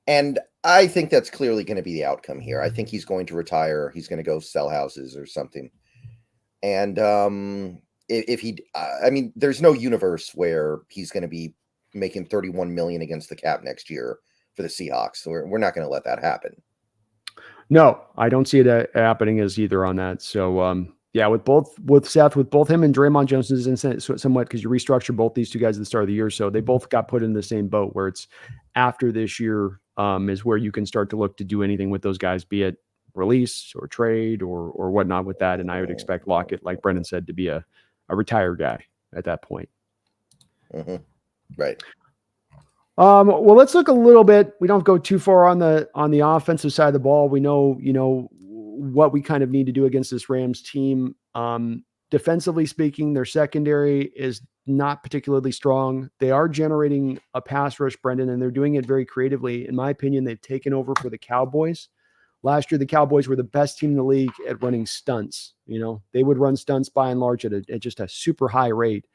And I think that's clearly going to be the outcome here. I think he's going to retire. He's going to go sell houses or something. And I mean, there's no universe where he's going to be making 31 million against the cap next year for the Seahawks. So we're not going to let that happen. No, I don't see it happening as either on that. So, yeah, with Seth, with both him and Draymond Jones is somewhat because you restructure both these two guys at the start of the year. So they both got put in the same boat where it's after this year is where you can start to look to do anything with those guys, be it release or trade or whatnot with that. And I would expect Lockett, like Brendan said, to be a retired guy at that point. Mm-hmm. Right. Well, let's look a little bit. We don't go too far on the offensive side of the ball. We know, what we kind of need to do against this Rams team. Defensively speaking, their secondary is not particularly strong. They are generating a pass rush, Brendan, and they're doing it very creatively. In my opinion, they've taken over for the Cowboys. Last year, the Cowboys were the best team in the league at running stunts. They would run stunts by and large at just a super high rate.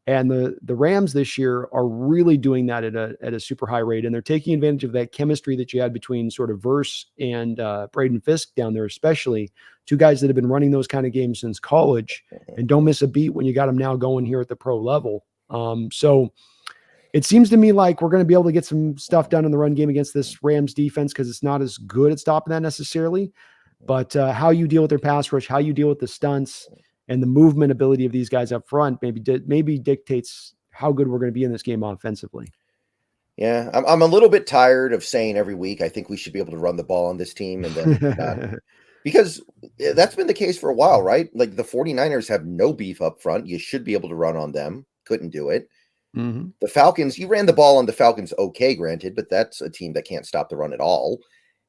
And the Rams this year are really doing that at a super high rate. And they're taking advantage of that chemistry that you had between sort of Verse and Braden Fisk down there, especially two guys that have been running those kind of games since college and don't miss a beat when you got them now going here at the pro level. So it seems to me like we're going to be able to get some stuff done in the run game against this Rams defense because it's not as good at stopping that necessarily. But how you deal with their pass rush, how you deal with the stunts, and the movement ability of these guys up front maybe dictates how good we're going to be in this game offensively. Yeah, I'm a little bit tired of saying every week I think we should be able to run the ball on this team and then not. Because that's been the case for a while, right? Like the 49ers have no beef up front. You should be able to run on them. Couldn't do it. Mm-hmm. The Falcons, you ran the ball on the Falcons, okay, granted, but that's a team that can't stop the run at all.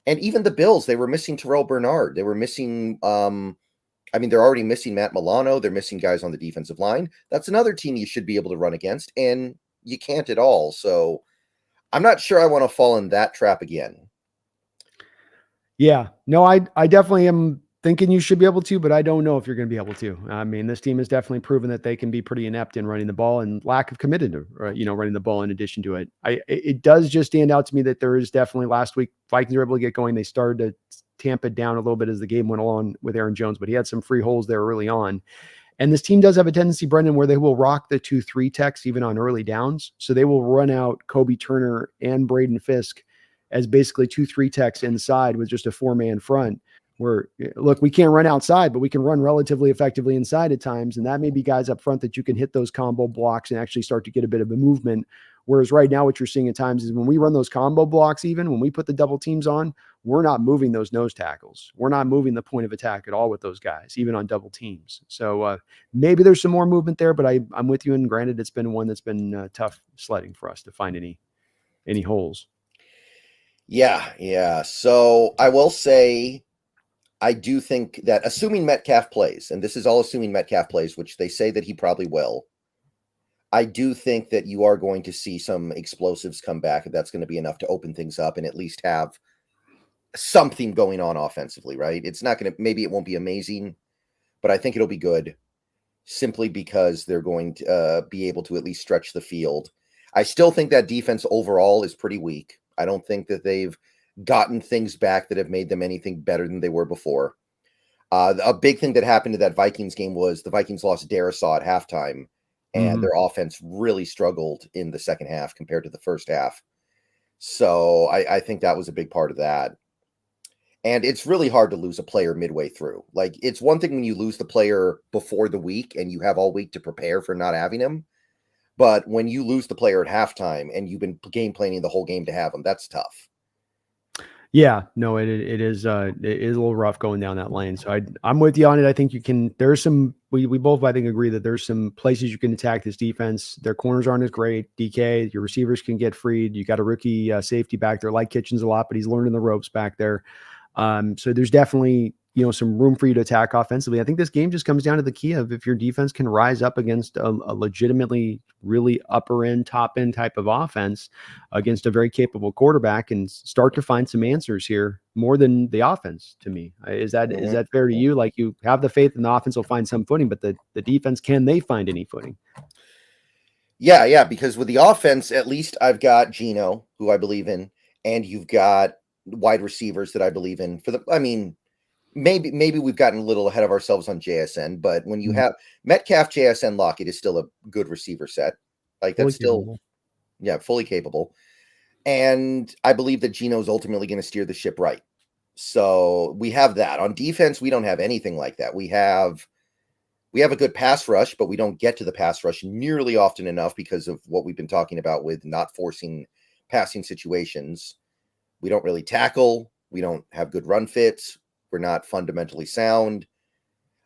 And even the Bills, they were missing Terrell Bernard. They were missing they're already missing Matt Milano. They're missing guys on the defensive line. That's another team you should be able to run against, and you can't at all. So I'm not sure I want to fall in that trap again. Yeah, no, I definitely am thinking you should be able to, but I don't know if you're going to be able to. I mean, this team has definitely proven that they can be pretty inept in running the ball and lack of committed to, running the ball in addition to it. It does just stand out to me that there is definitely last week, Vikings were able to get going. They started to tamp it down a little bit as the game went along with Aaron Jones, but he had some free holes there early on. And this team does have a tendency, Brendan, where they will rock the 2-3 techs even on early downs. So they will run out Kobe Turner and Braden Fisk as basically 2-3 techs inside with just a 4-man front. Where, look, we can't run outside, but we can run relatively effectively inside at times. And that may be guys up front that you can hit those combo blocks and actually start to get a bit of a movement Whereas right now, what you're seeing at times is when we run those combo blocks, even when we put the double teams on, we're not moving those nose tackles. We're not moving the point of attack at all with those guys, even on double teams. So maybe there's some more movement there, but I'm with you. And granted, it's been one that's been tough sledding for us to find any holes. Yeah. So I will say, I do think that assuming Metcalf plays, and this is all assuming Metcalf plays, which they say that he probably will, I do think that you are going to see some explosives come back, and that's going to be enough to open things up and at least have something going on offensively, right? It's not going to, maybe it won't be amazing, but I think it'll be good simply because they're going to be able to at least stretch the field. I still think that defense overall is pretty weak. I don't think that they've gotten things back that have made them anything better than they were before. A big thing that happened to that Vikings game was the Vikings lost Darisaw at halftime, and their offense really struggled in the second half compared to the first half. So I think that was a big part of that. And it's really hard to lose a player midway through. Like, it's one thing when you lose the player before the week and you have all week to prepare for not having him. But when you lose the player at halftime and you've been game planning the whole game to have him, that's tough. Yeah, no, it is a little rough going down that lane. So I'm with you on it. I think you can. There's some. We both I think agree that there's some places you can attack this defense. Their corners aren't as great. DK, your receivers can get freed. You got a rookie safety back there, like Kitchens a lot, but he's learning the ropes back there. So there's definitely some room for you to attack offensively. I think this game just comes down to the key of if your defense can rise up against a legitimately really upper end, top end type of offense against a very capable quarterback and start to find some answers here more than the offense to me. Is that fair to you? Like, you have the faith in the offense will find some footing, but the defense, can they find any footing? Yeah, because with the offense, at least I've got Geno, who I believe in, and you've got wide receivers that I believe in. Maybe we've gotten a little ahead of ourselves on JSN, but when you have Metcalf, JSN, Lockett is still a good receiver set. Like, that's still, fully capable. And I believe that Geno's ultimately going to steer the ship right. So we have that. On defense, we don't have anything like that. We have a good pass rush, but we don't get to the pass rush nearly often enough because of what we've been talking about with not forcing passing situations. We don't really tackle. We don't have good run fits. We're not fundamentally sound.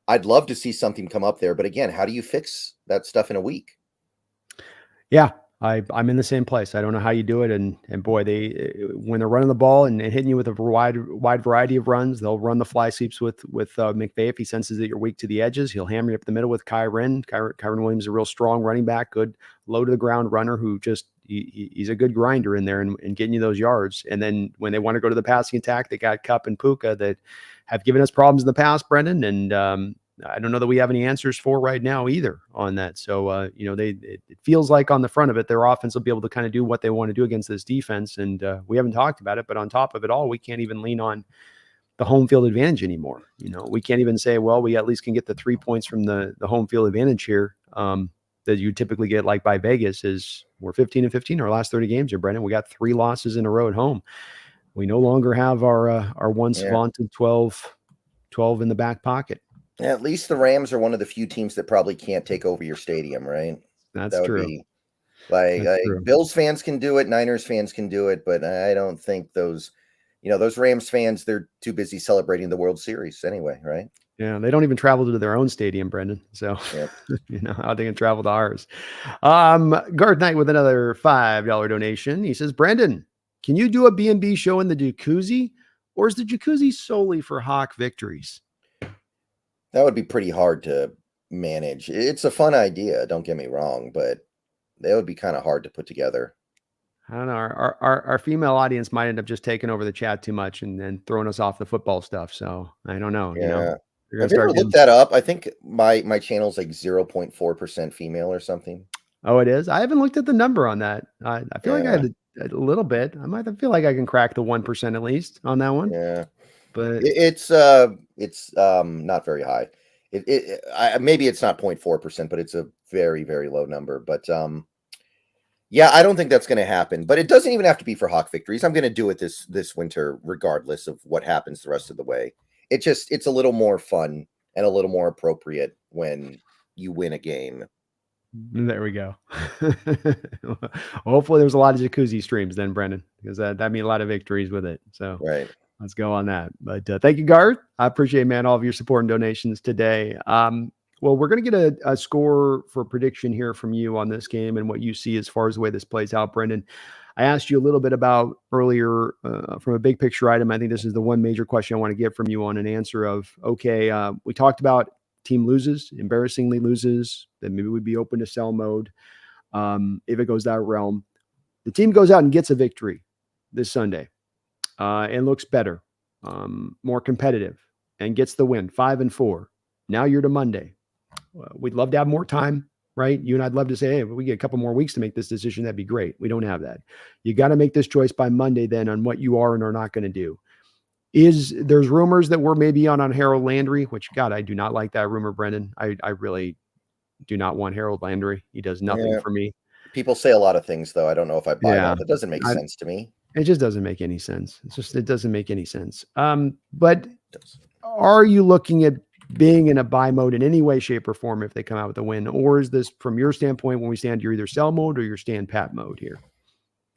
I'd love to see something come up there, but again, how do you fix that stuff in a week? Yeah, I'm in the same place. I don't know how you do it, and boy, when they're running the ball and hitting you with a wide variety of runs, they'll run the fly sweeps with McVay. If he senses that you're weak to the edges, he'll hammer you up the middle with Kyren. Kyren Williams is a real strong running back, good low to the ground runner who just he's a good grinder in there and getting you those yards. And then when they want to go to the passing attack, they got Kupp and Puka that have given us problems in the past, Brendan, and I don't know that we have any answers for right now either on that. So, it feels like on the front of it, their offense will be able to kind of do what they want to do against this defense. And we haven't talked about it, but on top of it all, we can't even lean on the home field advantage anymore. We can't even say, well, we at least can get the 3 points from the home field advantage here that you typically get like by Vegas. Is we're 15-15 our last 30 games here, Brendan. We got 3 losses in a row at home. We no longer have our once vaunted 12 in the back pocket. Yeah, at least the Rams are one of the few teams that probably can't take over your stadium, right? That's true. Like Bills fans can do it, Niners fans can do it, but I don't think those Rams fans, they're too busy celebrating the World Series anyway, right? Yeah, they don't even travel to their own stadium, Brendan. So, how they can travel to ours. Garth Knight with another $5 donation. He says, Brendan, can you do a B&B show in the jacuzzi, or is the jacuzzi solely for Hawk victories? That would be pretty hard to manage. It's a fun idea, don't get me wrong, but that would be kind of hard to put together. I don't know. Our female audience might end up just taking over the chat too much and then throwing us off the football stuff. So I don't know. Yeah. Have you ever looked that up? I think my channel's like 0.4% female or something. Oh, it is? I haven't looked at the number on that. I feel like I have a little bit. I feel like I can crack the 1% at least on that one. Yeah. But it's not very high. Maybe it's not 0.4%, but it's a very, very low number. But I don't think that's going to happen. But it doesn't even have to be for Hawk victories. I'm going to do it this winter, regardless of what happens the rest of the way. It's a little more fun and a little more appropriate when you win a game. There we go. Hopefully there's a lot of jacuzzi streams then, Brendan, because that mean a lot of victories with it. So Right. let's go on that. But thank you, Garth. I appreciate, man, all of your support and donations today. Well, we're going to get a score for prediction here from you on this game and what you see as far as the way this plays out, Brendan. I asked you a little bit about earlier from a big picture item. I think this is the one major question I want to get from you on an answer of, okay, we talked about team loses, embarrassingly loses, then maybe we'd be open to sell mode if it goes that realm. The team goes out and gets a victory this Sunday and looks better, more competitive, and gets the win, 5-4. Now you're to Monday. We'd love to have more time, right? You and I'd love to say, hey, if we get a couple more weeks to make this decision, that'd be great. We don't have that. You got to make this choice by Monday then on what you are and are not going to do. There's rumors that we're maybe on Harold Landry, which, God, I do not like that rumor, Brendan. I really do not want Harold Landry. He does nothing for me. People say a lot of things, though. I don't know if I buy Yeah. that. That doesn't make sense to me. It just doesn't make any sense. It doesn't make any sense. But are you looking at being in a buy mode in any way, shape, or form if they come out with a win? Or is this, from your standpoint, when we stand, you're either sell mode or you're stand pat mode here?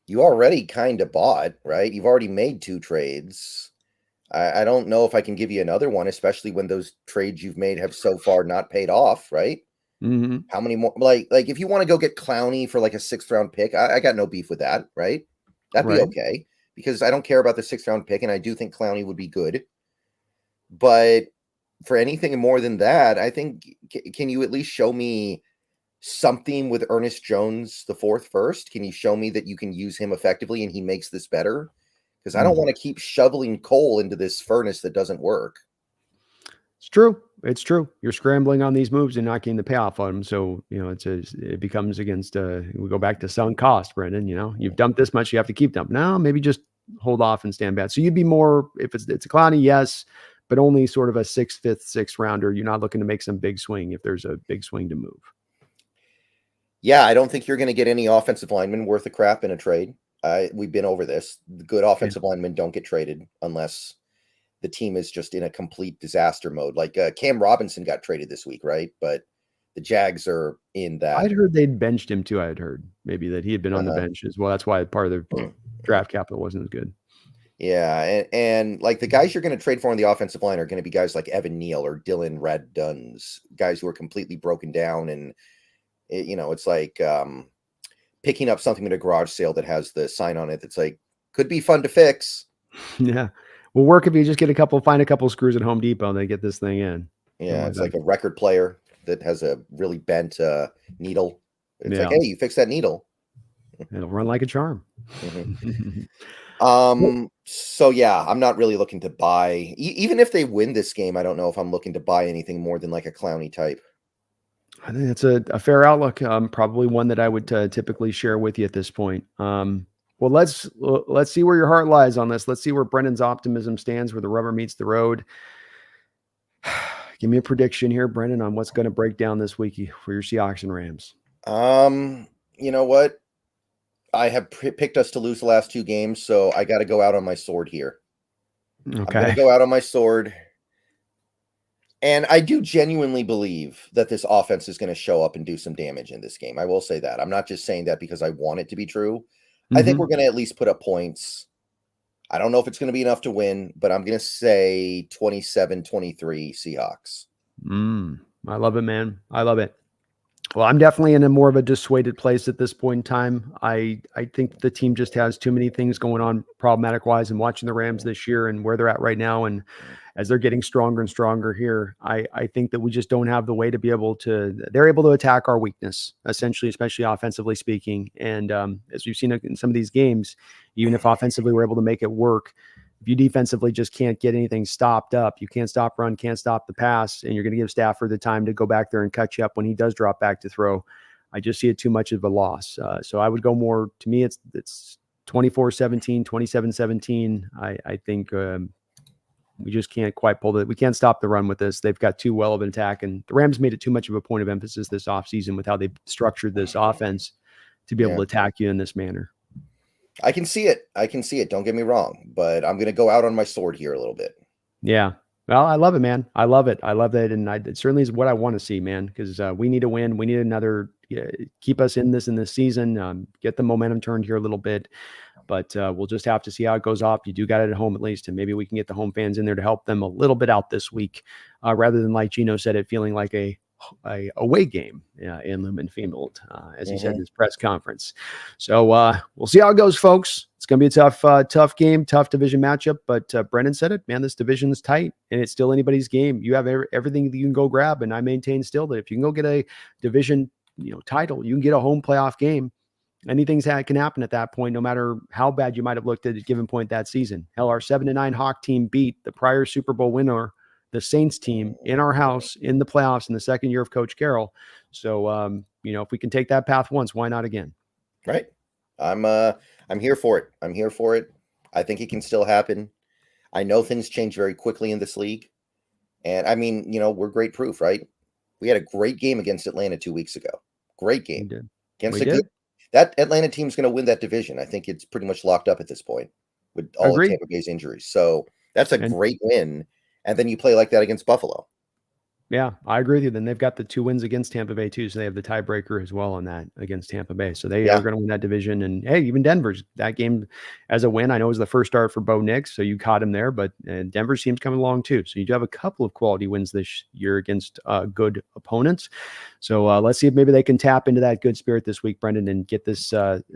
You already kind of bought, right? You've already made 2 trades. I don't know if I can give you another one, especially when those trades you've made have so far not paid off, right? Mm-hmm. How many more? Like if you want to go get Clowney for like a 6th round pick, I got no beef with that, right? That'd be okay, because I don't care about the 6th round pick, and I do think Clowney would be good. But for anything more than that, I think, can you at least show me something with Ernest Jones the 4th first? Can you show me that you can use him effectively and he makes this better? Because I don't want to keep shoveling coal into this furnace that doesn't work. It's true. It's true. You're scrambling on these moves and not getting the payoff on them. So, it becomes against, we go back to sunk cost, Brendan. You've dumped this much, you have to keep dumping. No, maybe just hold off and stand back. So you'd be more, if it's a Clowney, yes, but only sort of a 6th, 5th, 6th rounder. You're not looking to make some big swing if there's a big swing to move. Yeah, I don't think you're going to get any offensive lineman worth a crap in a trade. We've been over this. The good offensive linemen don't get traded unless the team is just in a complete disaster mode. Like Cam Robinson got traded this week, right? But the Jags are in that. I'd heard they'd benched him too. I had heard maybe that he had been on the bench as well. That's why part of their draft capital wasn't as good. Yeah, and like the guys you're going to trade for on the offensive line are going to be guys like Evan Neal or Dylan Raduns, guys who are completely broken down, and it's like picking up something at a garage sale that has the sign on it that's like, could be fun to fix. Yeah. Will work if you just find a couple screws at Home Depot and they get this thing in. Yeah, it's like a record player that has a really bent needle. It's like, hey, you fix that needle. It'll run like a charm. So yeah, I'm not really looking to buy. Even if they win this game, I don't know if I'm looking to buy anything more than like a Clowney type. I think that's a fair outlook. Probably one that I would typically share with you at this point. Well, let's see where your heart lies on this. Let's see where Brendan's optimism stands, where the rubber meets the road. Give me a prediction here, Brendan, on what's going to break down this week for your Seahawks and Rams. You know what? I have picked us to lose the last 2 games, so I got to go out on my sword here. Okay. I'm going to go out on my sword. And I do genuinely believe that this offense is going to show up and do some damage in this game. I will say that. I'm not just saying that because I want it to be true. I think we're going to at least put up points. I don't know if it's going to be enough to win, but I'm going to say 27-23 Seahawks. I love it, man. I love it. Well, I'm definitely in a more of a dissuaded place at this point in time. I think the team just has too many things going on problematic wise, and watching the Rams this year and where they're at right now. And as they're getting stronger and stronger here, I think that we just don't have the way to be able to, they're able to attack our weakness, essentially, especially offensively speaking. And as we've seen in some of these games, even if offensively we're able to make it work, if you defensively just can't get anything stopped up, you can't stop run, can't stop the pass, and you're going to give Stafford the time to go back there and catch you up when he does drop back to throw. I just see it too much of a loss. So I would go more, to me, it's 24-17, 27-17. I think we just can't quite we can't stop the run with this. They've got too well of an attack, and the Rams made it too much of a point of emphasis this offseason with how they structured this offense to be able to attack you in this manner. I can see it. Don't get me wrong, but I'm going to go out on my sword here a little bit. Yeah. Well, I love it, man. I love it. I love that, and it certainly is what I want to see, man. Because we need to win. We need another keep us in this season. Get the momentum turned here a little bit, but we'll just have to see how it goes off. You do got it at home at least, and maybe we can get the home fans in there to help them a little bit out this week, rather than like Gino said, it feeling like a away game in Lumen Field, as he said in his press conference. So we'll see how it goes, folks. It's going to be a tough game, tough division matchup. But Brendan said it, man. This division is tight, and it's still anybody's game. You have everything that you can go grab, and I maintain still that if you can go get a division, title, you can get a home playoff game. Anything can happen at that point, no matter how bad you might have looked at a given point that season. Hell, our 7-9 Hawk team beat the prior Super Bowl winner, the Saints team, in our house in the playoffs in the second year of Coach Carroll. So, if we can take that path once, why not again? Right. I'm here for it. I'm here for it. I think it can still happen. I know things change very quickly in this league. And I mean, we're great proof, right? We had a great game against Atlanta 2 weeks ago. Great game. Against that Atlanta team's going to win that division. I think it's pretty much locked up at this point with all of Tampa Bay's injuries. So that's a great win. And then you play like that against Buffalo. Yeah, I agree with you. Then they've got the 2 wins against Tampa Bay too, so they have the tiebreaker as well on that against Tampa Bay. So they are going to win that division. And hey, even Denver's that game as a win. I know it was the first start for Bo Nix, so you caught him there. But Denver seems coming along too. So you do have a couple of quality wins this year against good opponents. So let's see if maybe they can tap into that good spirit this week, Brendan, and get this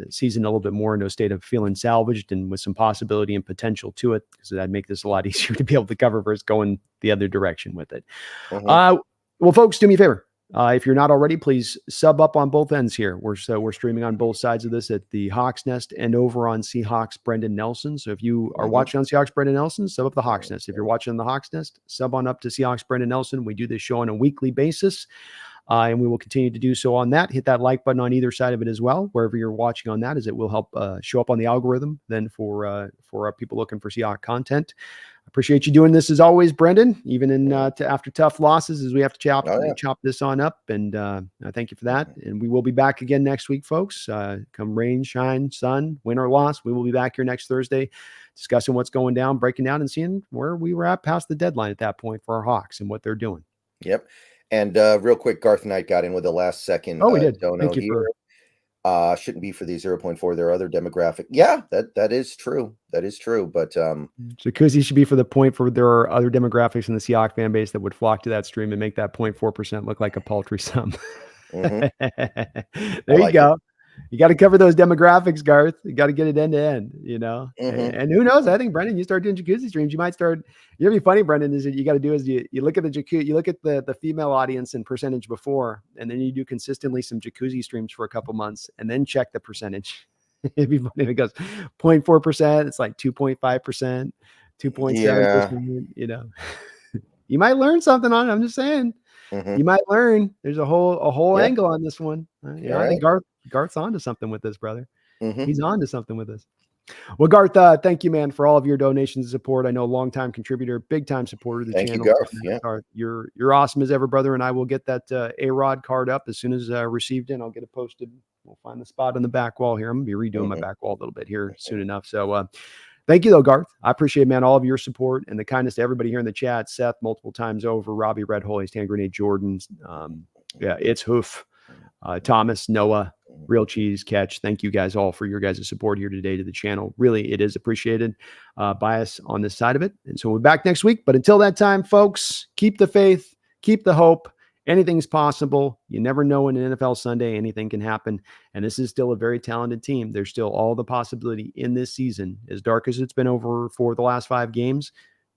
season a little bit more into a state of feeling salvaged and with some possibility and potential to it, because that'd make this a lot easier to be able to cover versus going the other direction with it. Well, folks, do me a favor. If you're not already, please sub up on both ends here. We're streaming on both sides of this at the Hawks Nest and over on Seahawks Brendan Nelson. So if you are watching on Seahawks Brendan Nelson, sub up the Hawks Nest. If you're watching the Hawks Nest, sub on up to Seahawks Brendan Nelson. We do this show on a weekly basis. And we will continue to do so on that. Hit that like button on either side of it as well, wherever you're watching on that, as it will help show up on the algorithm then for our people looking for Seahawks content. Appreciate you doing this as always, Brendan, even in after tough losses, as we have to chop this on up. And I thank you for that. And we will be back again next week, folks. Come rain, shine, sun, win or loss, we will be back here next Thursday discussing what's going down, breaking down, and seeing where we were at past the deadline at that point for our Hawks and what they're doing. Yep. And real quick, Garth Knight got in with the last second. We did. Thank you here. Shouldn't be for the 0.4. There are other demographic. Yeah, that is true. That is true. But Jacuzzi should be for the point for there are other demographics in the Seahawks fan base that would flock to that stream and make that 0.4% look like a paltry sum. There you go. You got to cover those demographics, Garth. You got to get it end to end, And who knows? I think, Brendan, you start doing jacuzzi streams, you might start. It'd be funny, Brendan, is that you got to do is you look at the jacuzzi, you look at the female audience and percentage before, and then you do consistently some jacuzzi streams for a couple months, and then check the percentage. It'd be funny if it goes 0.4%. It's like 2.5%, 2.7%. You might learn something on it. I'm just saying. You might learn. There's a whole angle on this one. I think Garth's onto something with this, brother. He's onto something with this. Well, Garth, thank you, man, for all of your donations and support. I know longtime contributor, big time supporter of the channel. Thank you, Garth. Garth, you're awesome as ever, brother. And I will get that A-Rod card up as soon as received in. I'll get it posted. We'll find the spot on the back wall here. I'm gonna be redoing my back wall a little bit here soon enough. So thank you, though, Garth. I appreciate, man, all of your support and the kindness to everybody here in the chat. Seth, multiple times over. Robbie, Red Holy, Hand Grenade, Jordan. It's Hoof. Thomas, Noah, Real Cheese, Catch. Thank you guys all for your guys' support here today to the channel. Really, it is appreciated by us on this side of it. And so we're back next week. But until that time, folks, keep the faith, keep the hope. Anything's possible. You never know in an NFL Sunday, anything can happen. And this is still a very talented team. There's still all the possibility in this season, as dark as it's been over for the last 5 games.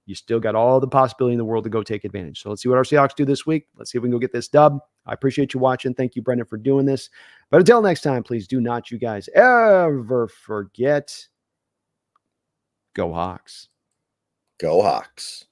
You still got all the possibility in the world to go take advantage. So let's see what our Seahawks do this week. Let's see if we can go get this dub. I appreciate you watching. Thank you, Brendan, for doing this. But until next time, please do not, you guys, ever forget, go Hawks. Go Hawks.